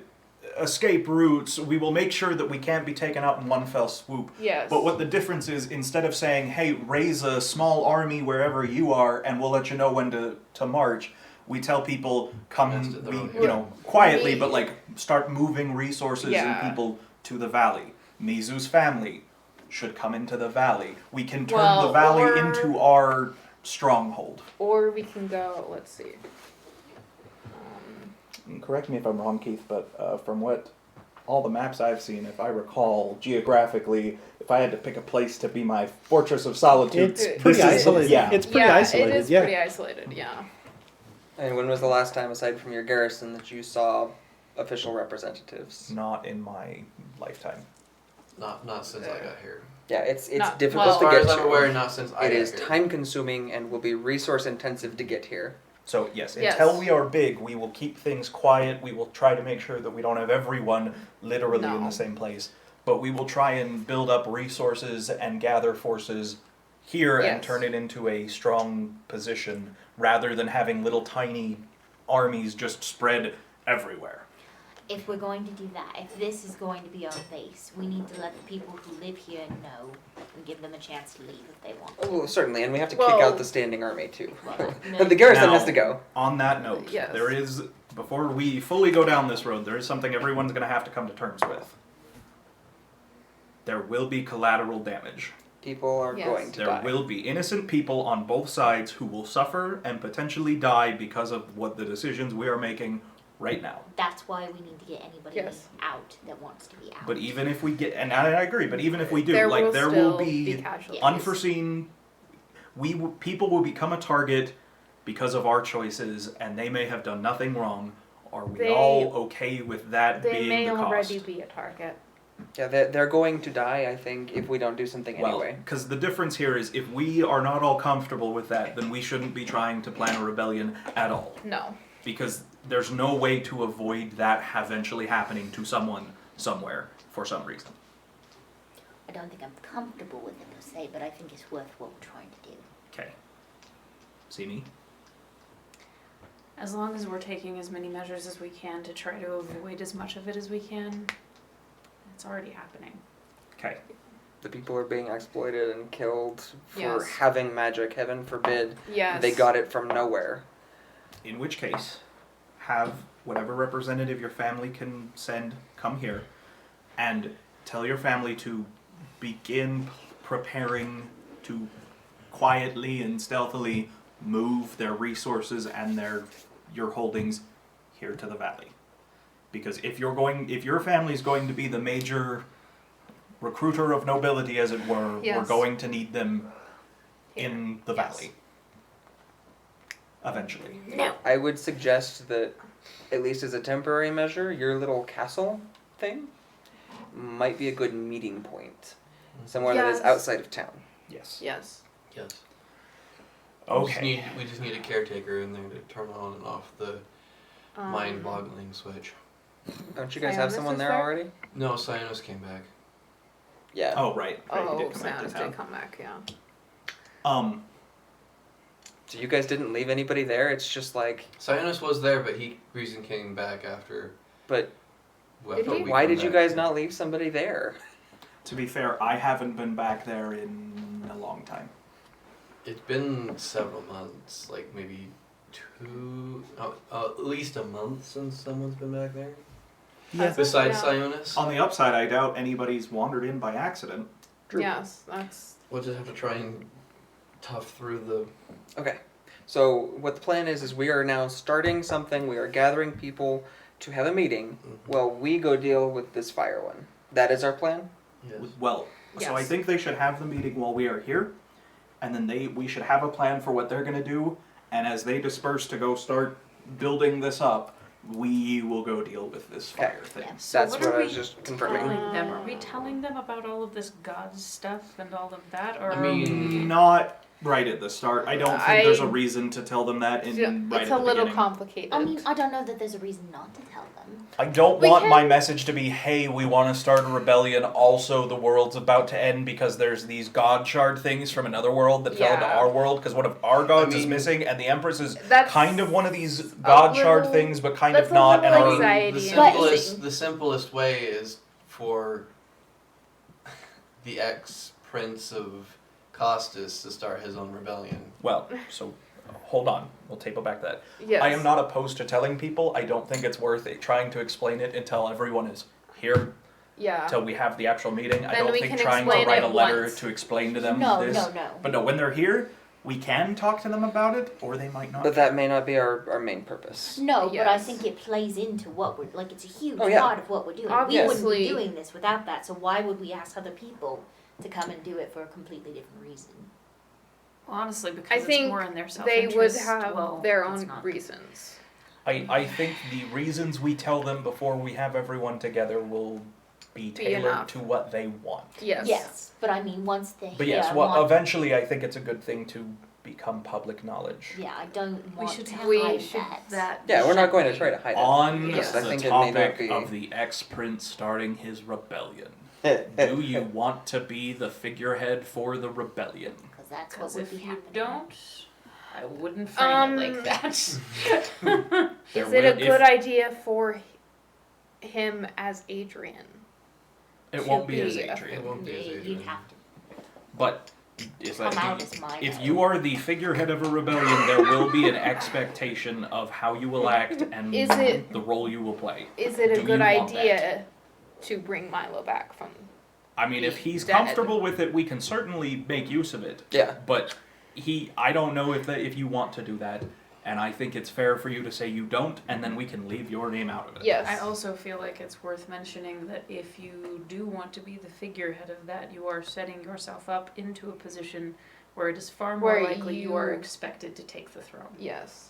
S6: escape routes. We will make sure that we can't be taken out in one fell swoop.
S4: Yes.
S6: But what the difference is, instead of saying, hey, raise a small army wherever you are and we'll let you know when to march, we tell people, come,
S5: Rest of their own
S6: you know, quietly,
S4: We-
S6: but like start moving resources
S4: Yeah.
S6: and people to the valley. Mizu's family should come into the valley. We can turn
S4: Well,
S6: the valley
S4: or-
S6: into our stronghold.
S4: Or we can go, let's see.
S8: Correct me if I'm wrong, Keith, but from what all the maps I've seen, if I recall geographically, if I had to pick a place to be my fortress of solitude,
S1: It's
S4: This
S1: pretty
S8: is the-
S1: isolated.
S8: yeah.
S1: It's pretty
S4: yeah,
S1: isolated.
S4: it is
S1: yeah.
S4: pretty isolated, yeah.
S3: And when was the last time, aside from your garrison, that you saw official representatives?
S6: Not in my lifetime.
S5: Not since I got here.
S3: Yeah, it's
S4: Not-
S3: difficult
S4: well-
S5: As
S3: to
S5: far
S3: get
S5: as I'm
S3: to.
S5: aware, not since I
S3: It
S5: got
S3: is
S5: here.
S3: time consuming and will be resource intensive to get here.
S6: So yes,
S4: Yes.
S6: until we are big, we will keep things quiet. We will try to make sure that we don't have everyone literally in
S4: No.
S6: the same place. But we will try and build up resources and gather forces here and
S4: Yes.
S6: turn it into a strong position rather than having little tiny armies just spread everywhere.
S9: If we're going to do that, if this is going to be our base, we need to let the people who live here know and give them a chance to leave if they want.
S3: Oh, certainly, and we have to kick
S4: Well-
S3: out the standing army too.
S9: Well,
S3: And the garrison
S6: Now-
S3: has to go.
S6: On that note,
S4: Yes.
S6: there is, before we fully go down this road, there is something everyone's going to have to come to terms with. There will be collateral damage.
S3: People are
S4: Yes.
S3: going to
S6: There
S3: die.
S6: will be innocent people on both sides who will suffer and potentially die because of what the decisions we are making right now.
S9: That's why we need to get anybody
S4: Yes.
S9: out that wants to be out.
S6: But even if we get, and I agree, but even if we do,
S4: There
S6: like
S4: will
S6: there
S4: still
S6: will be
S4: casualties.
S6: unforeseen, people will become a target because of our choices, and they may have done nothing wrong. Are we
S4: They-
S6: all okay with that
S4: They
S6: being
S4: may
S6: the
S4: already
S6: cost?
S4: be a target.
S3: Yeah, they're going to die, I think, if we don't do something
S6: Well,
S3: anyway.
S6: because the difference here is if we are not all comfortable with that, then we shouldn't be trying to plan a rebellion at all.
S4: No.
S6: Because there's no way to avoid that eventually happening to someone somewhere for some reason.
S9: I don't think I'm comfortable with it per se, but I think it's worth what we're trying to do.
S6: Okay. See me?
S2: As long as we're taking as many measures as we can to try to avoid as much of it as we can, it's already happening.
S6: Okay.
S3: The people are being exploited and killed for
S4: Yes.
S3: having magic, heaven forbid.
S4: Yes.
S3: They got it from nowhere.
S6: In which case, have whatever representative your family can send come here and tell your family to begin preparing to quietly and stealthily move their resources and your holdings here to the valley. Because if your family is going to be the major recruiter of nobility, as it were, we're
S4: Yes.
S6: going to need them in the
S4: Yes.
S6: valley. Eventually.
S3: I would suggest that, at least as a temporary measure, your little castle thing might be a good meeting point. Somewhere that is
S4: Yes.
S3: outside of town.
S6: Yes.
S2: Yes.
S5: Yes.
S6: Okay.
S5: We just need a caretaker in there to turn on and off the mind-boggling switch.
S3: Don't you guys have
S4: Sionis
S3: someone
S4: is
S3: there
S4: there?
S3: already?
S5: No, Cyanus came back.
S3: Yeah.
S6: Oh, right. Right, you
S4: Oh,
S6: did come back to
S4: Santa's
S6: town.
S4: did come back, yeah.
S3: So you guys didn't leave anybody there? It's just like,
S5: Cyanus was there, but he reason came back after.
S3: but
S4: Did he?
S3: why did you guys not leave somebody there?
S6: To be fair, I haven't been back there in a long time.
S5: It's been several months, like maybe at least a month since someone's been back there.
S1: Yeah.
S5: Besides
S4: Yeah.
S5: Sionis,
S6: On the upside, I doubt anybody's wandered in by accident.
S3: True.
S4: Yes, that's
S5: we'll just have to try and tough through the.
S3: Okay. So what the plan is we are now starting something. We are gathering people to have a meeting while we go deal with this fire one. That is our plan?
S5: Yes.
S6: Well, so I
S4: Yes.
S6: think they should have the meeting while we are here, and then we should have a plan for what they're going to do, and as they disperse to go start building this up, we will go deal with this
S3: Okay.
S6: fire thing.
S9: Yeah.
S2: So
S3: That's
S2: what
S3: what
S2: are
S3: I
S2: we
S3: was just confirming.
S2: telling them? Are we telling them about all of this God stuff and all of that, or
S5: I
S2: are we?
S5: mean-
S6: Not right at the start. I don't think there's a
S4: I-
S6: reason to tell them that
S4: It's
S6: right
S4: a
S6: at the
S4: little
S6: beginning.
S4: complicated.
S9: I mean, I don't know that there's a reason not to tell them.
S6: I don't
S4: We
S6: want my
S4: can-
S6: message to be, hey, we want to start a rebellion, also the world's about to end because there's these god shard things from another world that fell into
S4: Yeah.
S6: our world because one of our gods is
S5: mean-
S6: missing, and the Empress is
S4: That's
S6: kind of one of these god shard
S4: little-
S6: things, but kind
S4: that's
S6: of
S4: a
S6: not, and
S4: little
S6: our...
S4: anxiety.
S5: The
S9: But-
S5: the simplest way is for the ex-prince of Costus to start his own rebellion.
S6: Well, so hold on, we'll table back that.
S4: Yes.
S6: I am not opposed to telling people. I don't think it's worth it trying to explain it until everyone is here,
S4: Yeah.
S6: till we have the actual meeting. I
S4: Then
S6: don't
S4: we
S6: think
S4: can
S6: trying to
S4: explain
S6: write a
S4: it
S6: letter
S4: once.
S6: to explain to them
S9: No,
S6: this.
S9: no, no.
S6: But no, when they're here, we can talk to them about it, or they might not.
S3: But that may not be our main purpose.
S9: No, but I
S4: Yes.
S9: think it plays into what we're like. It's a huge
S3: Oh, yeah.
S9: part of what we're doing. We wouldn't
S4: Obviously.
S9: be doing this without that. So why would we ask other people to come and do it for a completely different reason?
S2: Well, honestly, because
S4: I
S2: it's
S4: think
S2: more in their
S4: they
S2: self-interest.
S4: would have
S2: well,
S4: their
S2: it's
S4: own
S2: not.
S4: reasons.
S6: I think the reasons we tell them before we have everyone together will be tailored
S4: enough.
S6: to what they want.
S4: Yes.
S9: Yes, but I mean, once they're
S6: But
S9: here,
S6: yes,
S9: I
S6: well,
S9: want-
S6: eventually I think it's a good thing to become public knowledge.
S9: yeah, I don't
S2: We
S9: want
S2: should
S9: to
S4: we
S9: hide
S2: should
S9: that.
S2: that.
S3: Yeah, we're not going to
S2: should
S3: try
S2: be-
S3: to hide it.
S6: On
S4: Yes.
S3: I
S6: the
S3: think it may not
S6: topic
S3: be.
S6: of the ex-prince starting his rebellion, do you want to be the figurehead for the rebellion?
S9: Because that's what
S2: Because
S9: would
S2: if
S9: be
S2: you
S9: happening.
S2: don't, I wouldn't frame it like that.
S6: There
S4: Is it a
S6: will-
S4: good
S6: if-
S4: idea for him as Adrian?
S6: It
S4: to
S6: won't be as
S4: be a-
S6: Adrian.
S5: It won't be as
S9: You'd
S5: Adrian.
S9: have to
S6: But is
S9: come
S6: that
S9: out as my
S6: if
S9: guy.
S6: you are the figurehead of a rebellion, there will be an expectation of how you will act and
S4: Is it-
S6: the role you will play.
S4: Is it a
S6: Do
S4: good
S6: you want
S4: idea to bring Milo back from?
S6: I mean, if he's
S4: Dead.
S6: comfortable with it, we can certainly make use of it.
S3: Yeah.
S6: But I don't know if you want to do that, and I think it's fair for you to say you don't, and then we can leave your name out of it.
S4: Yes.
S2: I also feel like it's worth mentioning that if you do want to be the figurehead of that, you are setting yourself up into a position where it is far more
S4: Where
S2: likely you are
S4: you-
S2: expected to take the throne.
S4: Yes.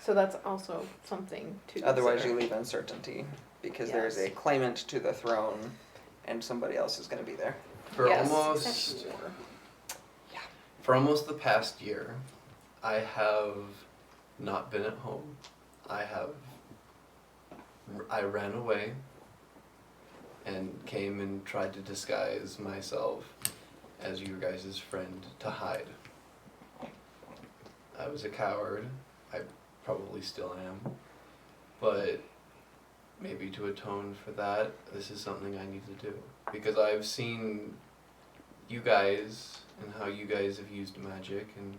S4: So that's also something to
S3: Otherwise,
S4: consider.
S3: you leave uncertainty because there is a
S4: Yes.
S3: claimant to the throne, and somebody else is going to be there.
S5: For
S4: Yes.
S5: almost for almost the past year, I have not been at home. I ran away and came and tried to disguise myself as you guys' friend to hide. I was a coward. I probably still am. But maybe to atone for that, this is something I need to do. Because I've seen you guys and how you guys have used magic and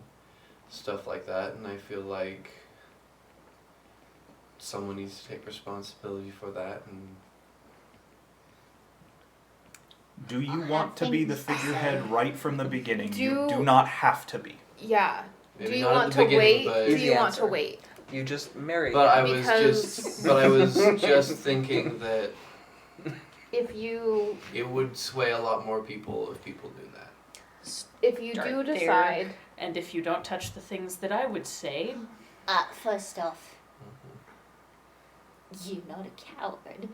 S5: stuff like that, and I feel like someone needs to take responsibility for that. And
S6: Do you
S9: I
S6: want to be the
S9: think so.
S6: figurehead right from the beginning? You
S4: Do-
S6: do not have to be.
S4: Yeah.
S5: maybe
S4: Do you
S5: not at
S4: want
S5: the
S4: to
S5: beginning,
S4: wait?
S5: but
S4: Do
S3: Easy
S4: you want to
S3: answer.
S4: wait?
S3: You just marry.
S5: but I
S3: him.
S5: was
S4: Because-
S5: just thinking that
S4: If you
S5: it would sway a lot more people if people do that.
S4: if you
S2: Start
S4: do
S2: there.
S4: decide,
S2: And if you don't touch the things that I would say,
S9: First off, you're not a coward.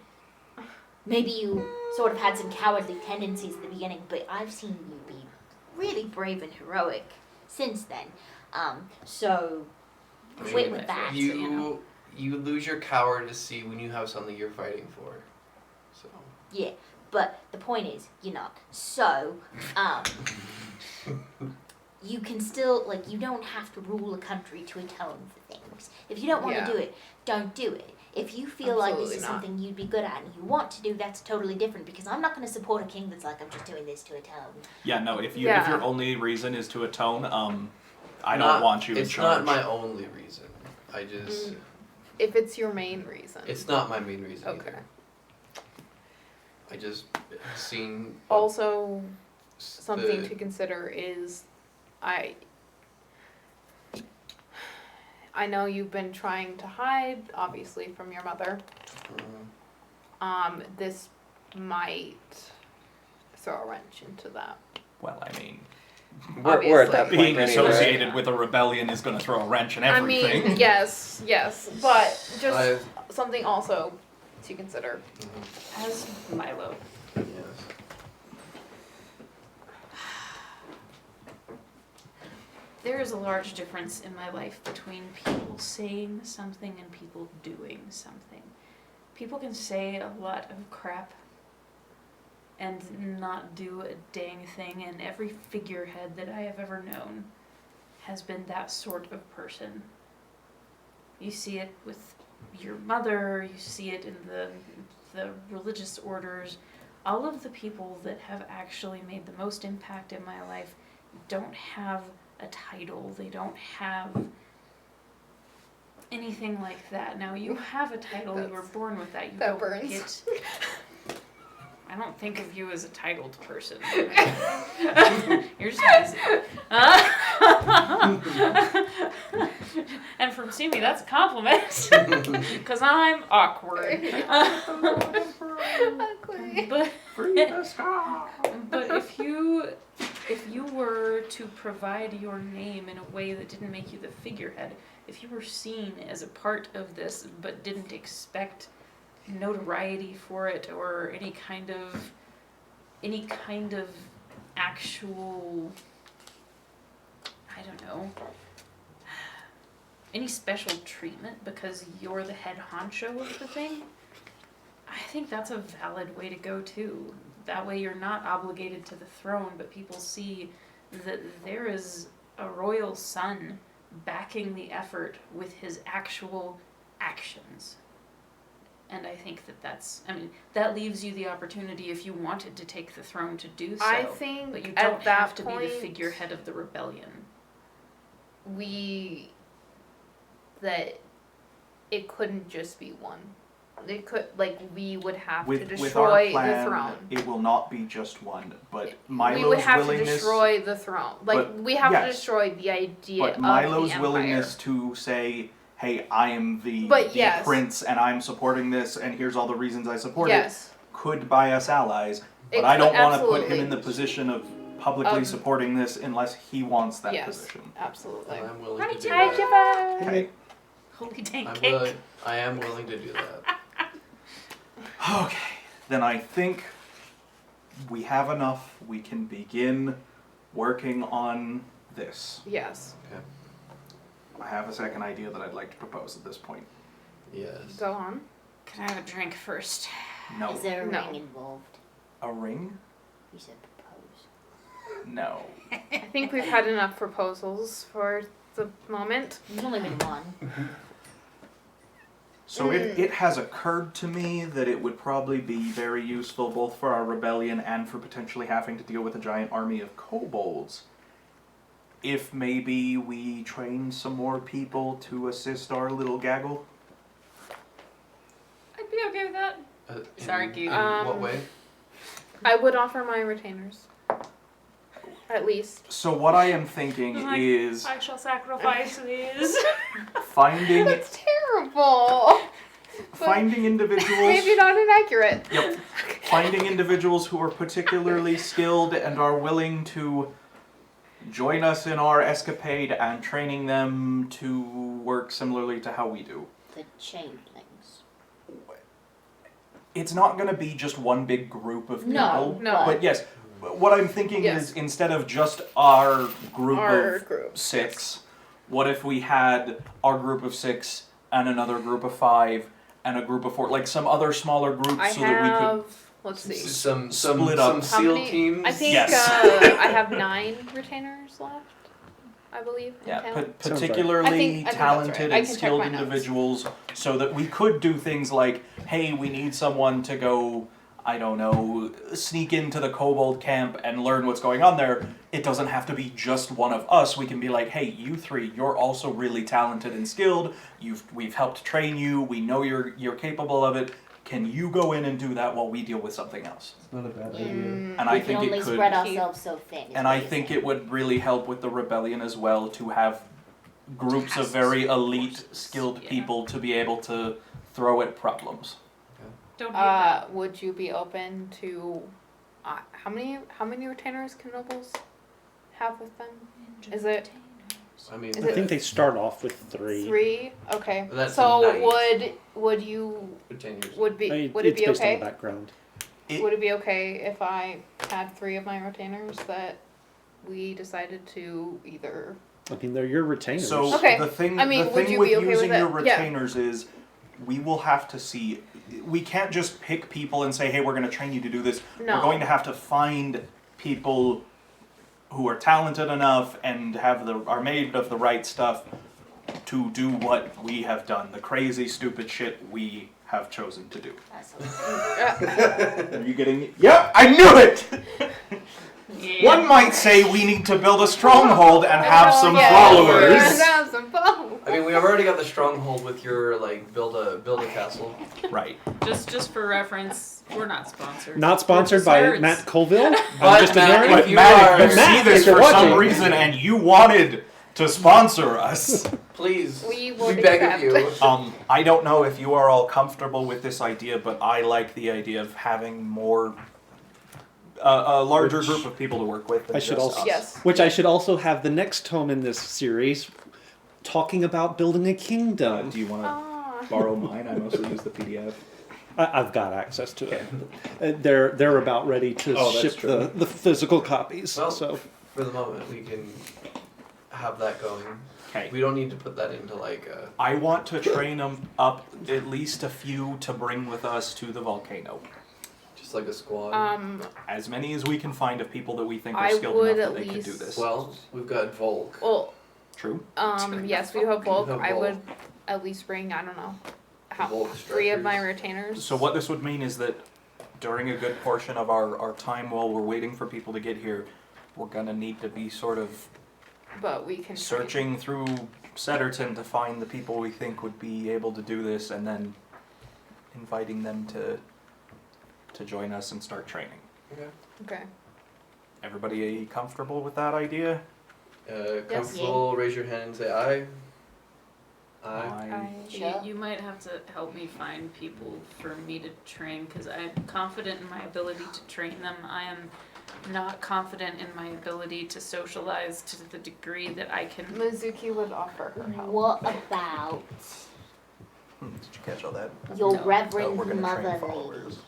S9: Maybe you sort of had some cowardly tendencies at the beginning, but I've seen you be really brave and heroic since then. So
S5: I
S9: quit
S5: mean,
S9: with that.
S5: You lose your cowardice when you have something you're fighting for. So
S9: Yeah, but the point is, you're not. So, you can still, like, you don't have to rule a country to atone for things. If you don't want
S4: Yeah.
S9: to do it, don't do it. If you feel like this
S4: Absolutely
S9: is
S4: not.
S9: something you'd be good at and you want to do, that's totally different, because I'm not going to support a king that's like, I'm just doing this to atone.
S6: Yeah, no. If
S4: Yeah.
S6: your only reason is to atone, I
S5: Not-
S6: don't want you in
S5: It's
S6: charge.
S5: not my only reason. I just
S4: if it's your main reason.
S5: it's not my main reason
S4: Okay.
S5: either. I just seen
S4: Also, something
S5: the-
S4: to consider is I know you've been trying to hide, obviously, from your mother. This might throw a wrench into that.
S6: Well, I mean,
S3: We're at that
S4: Obviously.
S3: point
S6: being
S3: anyway.
S6: associated with a rebellion is going to throw a wrench in everything.
S4: I mean, yes, but just
S5: I've-
S4: something also to consider.
S2: as Milo,
S5: yes.
S2: There is a large difference in my life between people saying something and people doing something. People can say a lot of crap and not do a dang thing, and every figurehead that I have ever known has been that sort of person. You see it with your mother, you see it in the religious orders. All of the people that have actually made the most impact in my life don't have a title, they don't have anything like that. Now you have a title, you were born with that. You
S4: that
S2: don't
S4: burns.
S2: get. I don't think of you as a titled person. You're just busy. And from Simi, that's a compliment. Because I'm awkward. But if you were to provide your name in a way that didn't make you the figurehead, if you were seen as a part of this but didn't expect notoriety for it or any kind of actual, I don't know, any special treatment because you're the head honcho of the thing, I think that's a valid way to go too. That way you're not obligated to the throne, but people see that there is a royal son backing the effort with his actual actions. And I think that leaves you the opportunity if you wanted to take the throne to do so.
S4: I think
S2: but you
S4: at
S2: don't
S4: that
S2: have to
S4: point,
S2: be the figurehead of the rebellion.
S4: That it couldn't just be one. It could, we would have to
S6: With our
S4: destroy
S6: plan,
S4: the throne.
S6: it will not be just one, but
S4: We would
S6: Milo's
S4: have to
S6: willingness.
S4: destroy the throne.
S6: But,
S4: We have
S6: yes.
S4: to destroy the idea
S6: But
S4: of
S6: Milo's
S4: the
S6: willingness
S4: empire.
S6: to say, "Hey, I am the
S4: But yes.
S6: prince, and I'm supporting this, and here's all the reasons I support
S4: Yes.
S6: it," could buy us allies. But
S4: It
S6: I don't
S4: could-
S6: want to put him
S4: absolutely.
S6: in the position of publicly supporting this unless he wants that
S4: Yes.
S6: position.
S4: Absolutely.
S5: I'm willing to do
S4: Hi,
S5: that.
S4: Jibba.
S6: Hey.
S2: Holy dang
S5: I'm
S2: cake.
S5: willing, I am willing to do that.
S6: Okay, then I think we have enough. We can begin working on this.
S4: Yes.
S6: I have a second idea that I'd like to propose at this point.
S5: Yes.
S4: Go on.
S2: Can I have a drink first?
S6: No.
S9: Is there a
S4: No.
S9: ring involved?
S6: A ring?
S9: You said propose.
S6: No.
S4: I think we've had enough proposals for the moment.
S9: There's only been one.
S6: So it has occurred to me that it would probably be very useful both for our rebellion and for potentially having to deal with a giant army of kobolds if maybe we train some more people to assist our little gaggle.
S2: I'd be okay with that. Sorry, Keith.
S5: In what way?
S4: I would offer my retainers. At least.
S6: So what I am thinking is
S2: I shall sacrifice these.
S6: finding
S4: That's terrible.
S6: finding individuals
S4: Maybe not inaccurate.
S6: Yep. Finding individuals who are particularly skilled and are willing to join us in our escapade and training them to work similarly to how we do.
S9: The changelings.
S6: It's not going to be just one big group of people.
S4: No.
S6: But yes, what I'm thinking
S4: Yes.
S6: is instead of just our group
S4: Our
S6: of
S4: group.
S6: 6, what if we had our group of 6 and another group of 5 and a group of 4, like some other smaller group
S4: I
S6: so that we could...
S4: have. Let's see.
S5: Some
S6: Split up.
S5: some
S4: How
S5: SEAL
S4: many-
S5: teams.
S4: I think
S6: Yes.
S4: I have 9 retainers left. I believe. in
S6: Yeah,
S4: town.
S1: Sounds right.
S6: particularly
S4: I think that's
S6: talented
S4: right. I
S6: and
S4: can check
S6: skilled
S4: my notes.
S6: individuals, so that we could do things like, hey, we need someone to go, I don't know, sneak into the kobold camp and learn what's going on there. It doesn't have to be just one of us. We can be like, hey, you 3, you're also really talented and skilled. We've helped train you. We know you're capable of it. Can you go in and do that while we deal with something else?
S10: It's not a bad idea.
S6: And
S9: we
S6: I
S9: can
S6: think
S9: only
S6: it could.
S9: spread ourselves so thin.
S6: And I think it would really help with the rebellion as well to have groups of very elite,
S2: Forces,
S6: skilled
S2: yeah.
S6: people to be able to throw at problems.
S2: Don't hate that.
S4: Would you be open to how many retainers can nobles have with them? Is it
S5: I mean,
S4: Is
S1: I
S4: it-
S1: think they start off with 3.
S4: 3? Okay.
S5: That's
S4: So
S5: nice.
S4: would you
S5: for 10 years.
S4: would
S1: I mean,
S4: it
S1: it's
S4: be
S1: based on
S4: okay?
S1: the background.
S4: Would it be okay if I had 3 of my retainers that we decided to either
S1: I mean, they're your retainers.
S6: So
S4: Okay.
S6: the thing,
S4: I mean,
S6: the
S4: would
S6: thing
S4: you
S6: with
S4: be okay with
S6: using
S4: it?
S6: your
S4: Yeah.
S6: retainers is, we will have to see. We can't just pick people and say, "Hey, we're going to train you to do this."
S4: No.
S6: We're going to have to find people who are talented enough and are made of the right stuff to do what we have done, the crazy, stupid shit we have chosen to do.
S9: That's
S6: Are you getting it? Yep, I knew it.
S2: Yeah.
S6: One might say we need to build a stronghold and have some
S4: Yeah,
S6: followers.
S4: have some followers.
S5: I mean, we have already got the stronghold with your build a castle.
S6: Right.
S2: Just for reference, we're not sponsored.
S1: Not sponsored
S2: We're
S1: by
S2: just nerds.
S1: Matt Colville.
S5: But
S1: I'm just
S5: Matt,
S1: ignoring.
S5: if
S6: But
S5: you
S6: Matt,
S5: are-
S6: if you
S1: Matt,
S6: see this
S1: if you're
S6: for some
S1: watching-
S6: reason and you wanted to sponsor us,
S5: Please,
S4: We
S5: we
S4: would
S5: beg
S4: accept.
S5: of you.
S6: I don't know if you are all comfortable with this idea, but I like the idea of having more, a larger
S1: Which
S6: group of people to work with than
S1: I should
S6: just
S1: also-
S6: us.
S4: Yes.
S1: Which I should also have the next tome in this series, talking about building a kingdom.
S6: Do you want to
S4: Ah.
S6: borrow mine? I mostly use the PDF.
S1: I've got access to it. They're about ready to
S6: Oh, that's
S1: ship
S6: true.
S1: the physical copies.
S5: Well,
S1: so
S5: For the moment, we can have that going.
S6: Okay.
S5: We don't need to put that into
S6: I want to train them up, at least a few, to bring with us to the volcano.
S5: just like a squad.
S6: As many as we can find of people that we think are
S4: I
S6: skilled
S4: would
S6: enough that
S4: at
S6: they could do
S4: least-
S6: this.
S5: Well, we've got Volk.
S4: Well,
S6: True.
S4: yes, we do have Volk.
S5: You have
S4: I
S5: Volk.
S4: would at least bring, I don't know,
S5: Volk
S4: 3 of my
S5: stretchers.
S4: retainers.
S6: So what this would mean is that during a good portion of our time while we're waiting for people to get here, we're gonna need to be sort of
S4: But we can
S6: searching through Setterton to find the people we think would be able to do this, and then inviting them to join us and start training.
S4: Okay.
S6: Everybody comfortable with that idea?
S5: Comfortable, raise your hand and say aye. Aye.
S9: Sure.
S2: You might have to help me find people for me to train because I'm confident in my ability to train them. I am not confident in my ability to socialize to the degree that I can.
S4: Mizuki would offer her help.
S9: What about
S6: Did you catch all that?
S9: your
S2: No.
S6: Oh,
S9: Reverend
S6: we're gonna
S9: Mother
S6: train
S9: Lady?
S6: followers.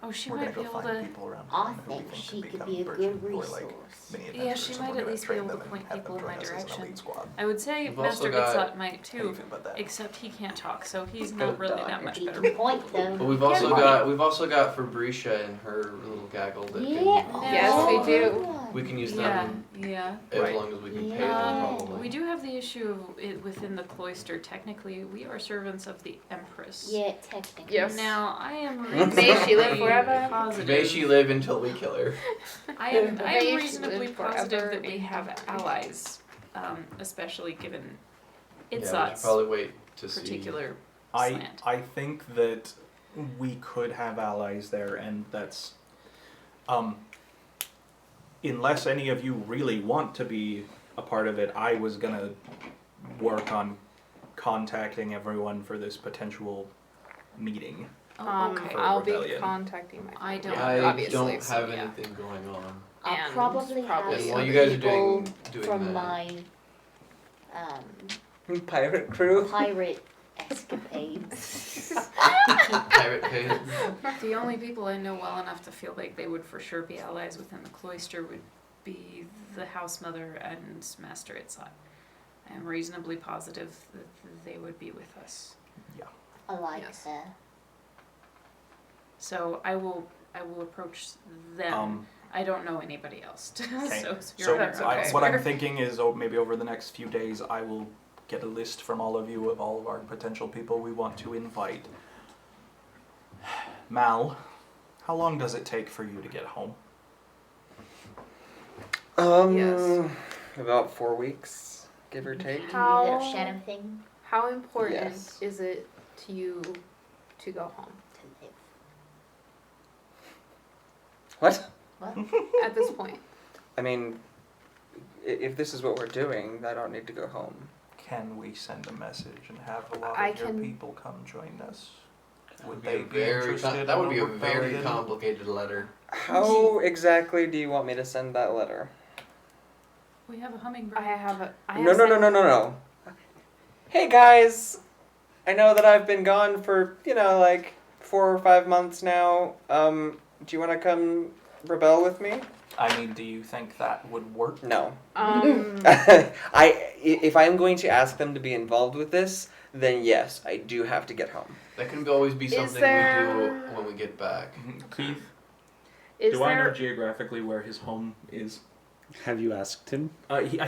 S2: Oh, she
S6: We're
S2: might
S6: gonna
S2: be
S6: go
S2: able
S6: find
S2: to.
S6: people around
S9: I
S6: town who we
S9: think
S6: think
S9: she
S6: could
S9: could
S6: become
S9: be a
S6: virgin
S9: good
S6: or, like,
S9: resource.
S6: mini
S2: Yeah,
S6: adventurers,
S2: she
S6: and
S2: might
S6: we're
S2: at
S6: gonna
S2: least be
S6: train
S2: able to
S6: them and
S2: point
S6: have
S2: people
S6: them
S2: in my
S6: join us as an
S2: direction.
S6: elite squad.
S2: I would say
S5: We've also
S2: Master
S5: got-
S2: Goodsot might
S6: How do you
S2: too,
S6: feel about that?
S2: except he can't talk, so he's
S3: Good
S2: not really that
S3: dog.
S2: much
S9: He
S2: better.
S9: can point
S5: But
S9: though.
S5: we've also got Fabricia and her little gaggle that
S9: Yeah.
S4: Yes, we do.
S5: we can use
S2: Yeah,
S5: them
S2: yeah.
S5: as
S6: Right.
S5: long as we can pay
S9: Yeah.
S5: them probably.
S2: We do have the issue of it within the cloister. Technically, we are servants of the Empress.
S9: Yeah, technically.
S4: Yes.
S2: Now, I am
S4: May she live
S2: reasonably
S4: forever.
S2: positive.
S5: May she live until we kill her.
S2: I am
S4: May she
S2: reasonably
S4: live
S2: positive
S4: forever
S2: that we
S4: in
S2: have
S4: victory.
S2: allies, especially given
S5: Yeah, we should
S2: Itzat's
S5: probably wait to see.
S2: particular
S6: I
S2: slant.
S6: I think that we could have allies there, and that's unless any of you really want to be a part of it, I was gonna work on contacting everyone for this potential meeting.
S2: Oh, okay.
S6: For
S4: I'll be
S6: rebellion.
S4: contacting my
S2: I don't-
S5: I
S4: obviously,
S5: don't
S4: so
S5: have
S4: yeah.
S5: anything going on.
S9: I'll
S4: And
S9: probably
S4: probably
S9: have
S5: And while
S9: some
S5: you guys are
S9: people
S5: doing
S9: from
S5: that,
S9: my
S3: Pirate crew.
S9: pirate escapades.
S5: pirate cave.
S2: The only people I know well enough to feel like they would for sure be allies within the cloister would be the house mother and Master Itzat. I am reasonably positive that they would be with us.
S9: I like
S4: Yes.
S9: her.
S2: So I will approach them. I don't know anybody else.
S6: Okay.
S2: So
S6: So
S2: that's okay.
S6: what I'm thinking is, maybe over the next few days, I will get a list from all of you of all of our potential people we want to invite. Mal, how long does it take for you to get home?
S4: Yes.
S3: About 4 weeks, give or take.
S9: Do you do
S4: How-
S9: that shadow thing
S4: How important
S3: Yes.
S4: is it to you to go home
S9: to live?
S3: What?
S4: at this point?
S3: I mean, if this is what we're doing, I don't need to go home.
S6: Can we send a message and have a lot
S4: I
S6: of your
S4: can-
S6: people come join us? Would
S5: Be
S6: they
S5: a
S6: be
S5: very
S6: interested?
S5: that would
S6: in
S5: be a very
S6: rebellion?
S5: complicated letter.
S3: How exactly do you want me to send that letter?
S2: We have a hummingbird.
S4: I have a. I
S3: No,
S4: have
S3: no,
S4: sent-
S3: no, no, no, no. Hey guys, I know that I've been gone for, like 4 or 5 months now. Do you want to come rebel with me?
S6: I mean, do you think that would work?
S3: No.
S4: Um,
S3: If I'm going to ask them to be involved with this, then yes, I do have to get home.
S5: That can always be
S4: Is
S5: something we
S4: there-
S5: do when we get back.
S6: Keith,
S4: is
S6: do I know
S4: there?
S6: geographically where his home is?
S1: Have you asked him?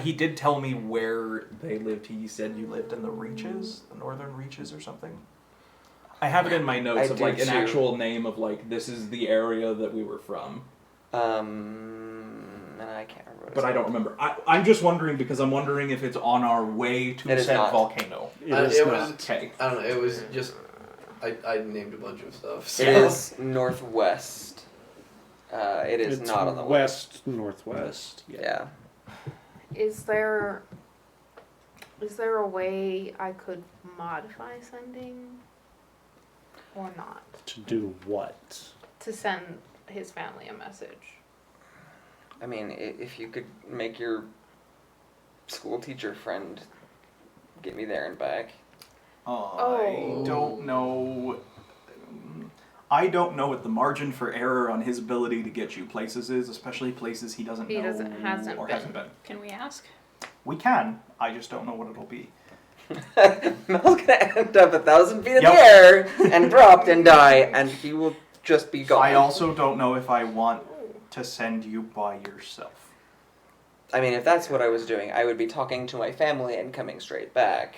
S6: He did tell me where they lived. He said you lived in the Reaches, the northern Reaches or something. I have it in my notes
S3: I
S6: of
S3: do
S6: like an
S3: too.
S6: actual name of like this is the area that we were from.
S3: And I can't remember. What
S6: But I don't remember. I'm just wondering because I'm wondering if it's on our way to
S3: It is
S6: said
S3: not.
S6: volcano.
S1: It is
S5: it
S1: not.
S5: was.
S6: Okay.
S5: I don't know. It was just. I named a bunch of stuff. So.
S3: It is northwest. It is
S1: It's
S3: not on the west.
S1: northwest.
S3: Yeah.
S4: Is there a way I could modify sending or not?
S1: To do what?
S4: To send his family a message.
S3: I mean, if you could make your school teacher friend get me there and back.
S6: I don't know. I don't know what the margin for error on his ability to get you places is, especially places he doesn't
S4: He
S6: know
S4: hasn't
S6: or
S4: been.
S6: hasn't been.
S2: Can we ask?
S6: We can. I just don't know what it'll be.
S3: Mel's gonna end up 1,000 feet in
S6: Yep.
S3: the air and dropped and die, and he will just be gone.
S6: I also don't know if I want to send you by yourself.
S3: I mean, if that's what I was doing, I would be talking to my family and coming straight back.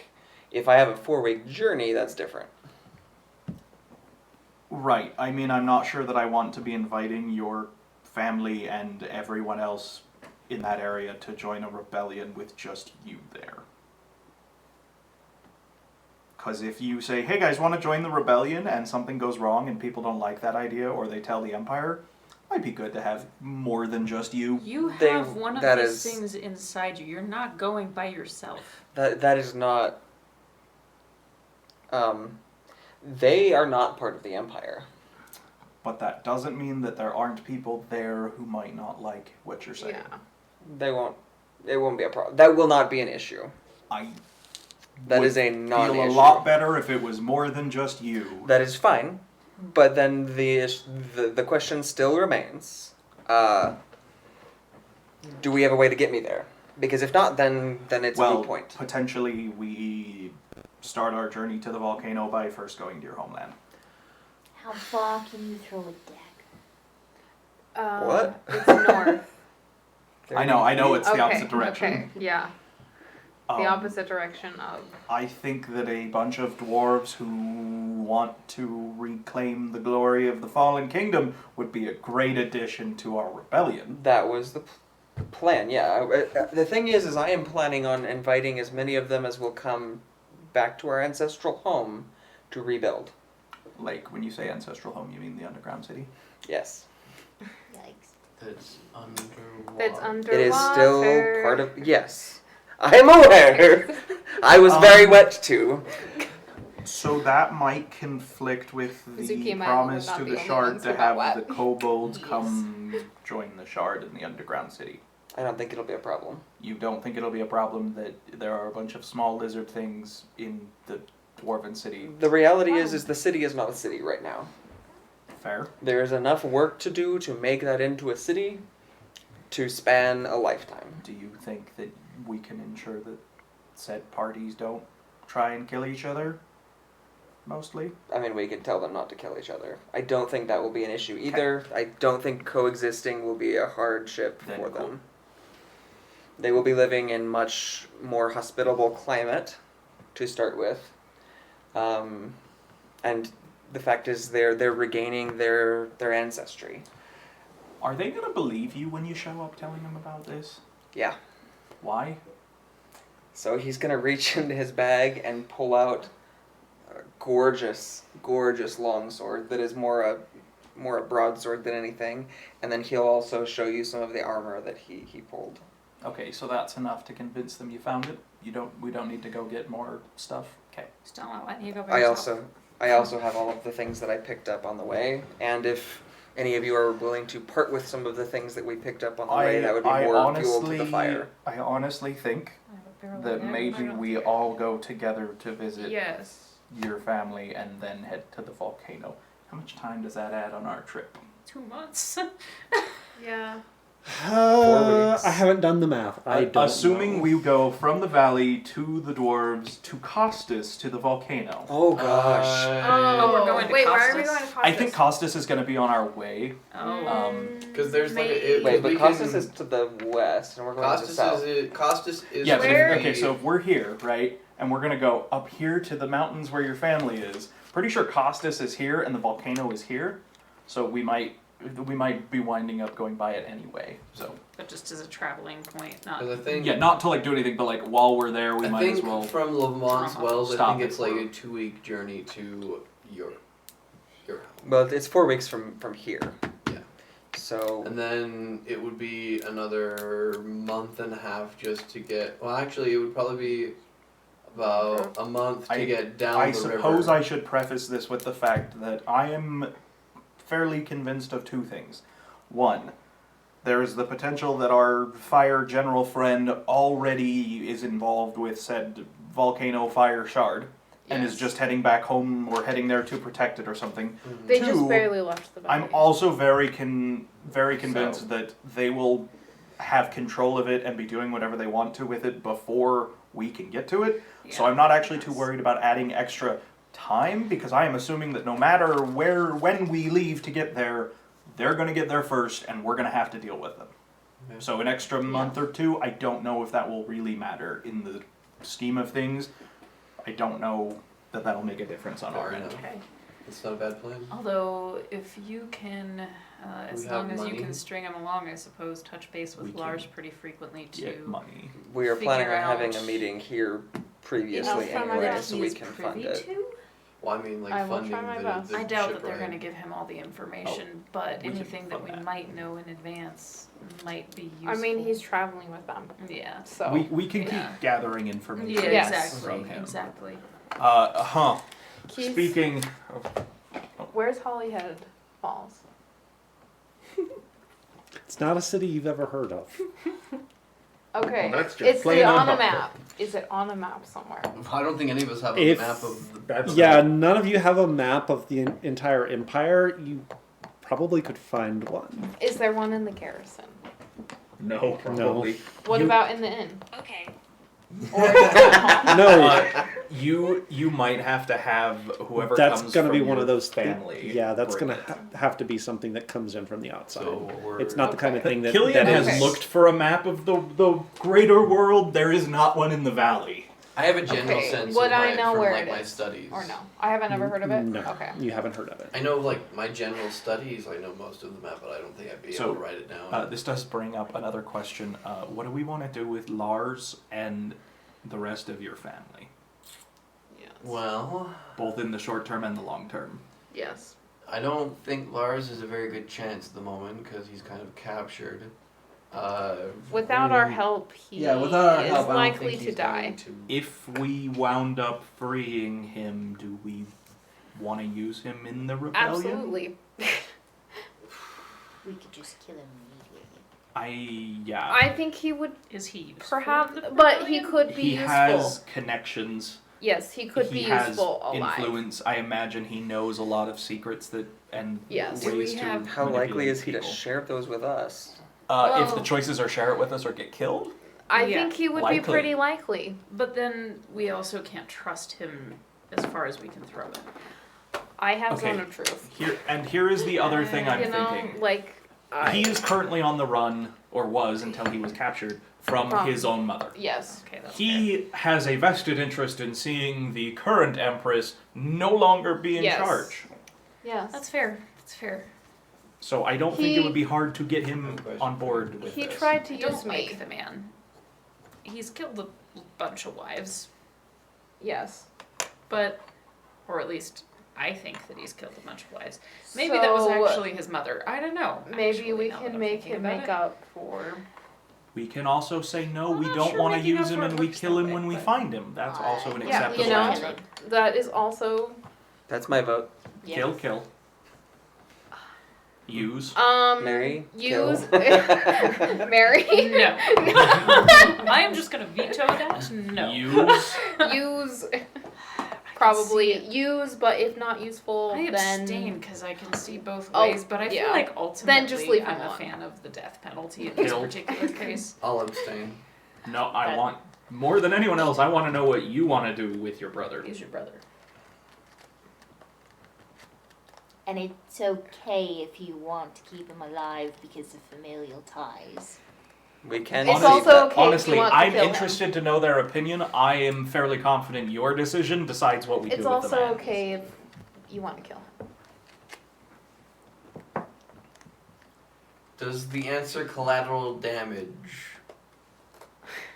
S3: If I have a 4-week journey, that's different.
S6: Right. I mean, I'm not sure that I want to be inviting your family and everyone else in that area to join a rebellion with just you there. Because if you say, hey guys, want to join the rebellion, and something goes wrong and people don't like that idea, or they tell the Empire, might be good to have more than just you.
S2: You
S3: They-
S2: have one of
S3: that
S2: these
S3: is-
S2: things inside you. You're not going by yourself.
S3: That is not. They are not part of the Empire.
S6: But that doesn't mean that there aren't people there who might not like what you're saying.
S4: Yeah.
S3: They won't. It won't be a problem. That will not be an issue.
S6: I
S3: That
S6: would
S3: is a non-issue.
S6: feel a lot better if it was more than just you.
S3: That is fine, but then the question still remains: do we have a way to get me there? Because if not, then it's a
S6: Well,
S3: moot point.
S6: potentially we start our journey to the volcano by first going to your homeland.
S9: How far can you throw a dagger?
S3: What?
S4: It's north.
S6: I know it's the
S4: Okay,
S6: opposite direction.
S4: Okay, yeah. The
S6: Um,
S4: opposite direction of.
S6: I think that a bunch of dwarves who want to reclaim the glory of the fallen kingdom would be a great addition to our rebellion.
S3: That was the plan. Yeah. The thing is I am planning on inviting as many of them as will come back to our ancestral home to rebuild.
S6: Like, when you say ancestral home, you mean the underground city?
S3: Yes.
S9: Yikes.
S5: That's underwater.
S4: That's underwater.
S3: It is still part of. Yes. I am aware. I was very wet too.
S6: So that might conflict with
S4: Mizuki
S6: the
S4: and Madeline
S6: promise
S4: were not
S6: to
S4: the
S6: the
S4: only
S6: shard
S4: ones
S6: to
S4: who got
S6: have
S4: wet.
S6: the kobolds
S9: Yes.
S6: come join the shard in the underground city.
S3: I don't think it'll be a problem.
S6: You don't think it'll be a problem that there are a bunch of small lizard things in the dwarven city?
S3: The reality is the city is not a city right now.
S6: Fair.
S3: There is enough work to do to make that into a city to span a lifetime.
S6: Do you think that we can ensure that said parties don't try and kill each other? Mostly?
S3: I mean, we could tell them not to kill each other. I don't think that will be an issue either. I don't think coexisting will be a hardship
S6: Then
S3: for
S6: cool.
S3: them. They will be living in much more hospitable climate to start with. And the fact is they're regaining their ancestry.
S6: Are they gonna believe you when you show up telling them about this?
S3: Yeah.
S6: Why?
S3: So he's gonna reach into his bag and pull out a gorgeous, gorgeous longsword that is more a broadsword than anything, and then he'll also show you some of the armor that he pulled.
S6: Okay, so that's enough to convince them you found it? We don't need to go get more stuff? Okay.
S2: Still not letting you go by yourself.
S3: I also have all of the things that I picked up on the way, and if any of you are willing to part with some of the things that we picked up on the way, that would be more fuel to the fire.
S6: I honestly think
S2: I have a barrel
S6: that
S2: of eggs,
S6: maybe
S2: I don't
S6: we
S2: care.
S6: all go together to visit
S4: Yes.
S6: your family and then head to the volcano. How much time does that add on our trip?
S2: 2 months.
S4: Yeah.
S3: 4 weeks.
S1: I haven't done the math. I don't
S6: Assuming
S1: know.
S6: we go from the valley to the dwarves to Costas to the volcano.
S3: Oh gosh.
S2: Oh, we're going to
S4: wait, why are we
S2: Costas?
S4: going to Costas?
S6: I think Costas is going to be on our way.
S2: Oh.
S5: Because there's like
S2: Maybe.
S3: Wait, but
S5: we
S3: Costas
S5: can-
S3: is to the west, and we're going to the
S5: Costas
S3: south.
S5: is
S6: Yeah,
S4: Where-
S6: okay, so if we're here, right, and we're going to go up here to the mountains where your family is, pretty sure Costas is here and the volcano is here, so we might be winding up going by it anyway, so.
S2: But just as a traveling point, not.
S5: Because I think
S6: Yeah, not to like do anything, but like while we're there, we
S5: I
S6: might
S5: think
S6: as well.
S5: from Lamont's
S2: From
S5: Wells, I
S6: stop
S5: think it's
S6: it
S5: like
S6: for-
S5: a 2-week journey to your home.
S3: Well, it's 4 weeks from here.
S5: Yeah.
S3: So
S5: And then it would be another month and a half just to get. Well, actually, it would probably be about a month to get down
S6: I
S5: the
S6: suppose
S5: river.
S6: I should preface this with the fact that I am fairly convinced of two things. One, there is the potential that our fire general friend already is involved with said volcano fire shard and is
S2: Yes.
S6: just heading back home or heading there to protect it or something.
S5: Mhm.
S4: They
S6: Two,
S4: just barely left the valley.
S6: I'm also very convinced that they will have control of it and be doing whatever they want to with it before we can get to it. So
S2: Yeah.
S6: I'm not actually too worried about adding extra time because I am assuming that no matter when we leave to get there, they're going to get there first and we're going to have to deal with them.
S5: Yeah.
S6: So an extra month or two, I don't know if that will really matter in the scheme of things. I don't know that that'll make a difference on our
S5: Fair
S6: end.
S5: enough.
S2: Okay.
S5: It's not a bad plan.
S2: Although, if you can, as
S5: We
S2: long
S5: have
S2: as you
S5: money.
S2: can string him along, I suppose, touch base
S6: We
S2: with
S6: can
S2: Lars pretty frequently
S6: Get
S2: to.
S6: money.
S3: we are planning on
S2: figure
S3: having
S2: out-
S3: a meeting here previously
S4: I'll try my
S3: anyway,
S4: best.
S3: so
S2: he
S3: we
S2: is
S3: can fund
S2: privy
S3: it.
S2: to?
S5: Well, I mean, like
S4: I will
S5: funding
S4: try my
S5: the,
S4: best.
S5: the
S2: I doubt that
S5: ship
S2: they're
S5: ride.
S2: going to give him all the information, but
S6: we can
S2: anything that
S6: fund
S2: we
S6: that.
S2: might know in advance might be useful.
S4: I mean, he's traveling with them,
S2: Yeah.
S4: so.
S6: We can
S2: Yeah.
S6: keep gathering information
S2: Yeah,
S4: Yes.
S2: exactly.
S6: from him.
S2: Exactly.
S4: Keith,
S6: Speaking of
S4: where's Hollyhead Falls?
S1: It's not a city you've ever heard of.
S4: Okay,
S1: Well, that's just
S4: it's
S1: plain
S4: on a
S1: unhelpful.
S4: map. Is it on a map somewhere?
S5: I don't think any of us have a
S1: If-
S5: map of.
S6: that's
S1: Yeah, none of you have a map of the entire empire. You probably could find one.
S4: Is there one in the garrison?
S6: no, probably.
S4: What
S6: You-
S4: about in the inn?
S9: Okay.
S4: Or is it home?
S1: No,
S6: You might have to have whoever
S1: that's
S6: comes
S1: going to
S6: from
S1: be one
S6: your
S1: of those
S6: family.
S1: Yeah, that's
S6: bring
S1: going to
S6: it.
S1: have to be something that comes in from the outside.
S5: So we're.
S1: It's not the kind of
S4: Okay.
S1: thing that
S6: Killian
S1: that
S6: has
S1: is.
S6: looked for a map of the greater world. There is not one in the valley.
S5: I have a general
S4: Okay,
S5: sense
S4: would
S5: of
S4: I
S5: my,
S4: know
S5: from
S4: where
S5: like
S4: it
S5: my
S4: is?
S5: studies.
S4: Or no? I haven't ever heard of it?
S1: No,
S4: Okay.
S1: you haven't heard of it.
S5: I know like my general studies. I know most of the map, but I don't think I'd be
S6: So,
S5: able to write it down.
S6: This does bring up another question. What do we want to do with Lars and the rest of your family,
S4: Yes.
S5: Well,
S6: both in the short term and the long term?
S4: Yes.
S5: I don't think Lars is a very good chance at the moment because he's kind of captured.
S4: Without our help, he
S5: without our
S4: is
S5: help, I don't
S4: likely
S5: think
S4: to
S5: he's
S4: die.
S5: going to.
S6: If we wound up freeing him, do we want to use him in the rebellion?
S4: Absolutely.
S9: We could just kill him immediately.
S4: I think he would
S2: Is he useful
S4: perhaps,
S2: to the
S4: but he
S2: rebellion?
S4: could be
S6: he
S4: useful.
S6: has connections.
S4: Yes, he could be
S6: he has
S4: useful alive.
S6: influence. I imagine he knows a lot of secrets that and
S4: Yes.
S2: Do we
S6: ways to
S2: have-
S3: How likely
S6: manipulate
S3: is he to
S6: people.
S3: share those with us?
S6: If
S4: Well-
S6: the choices are share it with us or get killed?
S4: I
S2: Yeah,
S4: think he would
S6: likely.
S4: be pretty likely.
S2: But then we also can't trust him as far as we can throw him.
S4: I have
S6: Okay.
S4: zone of truth.
S6: Here is the other thing I'm
S4: You know,
S6: thinking.
S4: like
S6: He is currently on the run, or was until he was captured, from
S4: From-
S6: his own mother.
S4: yes.
S2: Okay, that's fair.
S6: He has a vested interest in seeing the current empress no longer be in
S4: Yes.
S6: charge.
S4: Yes.
S2: That's fair. That's fair.
S6: So I don't think
S4: He-
S6: it would be hard to get him on board with
S4: He
S6: this.
S4: tried to
S2: I
S4: use
S2: don't
S4: me.
S2: like the man. He's killed a bunch of wives,
S4: Yes.
S2: but, or at least I think that he's killed a bunch of wives. Maybe that was
S4: So,
S2: actually his mother. I don't know.
S4: Maybe
S2: actually,
S4: we
S2: now that
S4: can
S2: I'm
S4: make
S2: thinking
S4: him
S2: about
S4: make
S2: it.
S4: up for.
S6: We can also say no,
S2: I'm
S6: we
S2: not
S6: don't
S2: sure
S6: want to
S2: making
S6: use
S2: up
S6: him
S2: for
S6: and
S2: it
S6: we
S2: works
S6: kill
S2: that
S6: him
S2: way,
S6: when we
S2: but-
S6: find him. That's also an
S9: Yeah,
S6: acceptable
S4: you know,
S6: answer.
S4: That is also
S3: That's my vote.
S6: Kill, kill. Use.
S3: Mary,
S4: use
S3: kill.
S4: Mary
S2: No. I am just gonna veto that. No.
S6: Use.
S4: use
S2: I
S4: probably
S2: see it.
S4: use, but if not useful,
S2: I
S4: then
S2: abstain because I can see both
S4: Oh,
S2: ways, but I
S4: yeah.
S2: feel like ultimately
S4: just leave him
S2: I'm a
S4: alone.
S2: fan of the death penalty in this
S6: Kill.
S2: particular case.
S5: I'll abstain.
S6: No, I
S7: That-
S6: want more than anyone else. I want to know what you want to do with your brother.
S2: He's your brother.
S9: And it's okay if you want to keep him alive because of familial ties.
S3: We can.
S4: It's
S3: see
S4: also
S3: that.
S4: okay if you
S6: Honestly,
S4: want to
S6: I'm
S4: kill him.
S6: interested to know their opinion. I am fairly confident your decision decides what we
S4: It's
S6: do with the
S4: also
S6: man.
S4: okay if you want to kill him.
S5: Does the answer collateral damage?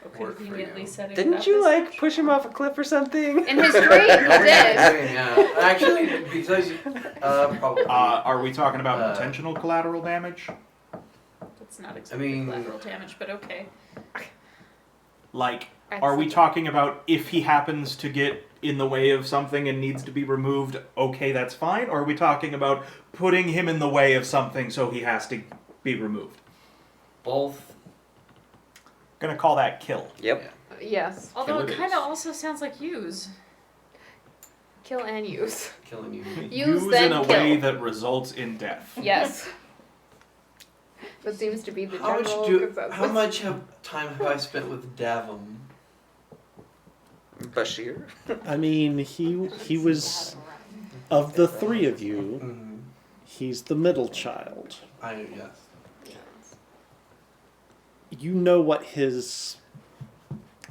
S5: Work for
S2: Conveniently
S5: you.
S2: setting
S3: Didn't
S2: up
S3: you
S2: this
S3: like
S2: match.
S3: push him off a cliff or something?
S4: In his dream, he did.
S5: Yeah. Actually, because probably.
S6: Are we talking about
S5: Uh,
S6: intentional collateral damage?
S2: That's not exactly
S5: mean-
S2: collateral damage, but okay.
S6: Like, are we talking about if he happens to get in the way of something and needs to be removed, okay, that's fine? Or are we talking about putting him in the way of something so he has to be removed?
S5: Both.
S6: Gonna call that kill.
S3: Yep.
S4: Yes.
S2: Although
S6: Kill
S2: it
S6: it
S2: kind
S6: is.
S2: of also sounds like use.
S4: Kill and use.
S5: Killing you.
S4: Use,
S6: in
S4: then
S6: a
S4: kill.
S6: way that results in death.
S4: Yes. That seems to be the
S5: How
S4: general
S5: much
S4: consensus.
S5: time have I spent with Davum?
S3: Bashir.
S1: I mean, he was of the three of you.
S5: Mm-hmm.
S1: He's the middle child.
S5: Yes.
S1: You know what his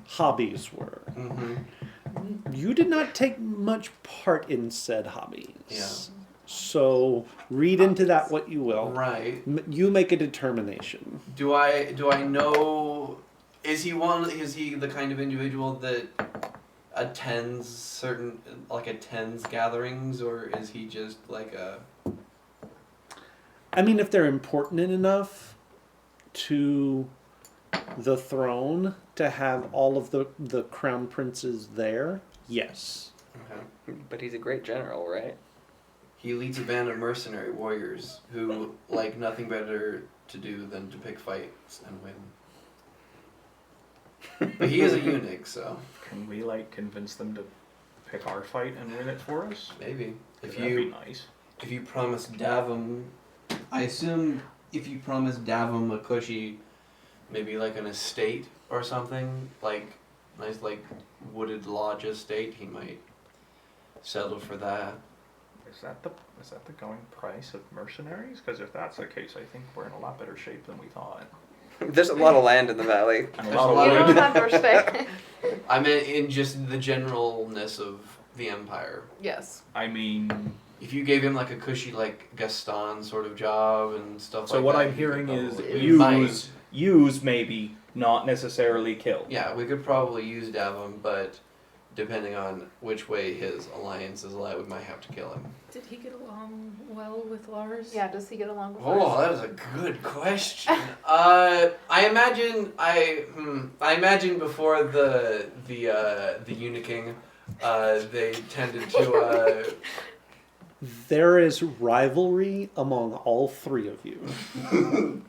S1: hobbies were.
S5: Mm-hmm.
S1: You did not take much part in said hobbies.
S5: Yeah.
S1: So read into that what you will.
S5: Right.
S1: You make a determination.
S5: Do I know? Is he the kind of individual that attends gatherings, or is he just like a?
S1: I mean, if they're important enough to the throne to have all of the crown princes there, yes.
S5: Okay.
S3: But he's a great general, right?
S5: He leads a band of mercenary warriors who like nothing better to do than to pick fights and win. But he is a eunuch, so
S6: Can we, convince them to pick our fight and win it for us?
S5: maybe if
S6: That'd be
S5: you
S6: nice.
S5: promise Davum, I assume if you promise Davum a cushy, maybe like an estate or something, nice wooded lodge estate, he might settle for that.
S6: Is that the going price of mercenaries? Because if that's the case, I think we're in a lot better shape than we thought.
S3: There's a lot of land in the valley.
S6: And a
S5: There's
S6: lot
S5: a
S6: of
S5: lot
S4: You
S5: of-
S6: wood.
S4: don't understand.
S5: I meant in just the generalness of the empire.
S4: Yes.
S6: I mean,
S5: If you gave him like a cushy Gaston sort of job and stuff
S6: so
S5: like
S6: what
S5: that.
S6: I'm hearing is
S5: we might.
S6: use maybe, not necessarily kill.
S5: Yeah, we could probably use Davum, but depending on which way his alliances lie, we might have to kill him.
S2: Did he get along well with Lars?
S4: Yeah, does he get along with
S5: Oh,
S4: us?
S5: that is a good question. I imagine before the eunuching, they tended to.
S1: There is rivalry among all three of you.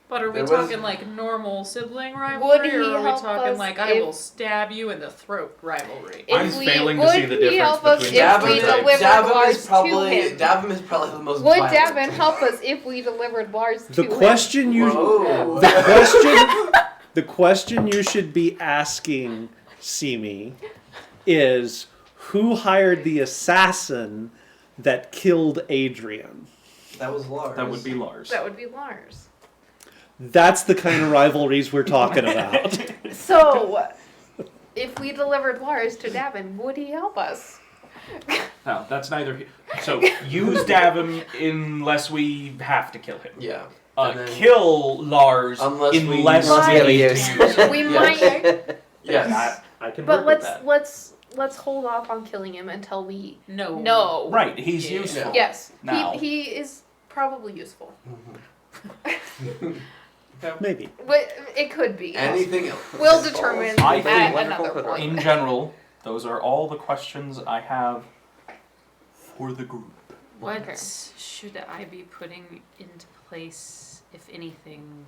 S2: But are we
S5: There was-
S2: talking normal sibling rivalry,
S4: Would he
S2: or are we
S4: help
S2: talking
S4: us
S2: I
S4: if-
S2: will stab you in the throat rivalry?
S6: I'm failing to see the
S4: would he
S6: difference
S4: help us
S6: between
S4: if
S6: the
S4: we
S6: two.
S4: delivered Lars to him?
S5: Davum is probably the most.
S4: Would
S5: violent.
S4: Davin help us if we delivered Lars to
S1: The
S4: him?
S1: question you
S5: Whoa.
S1: the question you should be asking, Simi, is who hired the assassin that killed Adrian?
S5: That was Lars.
S6: That would be Lars.
S4: That would be Lars.
S1: That's the kind of rivalries we're talking about.
S4: So, if we delivered Lars to Davin, would he help us?
S6: No, that's neither. So use Davin unless we have to kill him.
S5: Yeah. And then-
S6: Kill Lars
S5: Unless we-
S6: unless
S4: Unless
S6: we
S3: we
S6: need
S3: use-
S6: to use him.
S4: We
S5: Yes.
S4: might,
S5: Yes.
S6: I can
S4: but
S6: work with that.
S4: let's hold off on killing him until we
S2: No.
S4: know.
S6: Right, he's
S2: Yeah.
S6: useful.
S4: Yes,
S6: Now.
S4: he is probably useful.
S1: Maybe.
S4: But it could be.
S5: Anything else?
S4: We'll determine
S6: I
S4: at
S6: think-
S4: another
S3: Wonderful
S4: point.
S6: In general, those are all the questions I have for the group.
S2: What
S4: Okay.
S2: should I be putting into place, if anything,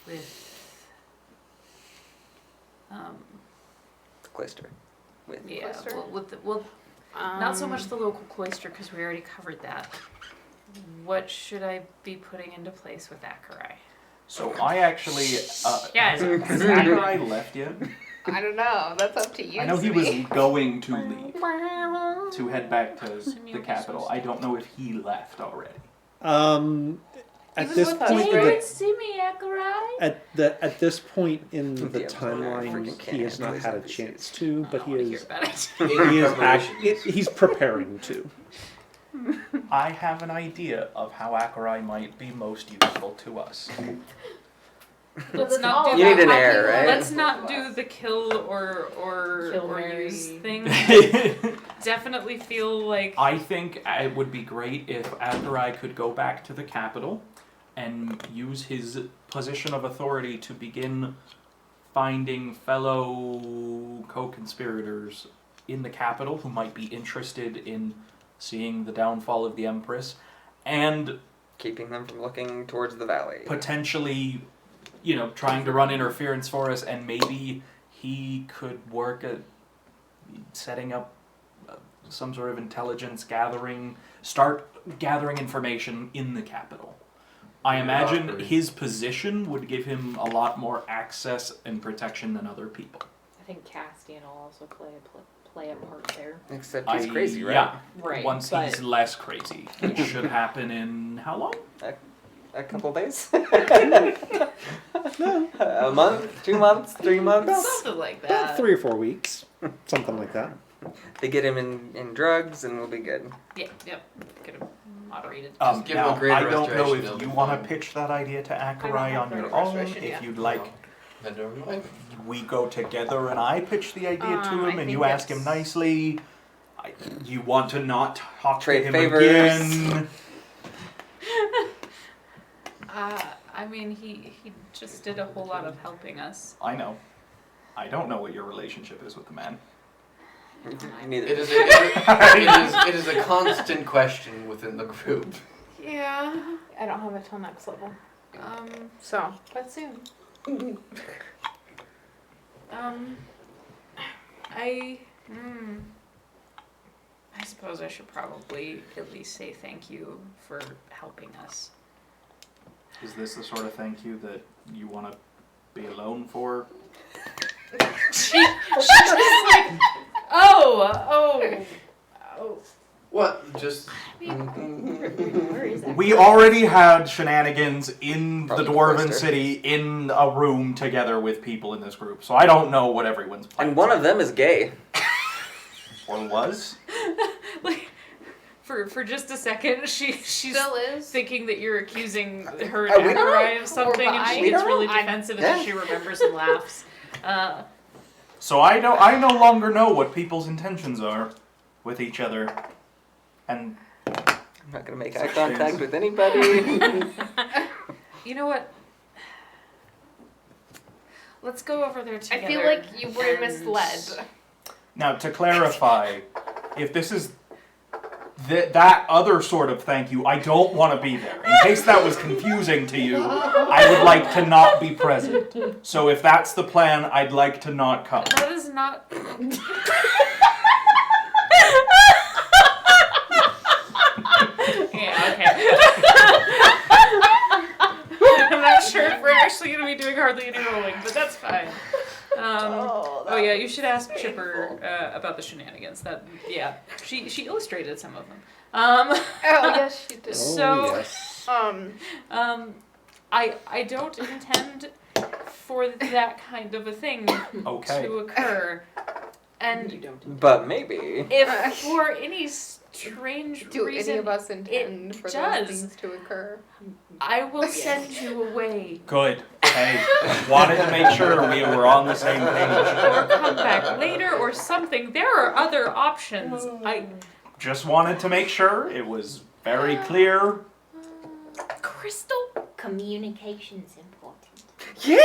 S2: with
S3: Clayster.
S2: Yeah,
S4: Cloister?
S2: not so much the local cloister because we already covered that. What should I be putting into place with Akarai?
S6: So I actually
S2: Yeah,
S6: has Zachary left yet?
S4: I don't know. That's up to you.
S6: I know he was
S4: Sydney.
S6: going to leave to head back to
S2: Send me
S6: the
S2: over
S6: capital.
S2: some
S6: I don't know if he left already.
S1: At
S4: was
S1: this
S4: with us,
S1: point,
S4: right?
S2: see me, Akarai?
S1: at this point in the
S3: DM's going on
S1: timeline,
S3: freaking
S1: he has
S3: camp,
S1: not
S3: he's
S1: had a
S3: NPCs.
S1: chance to, but
S2: I
S1: he
S2: don't wanna hear
S1: is
S2: about it.
S1: he is
S5: Preparations.
S1: he's preparing to.
S6: I have an idea of how Akarai might be most useful to us.
S2: Let's not do
S3: You need
S2: that.
S3: an heir, right?
S2: Let's not do the kill or
S7: Kill,
S2: or
S7: marry.
S2: use thing. Definitely feel like
S6: I think it would be great if Akarai could go back to the capital and use his position of authority to begin finding fellow co-conspirators in the capital who might be interested in seeing the downfall of the Empress, and
S3: Keeping them from looking towards the valley.
S6: potentially, trying to run interference for us, and maybe he could work at setting up some sort of intelligence gathering, start gathering information in the capital. I imagine
S5: Valkyrie.
S6: his position would give him a lot more access and protection than other people.
S7: I think Castian will also play a part there.
S3: Except he's crazy, right?
S6: Yeah,
S7: Right.
S6: once
S7: but
S6: he's less crazy. Which should happen in how long?
S3: A couple days? A month? 2 months? 3 months?
S2: something like
S1: About
S2: that.
S1: 3 or 4 weeks, something like that.
S3: They get him in drugs and we'll be good.
S2: Yeah, yep. Get him moderated.
S5: Just give him a
S6: Now,
S5: greater
S6: I don't know
S5: restoration,
S6: if
S5: they'll
S6: you
S5: be
S6: want
S5: fine.
S6: to pitch that idea to Akarai
S4: have
S6: on your
S4: greater
S6: own.
S4: restoration
S6: If
S4: yet.
S6: you'd like,
S5: Then never mind.
S6: we go together and I pitch the idea to
S4: I
S6: him, and
S4: think
S6: you ask him
S4: it's-
S6: nicely. You want to not talk
S3: Trade
S6: to him
S3: favors.
S6: again.
S2: I mean, he just did a whole lot of helping us.
S6: I know. I don't know what your relationship is with the man.
S3: Neither.
S5: It is a constant question within the group.
S4: Yeah. I don't have it till next level. So, but soon.
S2: I suppose I should probably at least say thank you for helping us.
S6: Is this the sort of thank you that you want to be alone for?
S2: She's just like, oh.
S5: What? Just.
S9: Where is that?
S6: We already had shenanigans in
S3: Probably
S6: the Dwarven
S3: cloister.
S6: City in a room together with people in this group, so I don't know what everyone's plans
S3: And one
S6: are.
S3: of them is gay.
S6: Or was?
S2: Like, for just a second, she's
S4: Still is.
S2: thinking that you're accusing her
S3: We
S2: and
S3: don't
S2: Akarai of something, and
S4: I-
S2: she
S3: we
S2: gets
S3: don't
S2: really
S3: know.
S2: defensive
S3: Yeah.
S2: until she remembers and laughs.
S6: So I no longer know what people's intentions are with each other. And
S3: I'm not gonna make eye contact with anybody.
S2: You know what? Let's go over there
S4: I
S2: together.
S4: feel like you were
S2: and-
S4: misled.
S6: now to clarify, if this is that other sort of thank you, I don't want to be there. In case that was confusing to you, I would like to not be present. So if that's the plan, I'd like to not come.
S2: That is not. Yeah, okay. I'm not sure if we're actually going to be doing hardly any rolling, but that's fine. Oh yeah, you should ask Chipper about the shenanigans. Yeah, she illustrated some of them.
S4: Oh, yes, she did.
S2: So-
S1: yes.
S2: I don't intend for that kind of a thing
S6: Okay.
S2: to occur,
S7: You
S2: and
S7: don't.
S3: But maybe.
S2: if for any strange
S4: Do
S2: reason
S4: any of us intend for
S2: does.
S4: those things to occur?
S2: I will send you away
S6: Good. Hey, wanted to make sure we were on the same page.
S2: or come back later or something. There are other options.
S6: Just wanted to make sure it was very clear.
S2: Crystal.
S9: Communication's important.
S3: Yeah!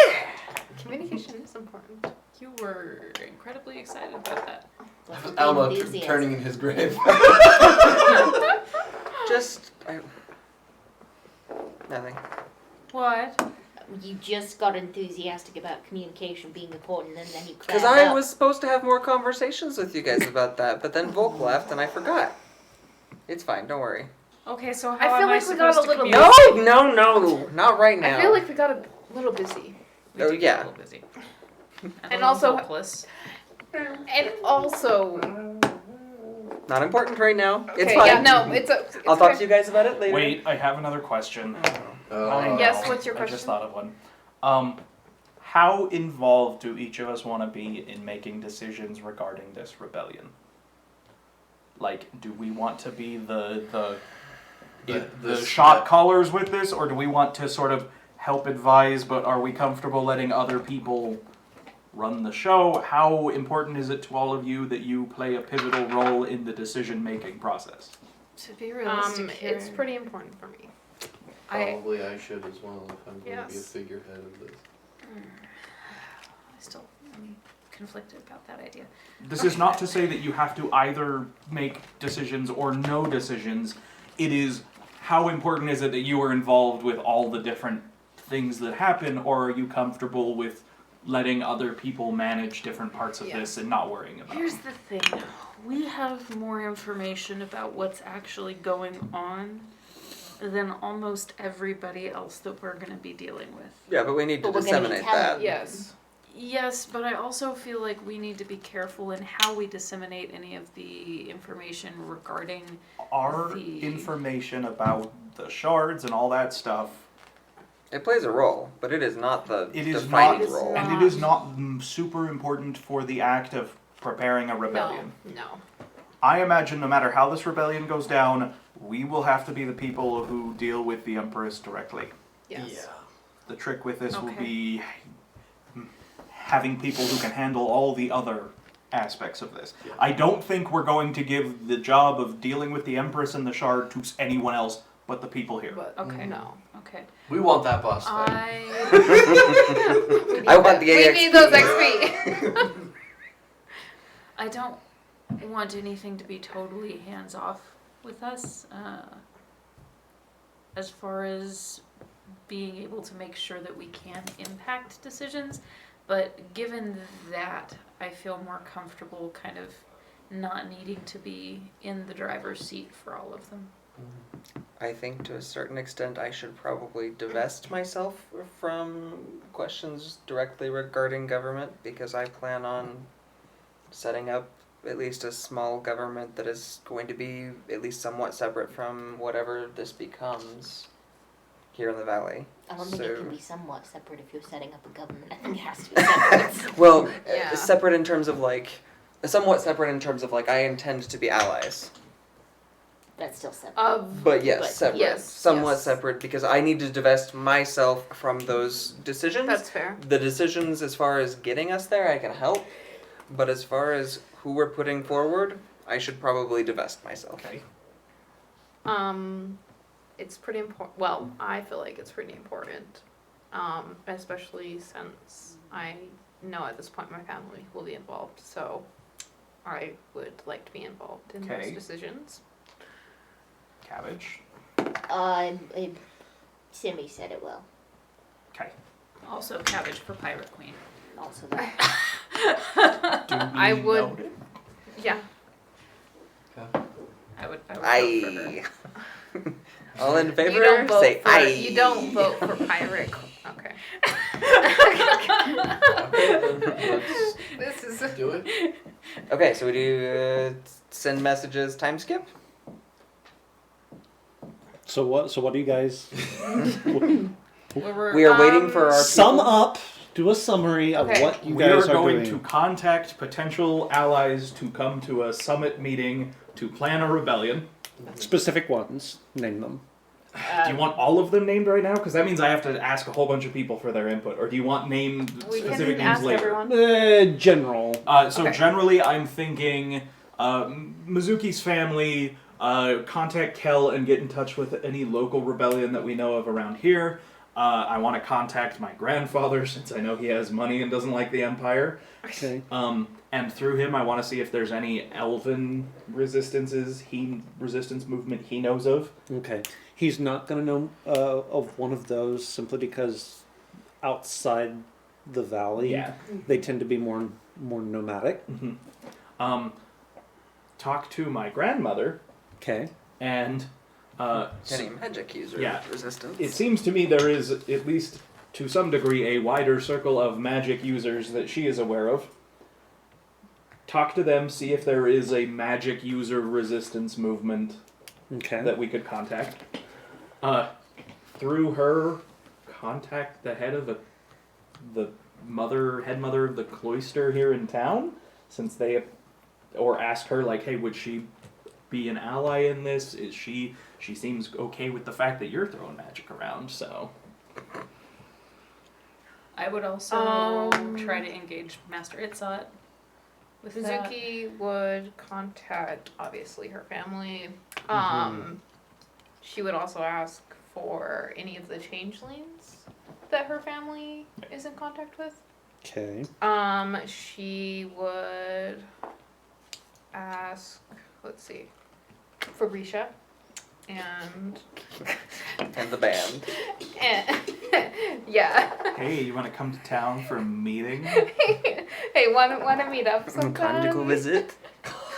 S4: Communication is important.
S2: You were incredibly excited about that.
S5: That was Alma
S9: Enthusiasm.
S5: turning in his grave.
S3: Just. Nothing.
S2: What?
S9: you just got enthusiastic about communication being important, and then you
S3: Because
S9: cracked
S3: I
S9: up.
S3: was supposed to have more conversations with you guys about that, but then Volk left and I forgot. It's fine, don't worry.
S2: Okay, so
S4: I
S2: how
S4: feel
S2: am
S4: like
S2: I
S4: we got
S2: supposed
S4: a
S2: to
S4: little
S2: communicate?
S3: No, not right now.
S4: I feel like we got a little busy.
S2: We
S3: Oh,
S2: do get
S3: yeah.
S2: a little busy.
S4: And also-
S2: hopeless.
S4: And also,
S3: Not important right now. It's
S4: okay,
S3: fine.
S4: yeah, no, it's
S3: I'll talk
S4: okay.
S3: to you guys about it later.
S8: Wait, I have another question. I know,
S4: Yes, what's your
S8: I just
S4: question?
S8: thought of one. How involved do each of us want to be in making decisions regarding this rebellion? Like, do we want to be the shot callers with this, or do we want to sort of help advise, but are we comfortable letting other people run the show? How important is it to all of you that you play a pivotal role in the decision-making process?
S2: To be realistic here,
S4: It's pretty important for me.
S5: Probably I should as well if I'm going to be a
S2: Yes.
S5: figurehead of this.
S2: I still am conflicted about that idea.
S8: This is not to say that you have to either make decisions or no decisions. It is how important is it that you are involved with all the different things that happen, or are you comfortable with letting other people manage different parts of this and not worrying about
S2: Here's
S8: it?
S2: the thing. We have more information about what's actually going on than almost everybody else that we're going to be dealing with.
S3: Yeah, but we need to
S9: But we're gonna be
S3: disseminate
S9: telling
S3: that.
S9: you.
S4: Yes.
S2: Yes, but I also feel like we need to be careful in how we disseminate any of the information regarding
S8: Our
S2: the-
S8: information about the shards and all that stuff,
S3: It plays a role, but it is not the
S8: it is
S3: defining
S8: not,
S3: role.
S8: and it is not super important for the act of preparing a rebellion.
S4: No.
S8: I imagine no matter how this rebellion goes down, we will have to be the people who deal with the Empress directly.
S4: Yes.
S8: The trick with this will
S2: Okay.
S8: be having people who can handle all the other aspects of this.
S5: Yeah.
S8: I don't think we're going to give the job of dealing with the Empress and the Shard to anyone else but the people here.
S4: But
S2: Okay.
S4: no.
S2: Okay.
S5: We want that boss fight.
S3: I want the
S4: We
S3: AXP.
S4: need those XP.
S2: I don't want anything to be totally hands off with us. As far as being able to make sure that we can impact decisions, but given that, I feel more comfortable kind of not needing to be in the driver's seat for all of them.
S3: I think to a certain extent I should probably divest myself from questions directly regarding government because I plan on setting up at least a small government that is going to be at least somewhat separate from whatever this becomes here in the valley.
S9: I don't think
S3: So-
S9: it can be somewhat separate if you're setting up a government. I think it has to be separate.
S3: Well,
S4: Yeah.
S3: separate in terms of like, somewhat separate in terms of like I intend to be allies.
S9: That's still separate.
S3: But yes,
S9: But
S3: separate.
S4: yes,
S3: Somewhat
S4: yes.
S3: separate because I need to divest myself from those decisions.
S4: That's fair.
S3: The decisions as far as getting us there, I can help. But as far as who we're putting forward, I should probably divest myself.
S8: Okay.
S4: It's pretty important. Well, I feel like it's pretty important, especially since I know at this point my family will be involved. So, I would like to be involved in
S8: Okay.
S4: those decisions.
S8: Cabbage.
S9: Simmy said it well.
S8: Okay.
S2: Also, cabbage for Pirate Queen.
S9: Also that.
S8: Duly
S4: I would-
S8: noted.
S4: Yeah.
S2: I would vote for her.
S3: Aye. All in favor?
S4: You don't vote
S3: Say
S4: for.
S3: aye.
S4: You don't vote for pirate. Okay.
S5: Let's
S4: This is.
S5: do it.
S3: Okay, so we do send messages time skip?
S1: So what do you guys
S3: We are waiting for our
S1: sum
S3: people.
S1: up? Do a summary of
S4: Okay.
S1: what you
S8: We are
S1: guys are
S8: going
S1: doing.
S8: to contact potential allies to come to a summit meeting to plan a rebellion.
S1: Specific ones. Name them.
S8: Do you want all of them named right now? Because that means I have to ask a whole bunch of people for their input. Or do you want named
S4: We
S8: specific
S4: can
S8: names
S4: ask
S8: later?
S4: everyone.
S1: General.
S8: So
S4: Okay.
S8: generally, I'm thinking Mizuki's family. Contact Kel and get in touch with any local rebellion that we know of around here. I want to contact my grandfather since I know he has money and doesn't like the Empire.
S1: Okay.
S8: And through him, I want to see if there's any elven resistance movement he knows of.
S1: Okay. He's not going to know of one of those simply because outside the valley.
S8: Yeah.
S1: They tend to be more nomadic.
S8: Mm-hmm. Talk to my grandmother,
S1: Okay.
S8: and
S3: Any magic user
S8: Yeah.
S3: resistance?
S8: it seems to me there is, at least to some degree, a wider circle of magic users that she is aware of. Talk to them, see if there is a magic user resistance movement
S1: Okay.
S8: that we could contact. Through her, contact the head of the head mother of the cloister here in town, since they, or ask her like, hey, would she be an ally in this? Is she seems okay with the fact that you're throwing magic around, so.
S2: I would also try to engage Master Itzot with that.
S4: Mizuki would contact, obviously, her family. She would also ask for any of the changelings that her family is in contact with.
S1: Okay.
S4: She would ask, let's see, Fabricia and
S3: And the band.
S4: yeah.
S8: Hey, you want to come to town for a meeting?
S4: Hey, wanna meet up sometime?
S3: Conjugal visit.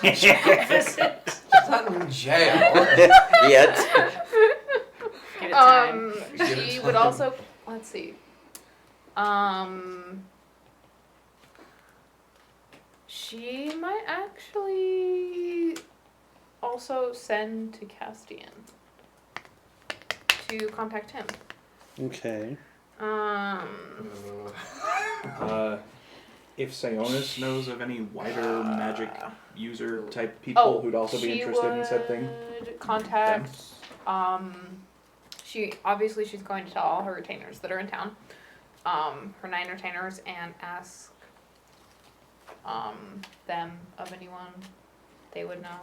S5: She's not in jail.
S3: Yet.
S2: Give it time.
S5: Give it
S4: She
S5: time.
S4: would also, let's see, she might actually also send to Castian to contact him.
S1: Okay.
S8: If Sionis knows of any wider magic user type people who'd also be interested in said thing.
S4: Would contact, she's going to tell all her retainers that are in town, her 9 retainers, and ask, them of anyone they would know.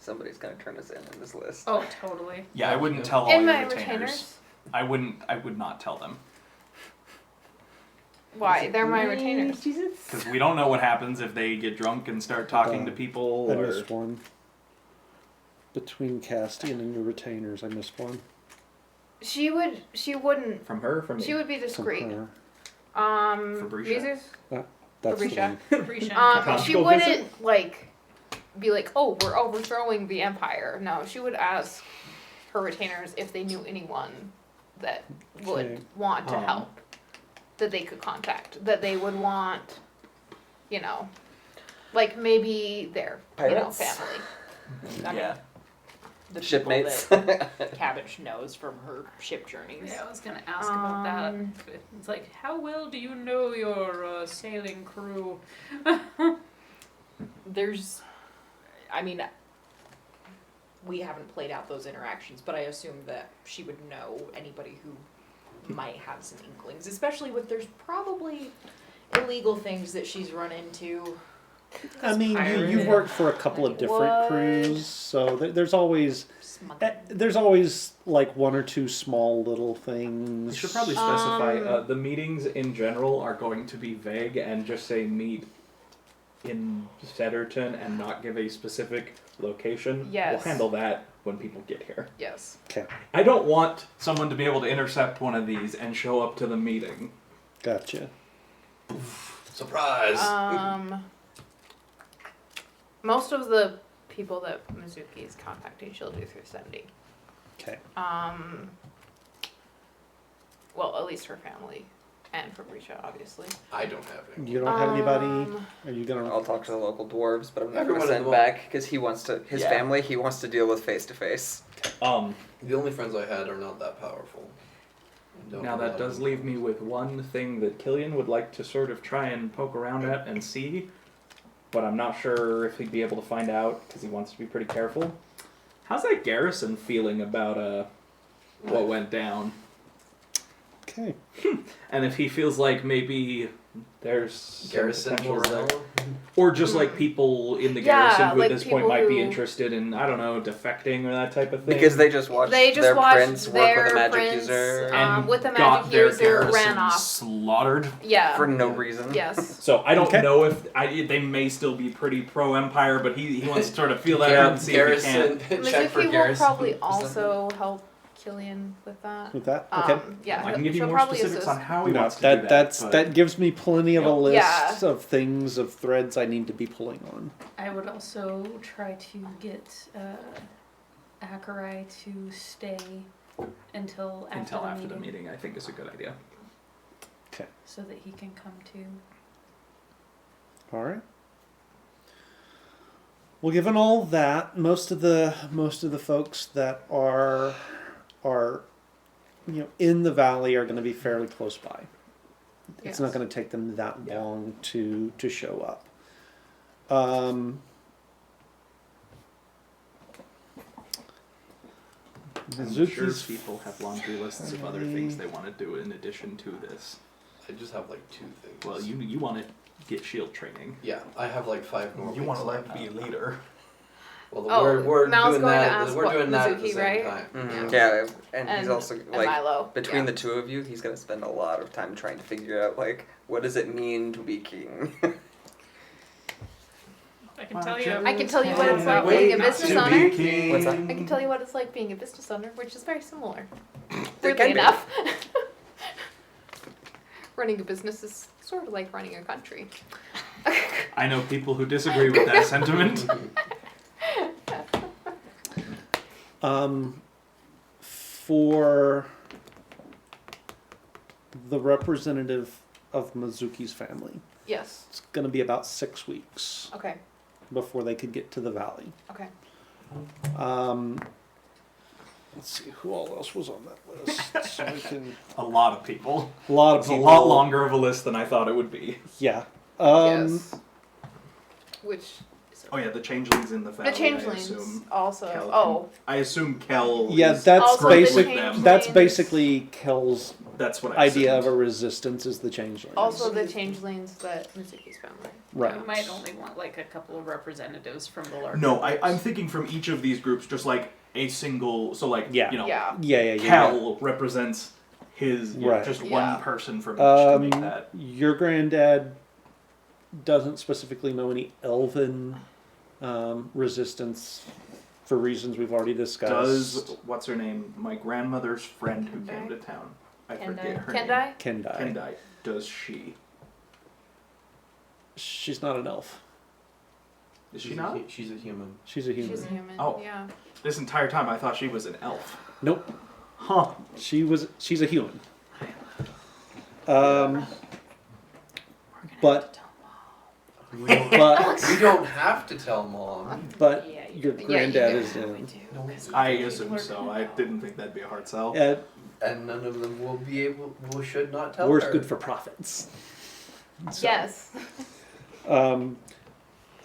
S3: Somebody's gonna turn us in this list.
S2: Oh, totally.
S8: Yeah, I wouldn't tell all
S4: In
S8: your
S4: my
S8: retainers.
S4: retainers?
S8: I would not tell them.
S4: Why? They're my retainers.
S8: Because we don't know what happens if they get drunk and start talking to people.
S1: I
S8: Or...
S1: missed one. Between Castian and your retainers, I missed one.
S4: She wouldn't,
S8: From her? From me?
S4: she would be
S1: From
S4: discreet.
S1: her.
S8: Fabricia.
S4: Users?
S1: That's the
S4: Fabricia.
S1: one.
S2: Appreciate
S4: She
S8: Conjugal
S4: wouldn't, like, be like, oh, we're overthrowing the Empire. No, she would ask her retainers if they knew anyone that would
S1: Okay.
S4: want to help, that they could contact, that they would want, like maybe their,
S3: Pirates?
S4: family.
S7: I mean,
S3: Yeah.
S7: the
S3: Shipmates.
S7: people that Cabbage knows from her ship journeys.
S2: Yeah, I was gonna ask about that. It's like, how well do you know your sailing crew?
S7: There's, I mean, we haven't played out those interactions, but I assume that she would know anybody who might have some inklings, especially with there's probably illegal things that she's run into.
S1: I mean,
S2: pirate.
S1: you've worked for a couple of different crews, so there's always like one or two small little things.
S8: We should probably specify the meetings in general are going to be vague and just say meet in Setterton and not give a specific location.
S4: Yes.
S8: We'll handle that when people get here.
S4: Yes.
S1: Okay,
S8: I don't want someone to be able to intercept one of these and show up to the meeting.
S1: gotcha.
S5: Surprise!
S4: Most of the people that Mizuki is contacting, she'll do through sending.
S1: Okay.
S4: Well, at least her family and Fabricia, obviously.
S5: I don't have any.
S1: You don't have anybody? Are you gonna?
S3: I'll talk to the local dwarves, but I'm not
S5: Everyone
S3: gonna
S5: in
S3: send
S5: the-
S3: back because he wants to. His
S5: Yeah.
S3: family, he wants to deal with face to face.
S5: The only friends I had are not that powerful. Don't
S8: Now
S5: have a
S8: that
S5: lot
S8: does
S5: of-
S8: leave me with one thing that Killian would like to sort of try and poke around at and see, but I'm not sure if he'd be able to find out because he wants to be pretty careful. How's that garrison feeling about what went down?
S1: Okay.
S8: And if he feels like maybe there's some
S5: Garrison
S8: potential there.
S5: morale.
S8: Or just like people in the
S4: Yeah,
S8: garrison who
S4: like
S8: at this point
S4: people
S8: might be
S4: who-
S8: interested in, I don't know, defecting or that type of thing.
S3: Because they just watched their prince work with a magic
S4: prince,
S3: user
S8: and
S4: with a
S8: got
S4: magic
S8: their
S4: user,
S8: garrison
S4: ran off.
S8: slaughtered.
S4: Yeah.
S3: for no reason.
S4: Yes.
S8: So I don't
S1: Okay.
S8: know if they may still be pretty pro-empire, but he wants to sort of feel that out and see if he can.
S5: Garrison. Check for
S4: Mizuki will
S5: garrison.
S4: probably
S5: Is that-
S4: also help Killian with that.
S1: with that. Okay.
S4: Yeah,
S6: I can give you
S4: she'll
S6: more
S4: probably
S6: specifics
S4: assist.
S6: on how he
S1: No,
S6: wants to do that. but-
S1: that gives me plenty of a list
S4: Yeah.
S1: of things, of threads I need to be pulling on.
S2: I would also try to get Akarai to stay until after the meeting,
S6: I think is a good idea.
S2: so that he can come to.
S1: All right. Well, given all that, most of the folks that are in the valley are going to be fairly close by. It's not
S4: Yes.
S1: going to take them that
S6: Yeah.
S1: long to show up.
S6: I'm sure
S1: Mizuki's
S6: people have laundry lists of other things they want to do in addition to this.
S5: I just have like 2 things.
S6: Well, you want to get shield training.
S5: Yeah, I have like 5 more.
S6: You want to
S5: weeks
S6: learn to
S5: left.
S6: be a leader.
S5: Well,
S4: Oh,
S5: we're
S4: Mal's
S5: doing
S4: going to
S5: that.
S4: ask
S5: We're
S4: what
S5: doing that at the
S4: Mizuki,
S5: same
S4: right?
S5: time.
S3: Mhm. Yeah, and he's
S4: And-
S3: also
S4: and
S3: like
S4: Milo.
S3: between
S4: yeah.
S3: the two of you, he's gonna spend a lot of time trying to figure out like what does it mean to be king.
S2: I can tell you.
S4: I can tell you what it's like being a business owner.
S3: What's that?
S4: I can tell you what it's like being a business owner, which is very similar.
S3: It
S4: Weirdly
S3: can be.
S4: enough. Running a business is sort of like running a country.
S6: I know people who disagree with that sentiment.
S1: For the representative of Mizuki's family,
S4: Yes.
S1: it's going to be about 6 weeks
S4: Okay.
S1: before they could get to the valley.
S4: Okay.
S1: Let's see who all else was on that list. So we can,
S6: A lot of people.
S1: a lot of
S6: It's
S1: people.
S6: a lot longer of a list than I thought it would be.
S1: Yeah.
S4: Yes. Which is
S6: Oh yeah, the changelings in the family.
S4: the changelings
S6: I assume.
S4: also.
S6: Kel-
S4: Oh,
S6: I assume Kel.
S1: Yeah,
S6: is
S1: that's
S4: Also
S6: great
S4: the
S6: with
S1: basic.
S6: them.
S1: That's
S4: changelings.
S1: basically Kel's
S6: That's what I
S1: idea of a
S6: assumed.
S1: resistance is the changelings.
S4: also the changelings that Mizuki's family.
S1: right.
S2: You might only want like a couple of representatives from the larger.
S6: No,
S2: groups.
S6: I'm thinking from each of these groups, just like a single. So like
S1: Yeah.
S6: you know,
S4: Yeah.
S1: Yeah.
S6: Kel represents his
S1: Right.
S6: just
S4: Yeah.
S6: one person from each to make that.
S1: Your granddad doesn't specifically know any elven resistance for reasons we've already discussed.
S6: Does what's her name? My grandmother's friend who came to town. I forget her name.
S4: Kendai?
S1: Kendai?
S6: Kendai. Does she?
S1: She's not an elf.
S6: Is she not?
S5: She's a human.
S1: She's a human.
S4: She's a human.
S6: Oh.
S4: Yeah.
S6: This entire time I thought she was an elf.
S1: Nope.
S6: Huh.
S1: She's a human. But
S5: We don't,
S1: but
S5: we don't have to tell mom.
S1: but
S2: Yeah,
S1: your
S4: Yeah,
S1: granddad
S4: you
S1: is
S4: do.
S1: in.
S6: I assume so. I didn't think that'd be a hard sell.
S5: And none of them will be able. Will should not tell
S1: War's
S5: her.
S1: good for profits. So,
S4: Yes.
S1: Um,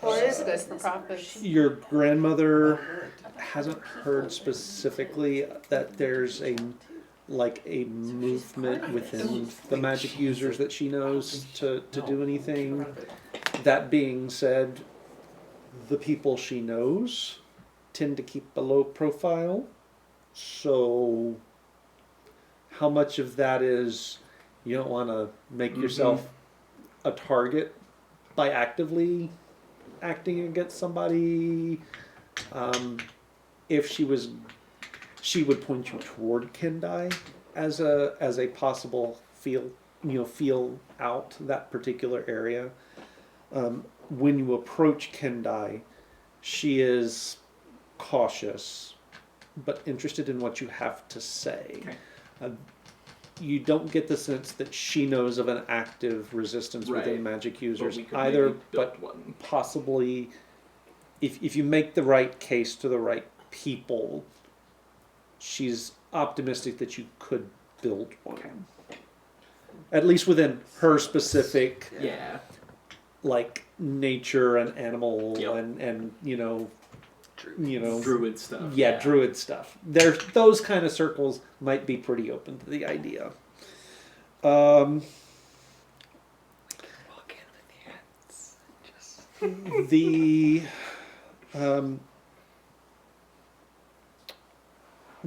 S4: Well, it is good for profits.
S1: your grandmother hasn't heard specifically that there's a movement within the magic users that she knows to do anything. That being said, the people she knows tend to keep a low profile. So how much of that is you don't want to make yourself a target by actively acting against somebody? If she would point you toward Kendai as a possible feel out that particular area. When you approach Kendai, she is cautious, but interested in what you have to say.
S6: Okay.
S1: You don't get the sense that she knows of an active resistance within
S6: Right.
S1: magic
S6: But
S1: users
S6: we could
S1: either,
S6: maybe
S1: but
S6: build one.
S1: possibly if you make the right case to the right people, she's optimistic that you could build one. At least within her specific
S6: Yeah.
S1: like nature and animal
S6: Yep.
S1: and
S6: Druid stuff.
S1: yeah, druid stuff. There's those kind of circles might be pretty open to the idea.
S3: Walk in with the hands. Just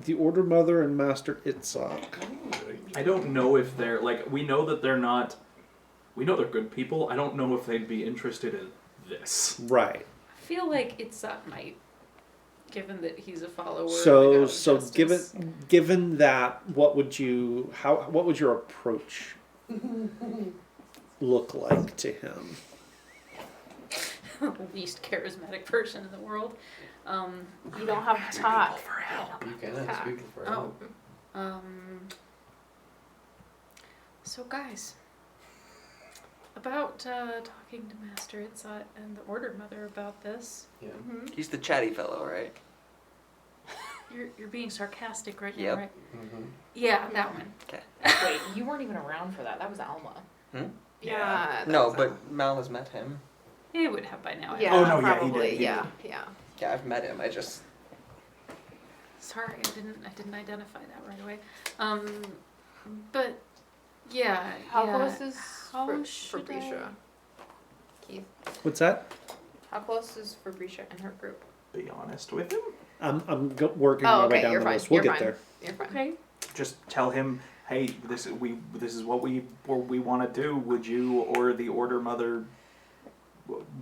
S1: the Order Mother and Master Itzhak.
S6: I don't know if they're like we know that they're not. We know they're good people. I don't know if they'd be interested in this.
S1: Right.
S2: I feel like Itzhak might. given that he's a follower. of the
S1: So
S2: God of
S1: so
S2: Justice.
S1: given that, what would your approach look like to him?
S2: The least charismatic person in the world.
S4: You don't have to talk.
S5: You cannot
S4: Ah.
S5: speak for
S2: Oh.
S5: help.
S2: So guys, about talking to Master Itzot and the Order Mother about this.
S5: Yeah.
S3: He's the chatty fellow, right?
S2: You're being sarcastic right
S3: Yep.
S2: now, right?
S5: Mm-hmm.
S2: Yeah, that one.
S7: Wait, you weren't even around for that. That was Alma.
S4: Yeah.
S3: No,
S4: that's
S3: but Mal has met him.
S2: He would have by now. I
S4: Yeah,
S6: Oh, no, yeah, he
S4: probably.
S6: did, he
S4: Yeah, yeah.
S3: Yeah, I've met him. I just
S2: Sorry, I didn't identify that right away. But yeah.
S4: How
S2: yeah.
S4: close is
S2: How
S4: for
S2: should
S4: Fabricia? Keith.
S1: What's that?
S4: How close is Fabricia and her group?
S6: Be honest with him.
S1: I'm working
S4: Oh,
S1: my way
S4: okay,
S1: down
S4: you're
S1: the
S4: fine.
S1: list. We'll
S4: You're
S1: get
S4: fine.
S1: there.
S4: You're fine.
S2: Okay.
S6: Just tell him, hey, this is what we want to do. Would you or the Order Mother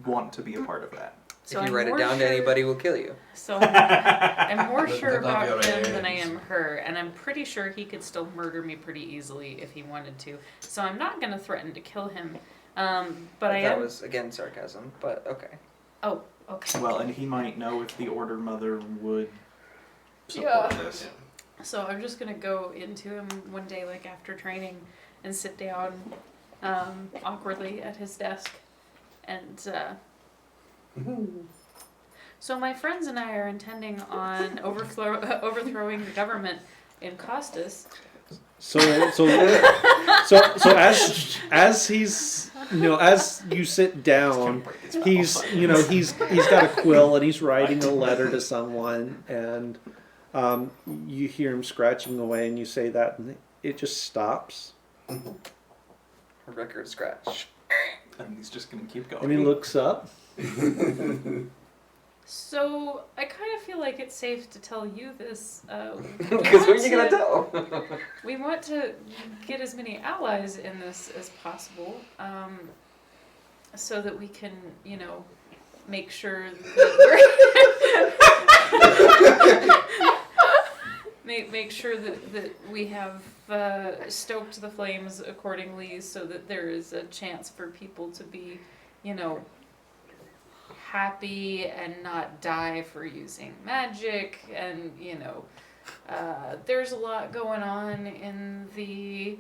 S6: want to be a part of that?
S2: So
S3: if you
S2: I'm
S3: write it
S2: more
S3: down to
S2: sure-
S3: anybody, will kill you.
S2: So I'm more
S5: The-
S2: sure
S5: the
S2: about
S5: Gaviota
S2: him than I
S5: is-
S2: am her, and I'm pretty sure he could still murder me pretty easily if he wanted to. So I'm not gonna threaten to kill him. But I
S3: that
S2: am.
S3: was again sarcasm, but okay.
S2: Oh, okay.
S6: Well, and he might know if the Order Mother would support
S4: Yeah.
S6: this.
S2: So I'm just gonna go into him one day, like after training, and sit down awkwardly at his desk, and so my friends and I are intending on overthrowing the government in Costas.
S1: So as he's as you sit down, he's got a quill and he's writing a letter to someone, and you hear him scratching away, and you say that, and it just stops,
S3: A record scratch.
S6: And he's just going to keep going.
S1: and he looks up.
S2: So I kind of feel like it's safe to tell you this.
S3: Because what are you gonna tell?
S2: We want to get as many allies in this as possible, so that we can, make sure that make sure that we have stoked the flames accordingly, so that there is a chance for people to be, happy and not die for using magic, and there's a lot going on in the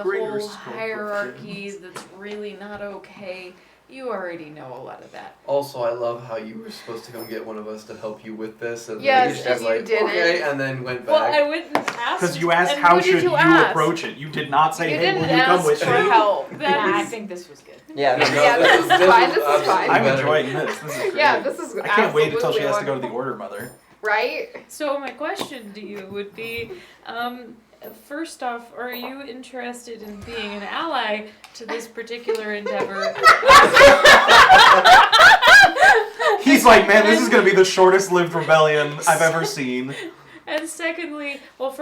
S6: greater
S2: whole
S6: scope of
S2: hierarchy
S6: things.
S2: that's really not okay. You already know a lot of that.
S5: Also, I love how you were supposed to come get one of us to help you with this, and
S4: Yes,
S5: you
S4: and
S5: just
S4: you
S5: like
S4: didn't.
S5: okay, and then went
S2: Well,
S5: back.
S2: I wouldn't ask.
S6: Because you asked
S2: and
S6: how
S2: what did
S6: should you
S2: ask?
S6: approach it. You did not say,
S4: You
S6: hey, will
S4: didn't
S6: you come
S4: ask
S6: with
S4: for
S6: me?
S4: help.
S2: That
S7: I
S2: is-
S7: think this was good.
S3: Yeah, no,
S4: Yeah, this is fine, this is
S5: absolutely
S4: fine.
S6: I'm
S5: better.
S6: enjoying this. This is great.
S4: Yeah, this is
S6: I can't wait until she
S4: absolutely
S6: has to go to the
S4: wonderful.
S6: Order Mother.
S4: Right?
S2: So my question to you would be, first off, are you interested in being an ally to this particular endeavor?
S6: He's like, man, this is going to be the shortest lived rebellion I've ever seen.
S2: And secondly, well,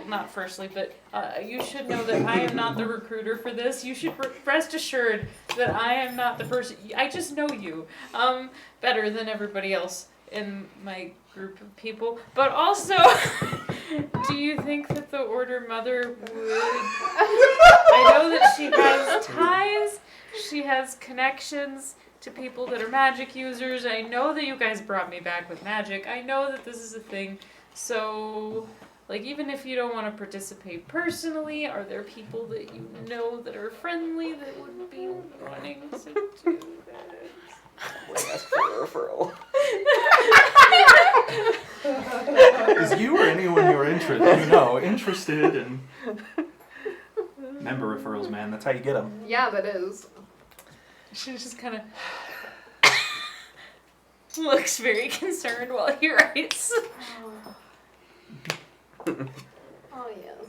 S2: not firstly, but you should know that I am not the recruiter for this. You should rest assured that I am not the person. I just know you better than everybody else in my group of people. But also, do you think that the Order Mother would? I know that she has ties. She has connections to people that are magic users. I know that you guys brought me back with magic. I know that this is a thing. So, even if you don't want to participate personally, are there people that you know that are friendly that would be wanting to do that?
S3: Ask for a referral.
S6: Is you or anyone you're interested in member referrals, man. That's how you get them.
S4: Yeah, that is.
S2: She just kind of looks very concerned while he writes.
S4: Oh, yes.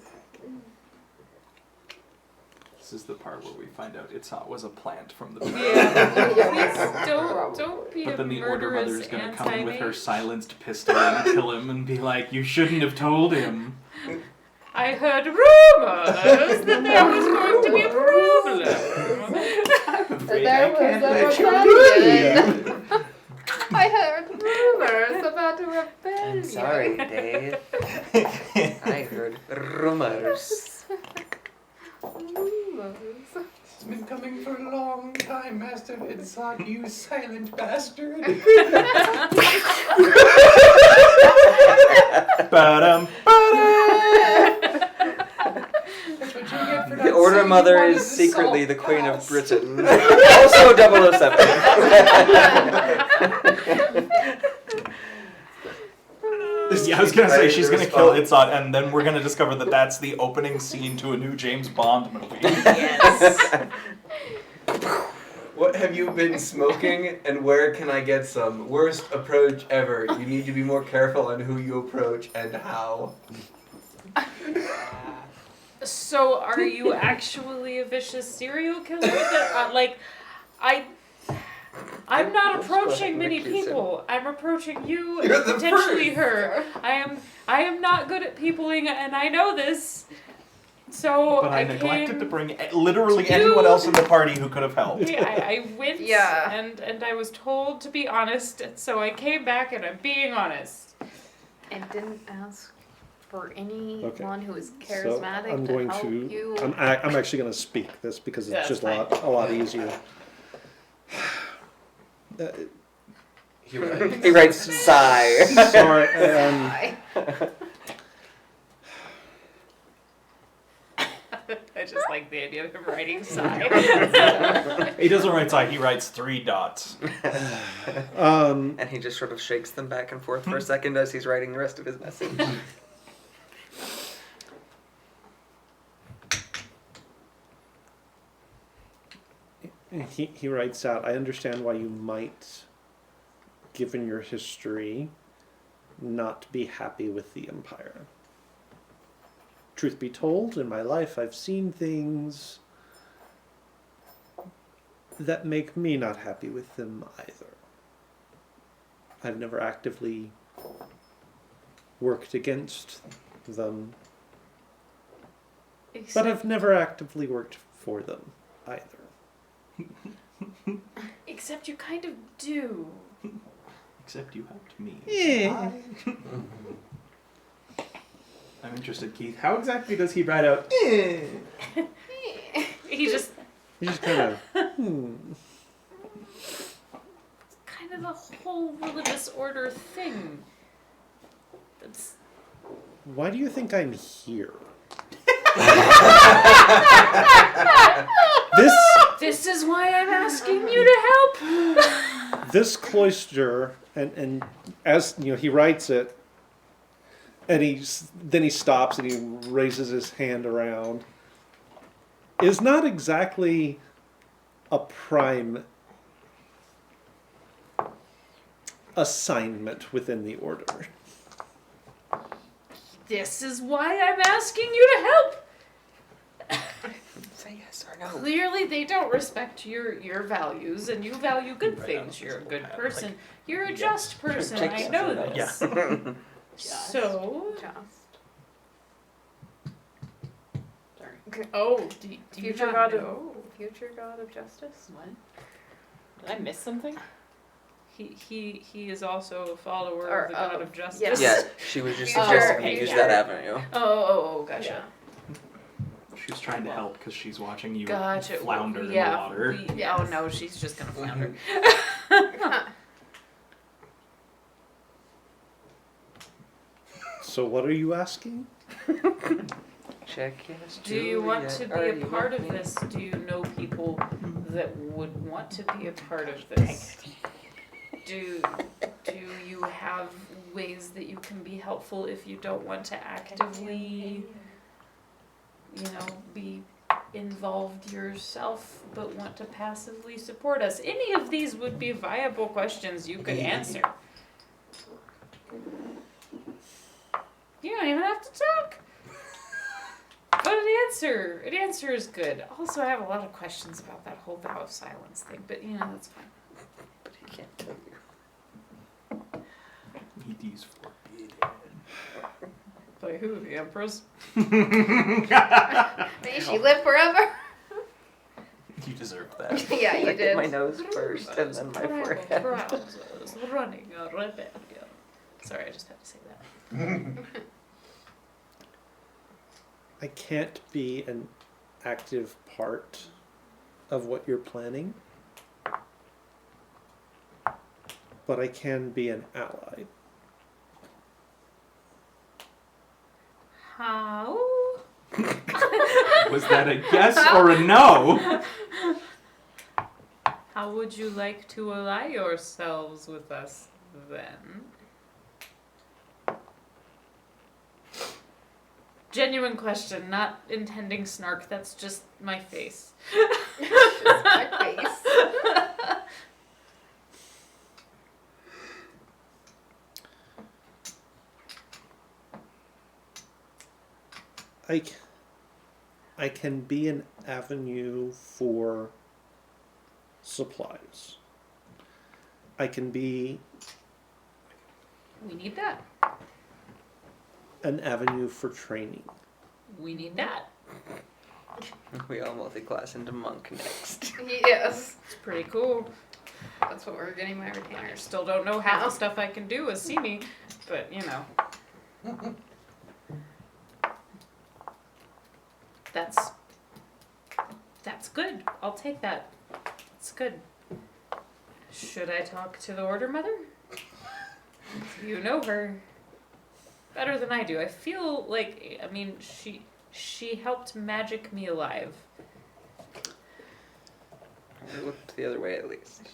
S6: This is the part where we find out Itzot was a plant from the beginning.
S2: Yeah. Please don't be
S6: But
S2: a
S6: then the Order
S2: murderous
S6: Mother's going to come in with her
S2: anti-mage.
S6: silenced pistol and kill him and be like, you shouldn't have told him.
S2: I heard rumors that there was going to be a problem.
S6: I'm afraid
S4: There
S6: I can't
S4: was a
S6: let you
S4: rebellion.
S6: leave.
S4: I heard rumors about a rebellion.
S3: I'm sorry, Dave. I heard rumors.
S4: Rumors.
S5: It's been coming for a long time, Master Vidsot, you silent bastard.
S6: Ba-dum, ba-dum.
S5: That's what you get for
S3: The
S5: not
S3: Order
S5: saying
S3: Mother
S5: you wanted
S3: is
S5: the
S3: secretly
S5: salt
S3: the Queen of
S5: pass.
S3: Britain. Also 007.
S6: Yeah, I was gonna say
S3: Ready
S6: she's
S3: to
S6: gonna kill
S3: respond.
S6: Itzad, and then we're gonna discover that that's the opening scene to a new James Bond movie.
S7: Yes.
S5: What have you been smoking and where can I get some? Worst approach ever. You need to be more careful on who you approach and how.
S2: So, are you actually a vicious serial killer? I'm not approaching many people. I'm approaching you
S5: You're
S2: and
S5: the
S2: potentially
S5: first.
S2: her. I am not good at peopling, and I know this. So
S6: But I
S2: came,
S6: neglected to bring literally anyone else in the party who could have helped.
S2: Yeah, I went
S4: Yeah.
S2: and I was told to be honest, and so I came back and I'm being honest.
S4: And didn't ask for anyone who is
S1: So
S4: charismatic
S1: I'm
S4: to
S1: going
S4: help
S1: to.
S4: you.
S1: I'm actually going to speak this because it's
S2: That's
S1: just
S2: fine.
S1: a lot easier.
S5: He writes.
S3: He writes sigh.
S1: Sorry.
S2: I just like the idea of him writing sigh.
S6: He doesn't write sigh, he writes 3 dots.
S3: And he just sort of shakes them back and forth for a second as he's writing the rest of his message.
S1: He writes out, I understand why you might, given your history, not be happy with the Empire. Truth be told, in my life I've seen things that make me not happy with them either. I've never actively worked against them, but I've never actively worked for them either.
S2: Except you kind of do.
S6: Except you helped me.
S1: Yeah.
S6: I'm interested, Keith. How exactly does he write out?
S2: He just
S1: You just kind of,
S2: kind of a whole religious order thing. That's
S1: Why do you think I'm here?
S2: This is why I'm asking you to help.
S1: This cloister, and as you know, he writes it, and then he stops and he raises his hand around. Is not exactly a prime assignment within the order.
S2: This is why I'm asking you to help.
S3: Say yes or no.
S2: Clearly, they don't respect your values, and you value good
S6: Right,
S2: things. You're a good person. You're a
S6: yeah.
S2: just person.
S3: Check
S2: I
S3: yes
S2: know
S3: or no.
S2: this. So,
S4: Just.
S7: Sorry.
S2: oh, do you
S4: Future
S2: not
S4: god of
S2: know?
S4: future god of justice.
S7: What? Did I miss something?
S2: He is also a follower
S4: Or,
S2: of the god of justice.
S4: yes.
S3: Yeah, she was just
S4: Future-
S3: suggesting you
S2: okay,
S3: use
S2: yeah.
S3: that avenue.
S2: Oh, gotcha.
S6: She was trying to help because she's watching you
S2: Gotcha.
S6: flounder in the
S2: Yeah.
S6: water.
S2: Oh no, she's just gonna flounder.
S1: So what are you asking?
S3: Check yes.
S2: Do you want to
S3: Juliet, are
S2: be
S3: you
S2: a part
S3: with
S2: of
S3: me?
S2: this? Do you know people that would want to be a part of this? Do you have ways that you can be helpful if you don't want to actively, be involved yourself but want to passively support us? Any of these would be viable questions you could answer. You don't even have to talk. But an answer is good. Also, I have a lot of questions about that whole vow of silence thing, but that's fine.
S3: But he can't tell you.
S6: It is forbidden.
S2: By who? The Empress?
S4: May she live forever.
S6: You deserve that.
S4: Yeah, you
S3: Like
S4: did.
S3: my nose first and then my forehead.
S2: Running a rebellion. Sorry, I just had to say that.
S1: I can't be an active part of what you're planning, but I can be an ally.
S2: How?
S6: Was that a yes or a no?
S2: How would you like to ally yourselves with us then? Genuine question, not intending snark, that's just my face.
S4: Just my face.
S1: I can be an avenue for supplies. I can be
S2: We need that.
S1: an avenue for training.
S2: We need that.
S3: We all multi-class into monk next.
S4: Yes.
S2: It's pretty cool.
S4: That's what we're getting my
S2: I
S4: retainers.
S2: still don't know half the stuff I can do as see me, but you know. That's good. I'll take that. It's good. Should I talk to the Order Mother? You know her better than I do. I feel like, I mean, she helped magic me alive.
S3: We looked the other way at least.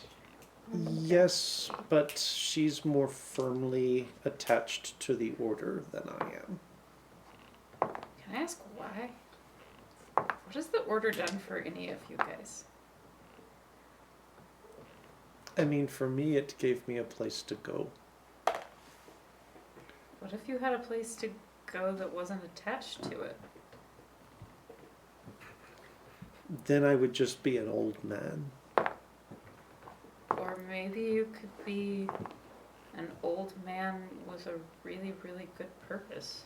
S1: Yes, but she's more firmly attached to the order than I am.
S2: Can I ask why? What has the Order done for any of you guys?
S1: I mean, for me, it gave me a place to go.
S2: What if you had a place to go that wasn't attached to it?
S1: Then I would just be an old man.
S2: Or maybe you could be an old man with a really, really good purpose.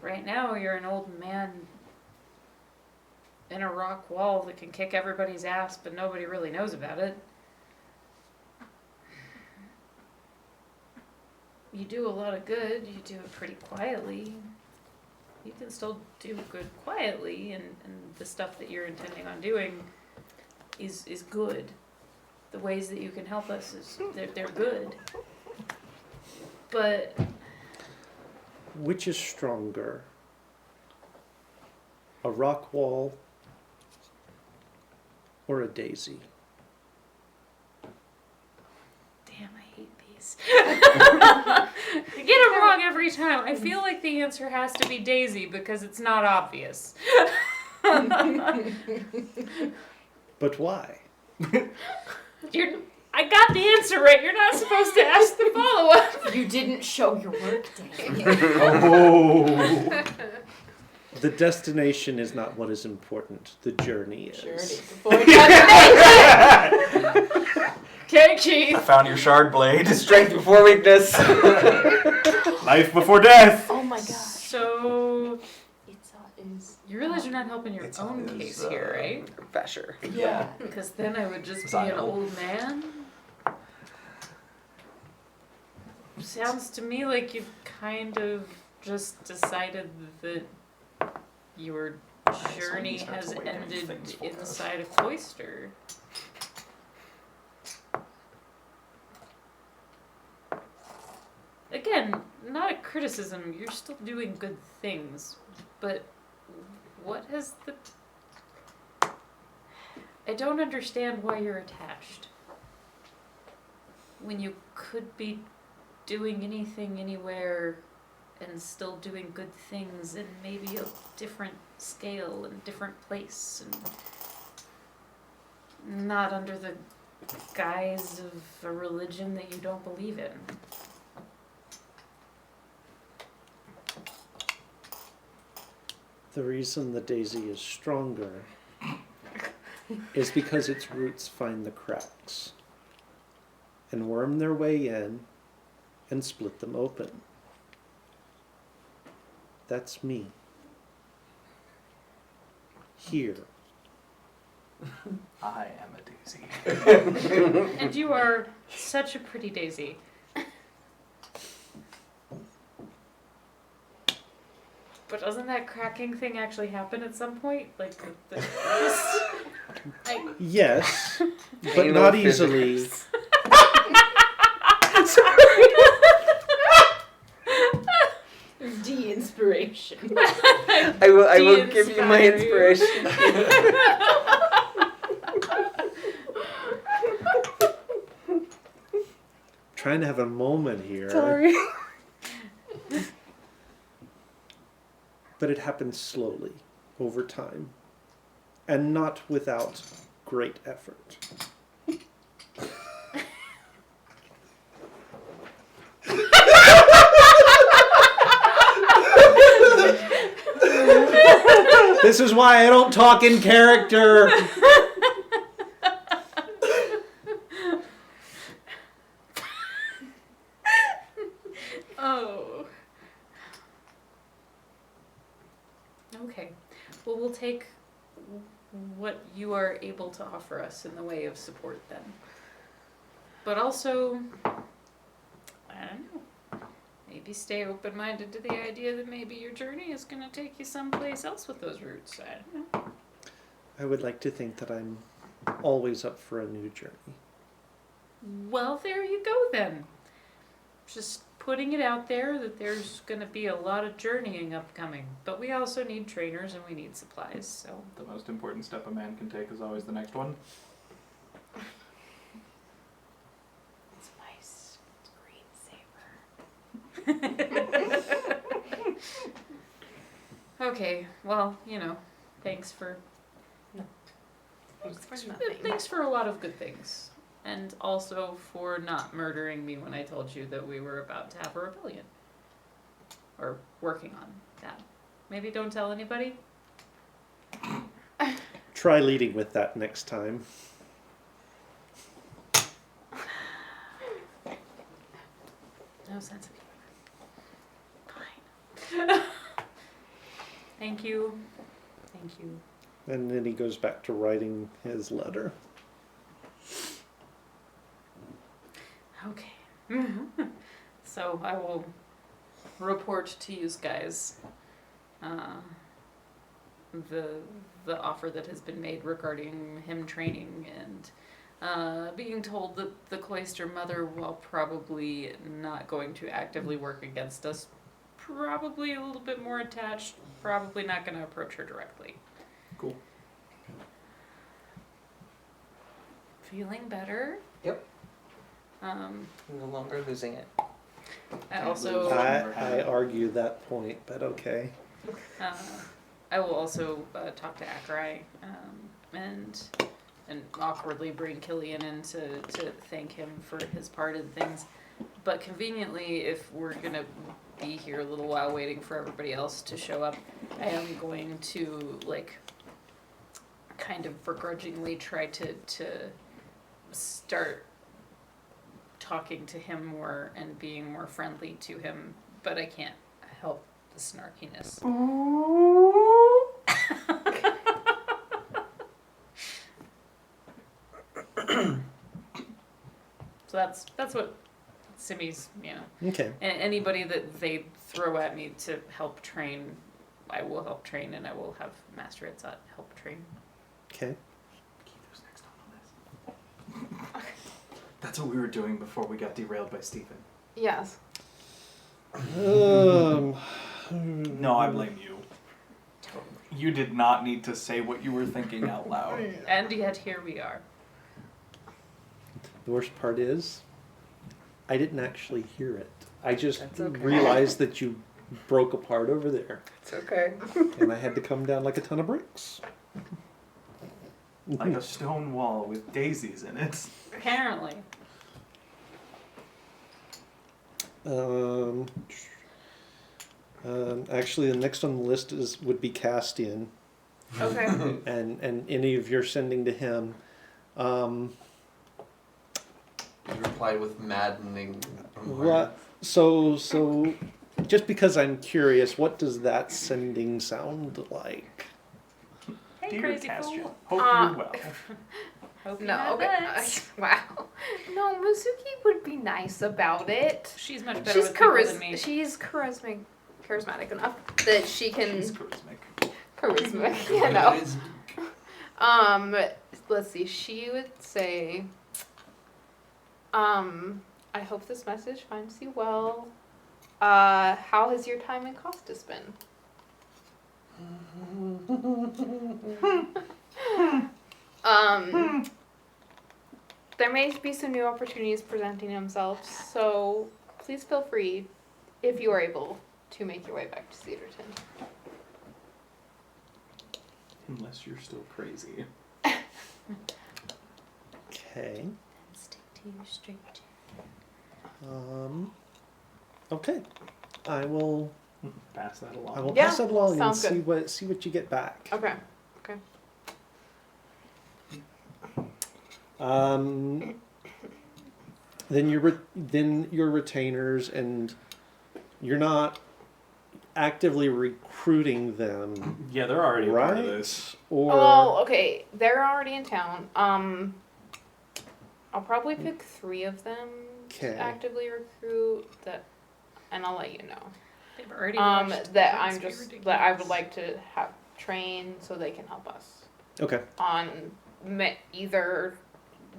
S2: Right now, you're an old man in a rock wall that can kick everybody's ass, but nobody really knows about it. You do a lot of good, you do it pretty quietly. You can still do good quietly, and the stuff that you're intending on doing is good. The ways that you can help us they're good. But
S1: Which is stronger? A rock wall or a daisy?
S2: damn, I hate these. I get it wrong every time. I feel like the answer has to be Daisy because it's not obvious.
S1: But why?
S2: I got the answer right. You're not supposed to ask the follow-up.
S7: You didn't show your work day.
S6: Oh.
S1: The destination is not what is important. The journey is.
S7: Before we got to
S2: Okay, Keith.
S6: I found your shard blade.
S3: Strength before weakness.
S6: Life before death.
S7: Oh my gosh.
S2: So
S7: It's
S2: you realize you're not helping your
S6: It's
S2: own
S6: is,
S2: case here, right?
S3: Fasher.
S6: Yeah.
S2: Because then I would just be
S6: Zion.
S2: an old man. Sounds to me like you've kind of just decided that your journey
S6: starts
S2: has
S6: awakening
S2: ended
S6: things for us.
S2: inside a cloister. Again, not a criticism, you're still doing good things, but what has the... I don't understand why you're attached. When you could be doing anything, anywhere, and still doing good things in maybe a different scale and different place, and not under the guise of a religion that you don't believe in.
S1: The reason the daisy is stronger is because its roots find the cracks and worm their way in and split them open. That's me. here.
S6: I am a daisy.
S2: And you are such a pretty daisy. But doesn't that cracking thing actually happen at some point? Like,
S1: Yes, but
S3: Anal
S1: not
S3: physics.
S1: easily.
S7: De-inspiration.
S3: I will give you my
S2: De-inspire you.
S3: inspiration.
S1: Trying to have a moment here.
S3: Sorry.
S1: But it happens slowly, over time, and not without great effort. This is why I don't talk in character.
S2: Oh. Okay. Well, we'll take what you are able to offer us in the way of support then. But also, I don't know, maybe stay open-minded to the idea that maybe your journey is going to take you someplace else with those roots. I don't know.
S1: I would like to think that I'm always up for a new journey.
S2: Well, there you go then. Just putting it out there that there's going to be a lot of journeying upcoming. But we also need trainers and we need supplies, so...
S6: The most important step a man can take is always the next one.
S7: It's my screensaver.
S2: Okay, well, you know, thanks for thanks for a lot of good things. And also for not murdering me when I told you that we were about to have a rebellion. Or working on that. Maybe don't tell anybody?
S1: Try leading with that next time.
S2: No sense of humor. Fine. Thank you. Thank you.
S1: And then he goes back to writing his letter.
S2: Okay. So I will report to you guys the offer that has been made regarding him training and being told that the Cloister Mother, while probably not going to actively work against us, probably a little bit more attached, probably not going to approach her directly.
S6: Cool.
S2: Feeling better?
S3: Yep.
S2: Um,
S3: No longer losing it.
S2: I also
S1: I argue that point, but okay.
S2: I will also talk to Akrai and awkwardly bring Killian in to thank him for his part in things. But conveniently, if we're gonna be here a little while waiting for everybody else to show up, I am going to kind of begrudgingly try to start talking to him more and being more friendly to him, but I can't help the snarkiness. So that's what Simi's,
S1: Okay.
S2: and anybody that they throw at me to help train, I will help train, and I will have Master Itzat help train.
S1: Okay.
S6: Who's next on the list? That's what we were doing before we got derailed by Stephen.
S4: Yes.
S6: No, I blame you. You did not need to say what you were thinking out loud.
S2: And yet here we are.
S1: The worst part is, I didn't actually hear it. I just
S3: That's okay.
S1: realized that you broke apart over there.
S3: It's okay.
S1: And I had to come down like a ton of bricks.
S6: Like a stone wall with daisies in it.
S2: Apparently.
S1: Actually, the next on the list would be Castian,
S2: Okay.
S1: and any of your sending to him.
S5: You replied with maddening.
S1: What? So just because I'm curious, what does that sending sound like?
S2: Hey,
S6: Dear
S2: crazy
S6: Castian,
S2: fool.
S6: hope
S4: Uh,
S6: you're well.
S2: Hope you
S4: No,
S2: have
S4: okay.
S2: nuts.
S4: Wow. No, Mizuki would be nice about it.
S2: She's much better
S4: She's
S2: with people than me.
S4: She's charismatic enough that she can
S6: She's charismatic.
S4: charismatic. You know. Let's see. She would say, I hope this message finds you well. How has your time in Costas been? There may be some new opportunities presenting themselves, so please feel free, if you are able, to make your way back to Cedarton.
S6: Unless you're still crazy.
S1: Okay.
S9: Stick to your straight.
S1: Okay. I will
S6: Pass that along.
S1: pass that along and
S4: sounds
S1: see
S4: good.
S1: see what you get back.
S4: Okay.
S1: Then your retainers, and you're not actively recruiting them,
S6: Yeah, they're already a part of
S1: right?
S6: this.
S1: Or
S4: Oh, okay. They're already in town. I'll probably pick 3 of them
S1: Okay.
S4: to actively recruit. And I'll let you know.
S2: They've already watched
S4: That
S2: Let's
S4: I'm
S2: Be
S4: just
S2: Ridiculous.
S4: that I would like to have trained so they can help us
S1: okay.
S4: on either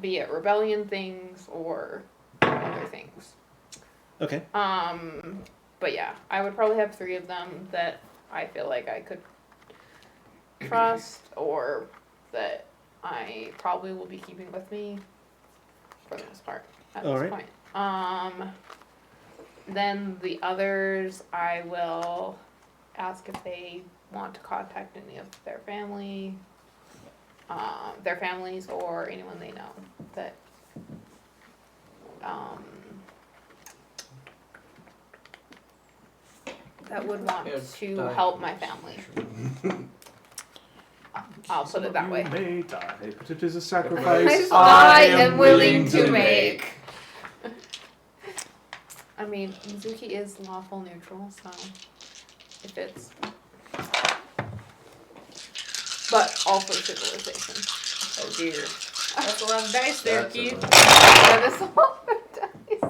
S4: be it rebellion things or other things.
S1: Okay.
S4: But yeah, I would probably have 3 of them that I feel like I could trust or that I probably will be keeping with me for the most part at
S1: All
S4: this
S1: right.
S4: point. Then the others, I will ask if they want to contact any of their family, their families, or anyone they know that that would want to help my family. I'll put it that way.
S6: You may die, but it is a
S4: Sacrifice
S6: sacrifice
S4: I am willing to make. I mean, Mizuki is lawful neutral, so if it's, but also civilization.
S2: Oh dear. That's a lot of dice there,
S5: That's a
S2: Keith.
S5: lot.
S4: That is a lot of dice.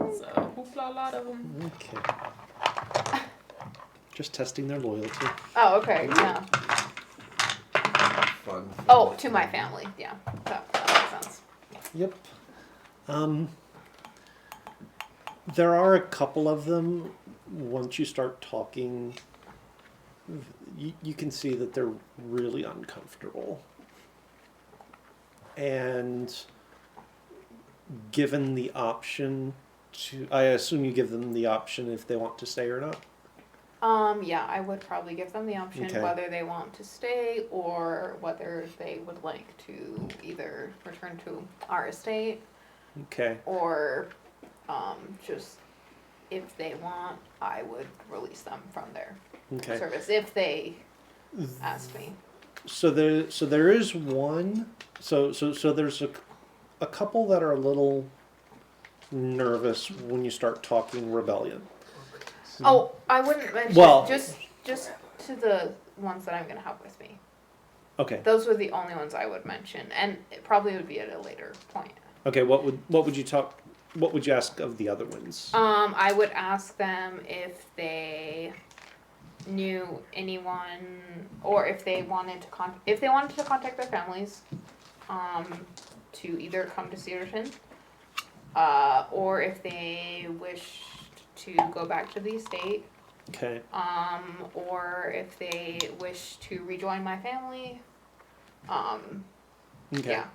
S2: It's a hoopla lot of them.
S1: Okay. Just testing their loyalty.
S4: Oh, okay, yeah.
S5: Fun.
S4: Oh, to my family, yeah. That makes sense.
S1: Yep. There are a couple of them. Once you start talking, you can see that they're really uncomfortable. And given the option I assume you give them the option if they want to stay or not?
S4: Yeah, I would probably give them the option
S1: Okay.
S4: whether they want to stay or whether they would like to either return to our estate
S1: Okay.
S4: or just if they want, I would release them from their
S1: Okay.
S4: service if they ask me.
S1: So there is one. So there's a couple that are a little nervous when you start talking rebellion.
S4: Oh, I wouldn't mention
S1: Well-
S4: just to the ones that I'm gonna have with me.
S1: Okay.
S4: Those were the only ones I would mention, and it probably would be at a later point.
S1: Okay. What would you ask of the other ones?
S4: I would ask them if they knew anyone, or if they wanted to contact their families, to either come to Cedarton, or if they wished to go back to the estate,
S1: Okay.
S4: or if they wish to rejoin my family.
S1: Okay.
S4: Yeah.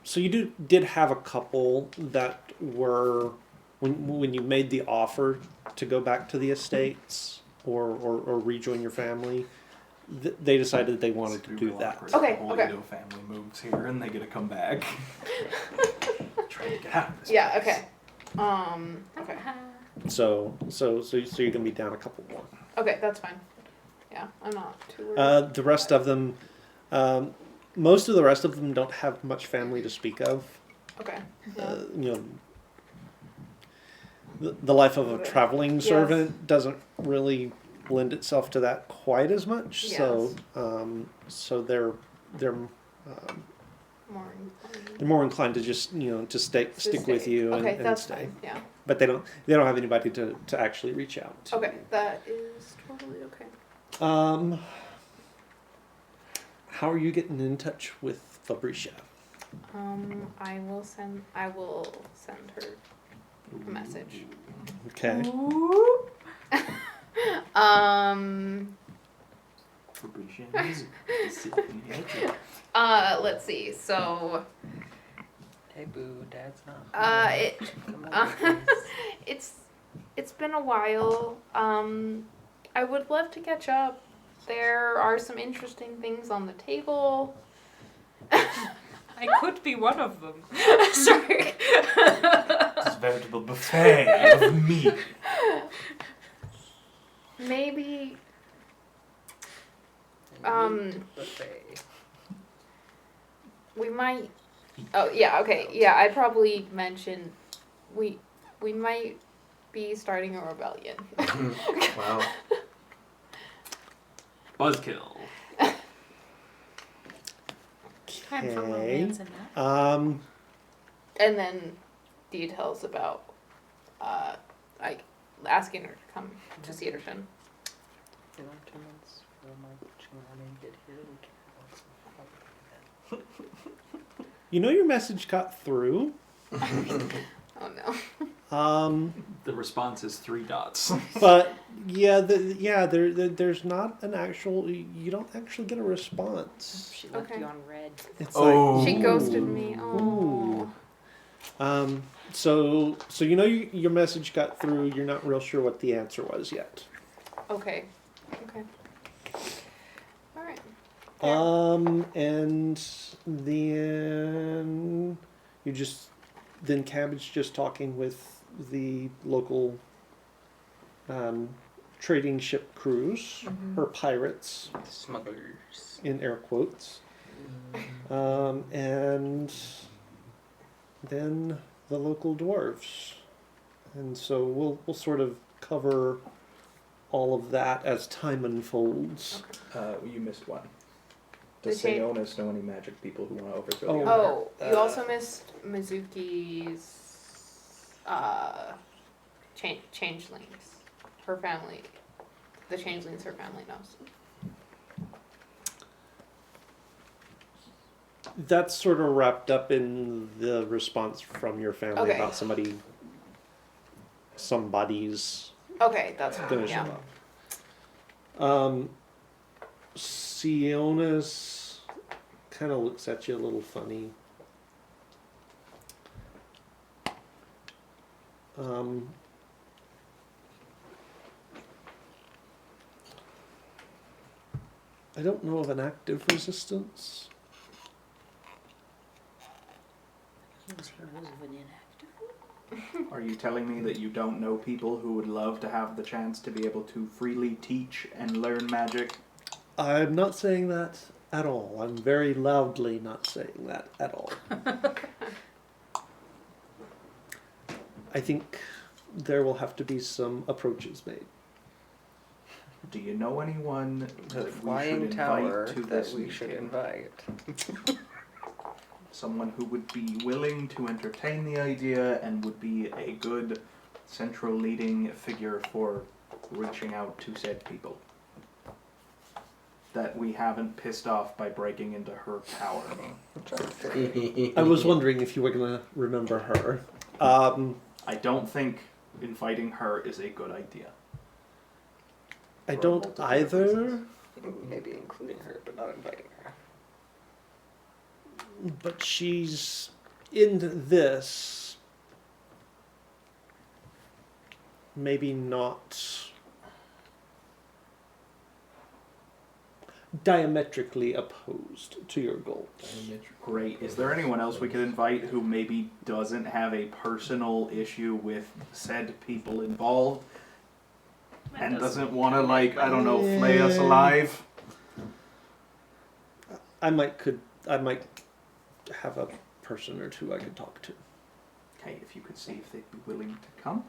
S1: So you did have a couple that were when you made the offer to go back to the estates or rejoin your family, they decided that they wanted to do that.
S4: Okay,
S6: The whole
S4: okay.
S6: Ito family moves here and they get to come back. Trying to get out of this.
S4: Yeah.
S6: place.
S4: Okay. Okay.
S1: So you're gonna be down a couple more.
S4: Okay, that's fine. Yeah, I'm not too worried.
S1: The rest of them, most of the rest of them don't have much family to speak of.
S4: Okay. Yeah.
S1: You know, the life of a traveling
S4: Yes.
S1: servant doesn't really lend itself to that quite as much. So
S4: Yes.
S1: so they're
S4: More.
S1: they're more inclined to just to stick with you
S4: Okay,
S1: and
S4: that's
S1: stay.
S4: fine. Yeah.
S1: But they don't have anybody to actually reach out to.
S4: Okay, that is totally okay.
S1: How are you getting in touch with Fabricia?
S4: I will send her a message.
S1: Okay.
S4: Let's see. So,
S3: Hey boo, dad's not. Come over,
S4: uh,
S3: please.
S4: it's been a while. I would love to catch up. There are some interesting things on the table.
S7: I could be one of them.
S4: Sorry.
S6: This veritable buffet of meat.
S4: Maybe.
S3: Buffet.
S4: We might. Oh yeah. Okay. Yeah. I'd probably mention we might be starting a rebellion.
S5: Wow.
S10: Buzzkill.
S7: Time for
S1: Okay.
S7: romance and that.
S4: And then details about like asking her to come to Cedarton.
S3: 2 months for my coaching running get here.
S1: Your message got through.
S4: Oh no.
S10: The response is 3 dots.
S1: But there's not an actual. You don't actually get a response.
S7: She left
S4: Okay.
S7: you on red.
S1: It's
S6: Oh.
S4: She ghosted me.
S1: Ooh.
S4: Oh.
S1: So your message got through. You're not real sure what the answer was yet.
S4: Okay. Okay. All right.
S1: And then Cabbage just talking with the local trading ship crews, her pirates
S3: Smugglers.
S1: in air quotes, and then the local dwarves, and so we'll sort of cover all of that as time unfolds.
S8: You missed one.
S4: The
S8: Does
S4: cha-
S8: Sayonis know any magic people who want to overthrow
S1: Oh.
S8: the Empire?
S4: Oh, you also missed Mizuki's changelings. Her family, the changelings her family knows.
S1: That's sort of wrapped up in the response from your family
S4: Okay.
S1: about somebody's
S4: Okay, that's fine.
S1: gonna
S4: Yeah.
S1: show up. Sionis kind of looks at you a little funny. I don't know of an active resistance.
S6: Are you telling me that you don't know people who would love to have the chance to be able to freely teach and learn magic?
S1: I'm not saying that at all. I'm very loudly not saying that at all. I think there will have to be some approaches made.
S6: Do you know anyone
S3: The
S6: that we
S3: flying
S6: should
S3: tower
S6: invite to
S3: that
S6: this
S3: we should
S6: meeting?
S3: invite.
S6: Someone who would be willing to entertain the idea and would be a good central leading figure for reaching out to said people. That we haven't pissed off by breaking into her tower.
S1: I was wondering if you were going to remember her.
S6: I don't think inviting her is a good idea.
S1: I
S6: For
S1: don't
S6: multiple
S1: either,
S6: reasons.
S3: Maybe including her, but not inviting her.
S1: but she's in this. Maybe not diametrically opposed to your goals.
S6: Great. Is there anyone else we could invite who maybe doesn't have a personal issue with said people involved and doesn't want to, like, I don't know, flay us alive?
S1: I might have a person or two I could talk to.
S6: Okay, if you could see if they'd be willing to come,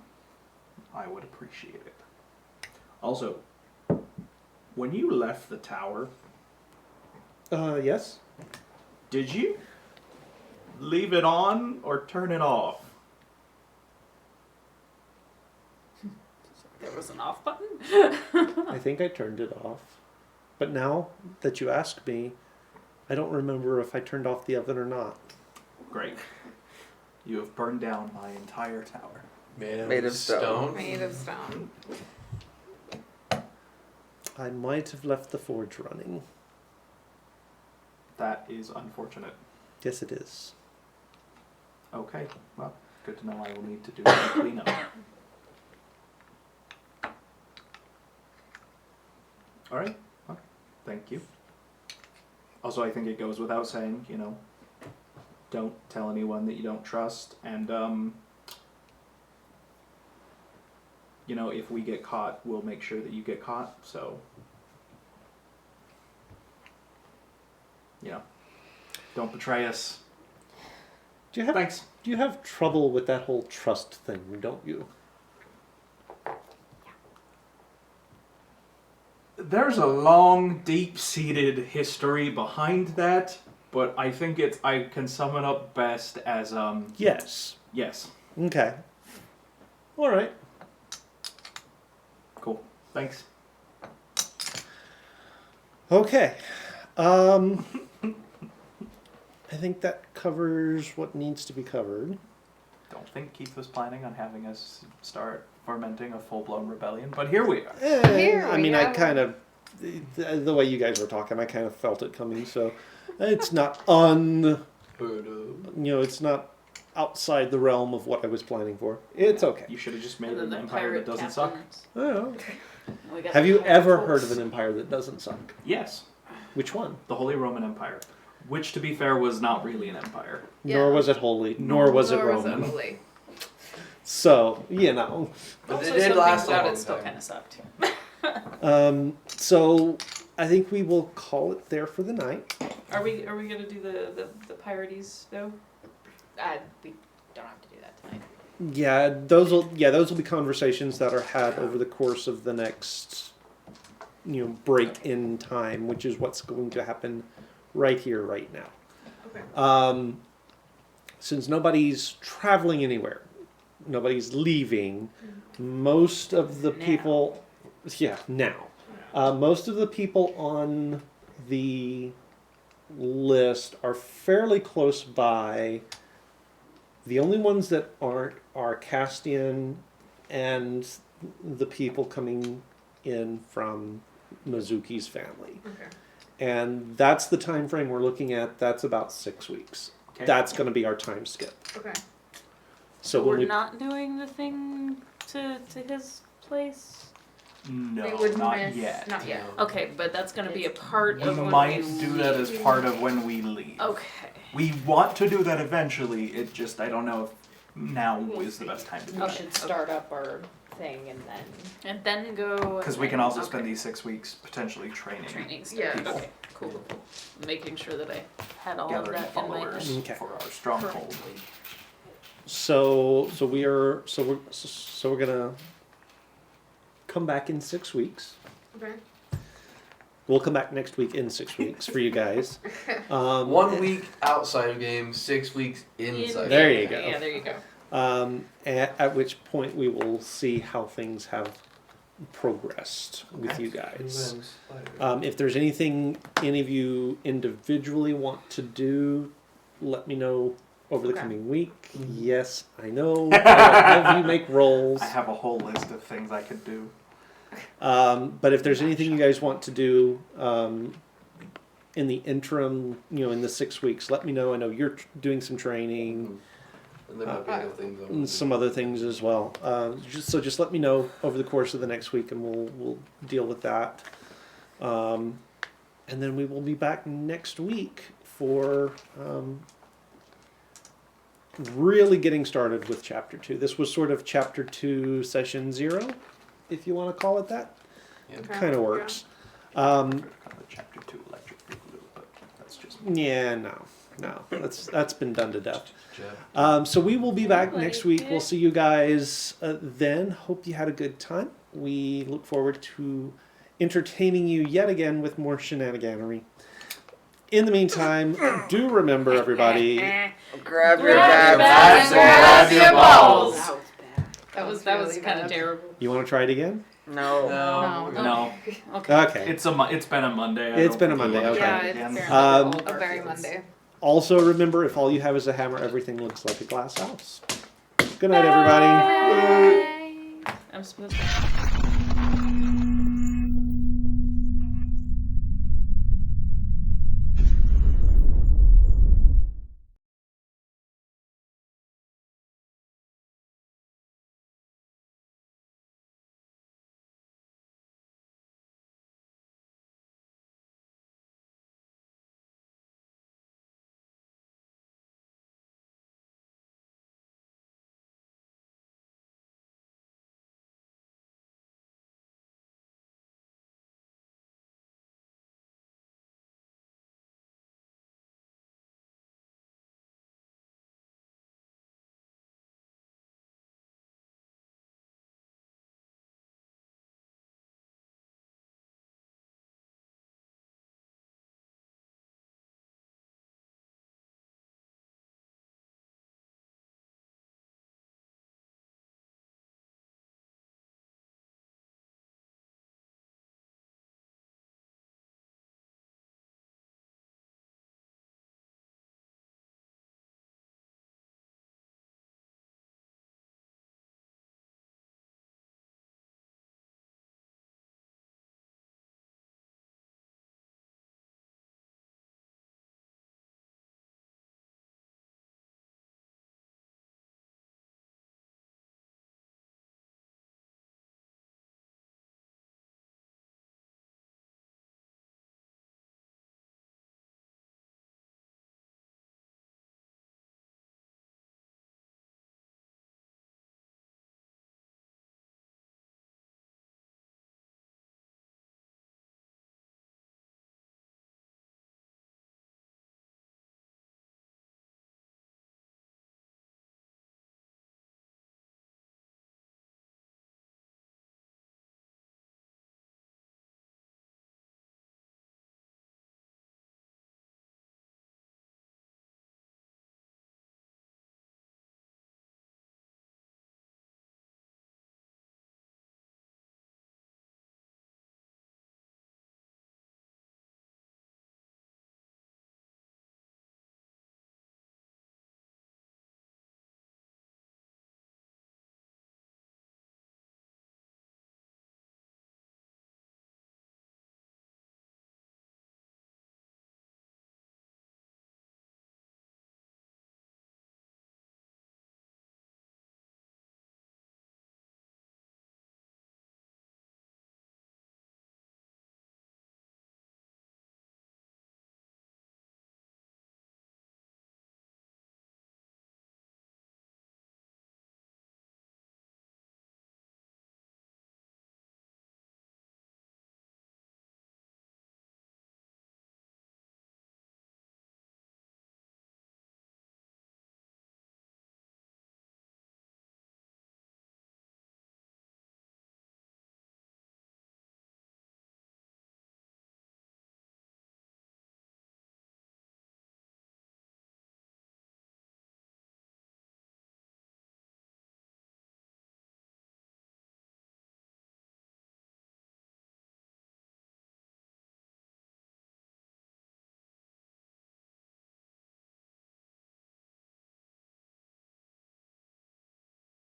S6: I would appreciate it. Also, When you left the tower,
S1: Yes.
S6: did you leave it on or turn it off?
S2: There was an off button.
S1: I think I turned it off. But now that you ask me, I don't remember if I turned off the oven or not.
S6: Great. You have burned down my entire tower.
S3: Made of stone.
S4: Made of stone.
S1: I might have left the forge running.
S6: That is unfortunate.
S1: Yes, it is.
S6: Okay, well, good to know I will need to do some cleanup. Alright, well, thank you. Also, I think it goes without saying, don't tell anyone that you don't trust, and, if we get caught, we'll make sure that you get caught, so, don't betray us.
S1: Do you have
S6: Thanks.
S1: Do you have trouble with that whole trust thing, don't you?
S6: There's a long, deep-seated history behind that, but I think I can sum it up best as,
S1: Yes.
S6: yes.
S1: Okay. All right.
S6: Cool. Thanks.
S1: Okay. I think that covers what needs to be covered.
S6: Don't think Keith was planning on having us start fermenting a full-blown rebellion, but here we are.
S4: Here
S1: I
S4: we
S1: mean, I
S4: go.
S1: kind of, the way you guys were talking, I kind of felt it coming. So it's not it's not outside the realm of what I was planning for. It's okay.
S6: You should have just made
S2: And then
S6: an
S2: the
S6: empire
S2: pirate
S6: that doesn't suck.
S2: captains.
S1: Oh.
S2: We got
S1: Have
S2: the
S1: you
S2: pirate
S1: ever
S2: folks.
S1: heard of an empire that doesn't suck?
S6: Yes,
S1: Which one?
S6: the Holy Roman Empire, which, to be fair, was not really an empire.
S4: Yeah.
S1: Nor was it holy, nor was it
S4: Nor was
S1: Roman.
S4: holy.
S1: So,
S5: But
S2: Also,
S5: they did
S2: some
S5: last
S2: things
S5: a
S2: about
S5: long
S2: it still
S5: time.
S2: kind of sucked.
S1: So I think we will call it there for the night.
S2: Are we gonna do the pirates though?
S7: We don't have to do that tonight.
S1: Yeah, those will be conversations that are had over the course of the next break in time, which is what's going to happen right here, right now.
S4: Okay.
S1: Since nobody's traveling anywhere, nobody's leaving, most of the people, most of the people on the list are fairly close by. The only ones that aren't are Castian and the people coming in from Mizuki's family.
S4: Okay.
S1: And that's the time frame we're looking at. That's about 6 weeks.
S6: Okay.
S1: That's going to be our time skip.
S4: Okay.
S1: So
S2: we're
S1: when we
S2: not doing the thing to his place.
S6: No,
S4: We would
S6: not
S4: miss,
S6: yet.
S4: Not yet.
S2: Okay, but that's gonna be a part
S6: We
S2: of when
S6: might
S2: we
S6: do that as
S2: leave.
S6: part of when we leave.
S2: Okay.
S6: We want to do that eventually. It just, I don't know if now is the best time to do
S7: We
S6: it.
S7: should start up our thing and then.
S2: And then go.
S6: Because we
S2: and
S6: can
S2: then-
S6: also
S2: okay.
S6: spend these 6 weeks potentially training
S2: training stuff.
S4: Yeah.
S6: people,
S2: Okay. Cool. Making sure that I had all of
S6: gathering
S2: that in my
S6: followers
S2: head.
S1: Okay.
S6: for our stronghold.
S1: So we're gonna come back in 6 weeks.
S4: Okay.
S1: We'll come back next week in 6 weeks for you guys.
S5: 1 week outside of game, 6 weeks inside.
S1: There you go.
S2: Yeah, there you go.
S1: At which point we will see how things have progressed with you guys. If there's anything any of you individually want to do, let me know over the
S4: Okay.
S1: coming week. Yes, I know. I'll have you make rolls.
S6: I have a whole list of things I could do.
S1: But if there's anything you guys want to do in the interim, in the 6 weeks, let me know. I know you're doing some training.
S5: And there might be other things I want
S1: And
S5: to
S1: some other things as well. Just let me know over the course of the next week, and we'll deal with that. And then we will be back next week for really getting started with Chapter 2. This was sort of Chapter 2 Session 0, if you want to call it that.
S5: Yeah.
S1: Kind of works.
S6: Call it Chapter 2 Electric Boogaloo, but that's just
S1: Yeah, no. That's been done to death.
S5: Jeff.
S1: So we will be back
S2: Like
S1: next week.
S2: it.
S1: We'll see you guys then. Hope you had a good time. We look forward to entertaining you yet again with more shenaniganery. In the meantime, do remember, everybody,
S3: Grab your
S2: Grab
S3: bags.
S2: grab your balls.
S4: That was bad.
S2: That was
S4: really
S2: kind of
S4: bad.
S2: terrible.
S1: you want to try it again?
S3: No.
S10: No.
S2: Okay.
S1: Okay.
S10: It's been a Monday. I
S1: It's
S10: don't
S1: been a
S10: think we
S1: Monday,
S10: wanna
S1: okay.
S10: try
S4: Yeah,
S10: it
S4: it's
S10: again.
S4: apparently
S1: Um,
S4: a very Monday.
S1: Also, remember, if all you have is a hammer, everything looks like a glass house. Good night, everybody.
S2: I'm supposed to.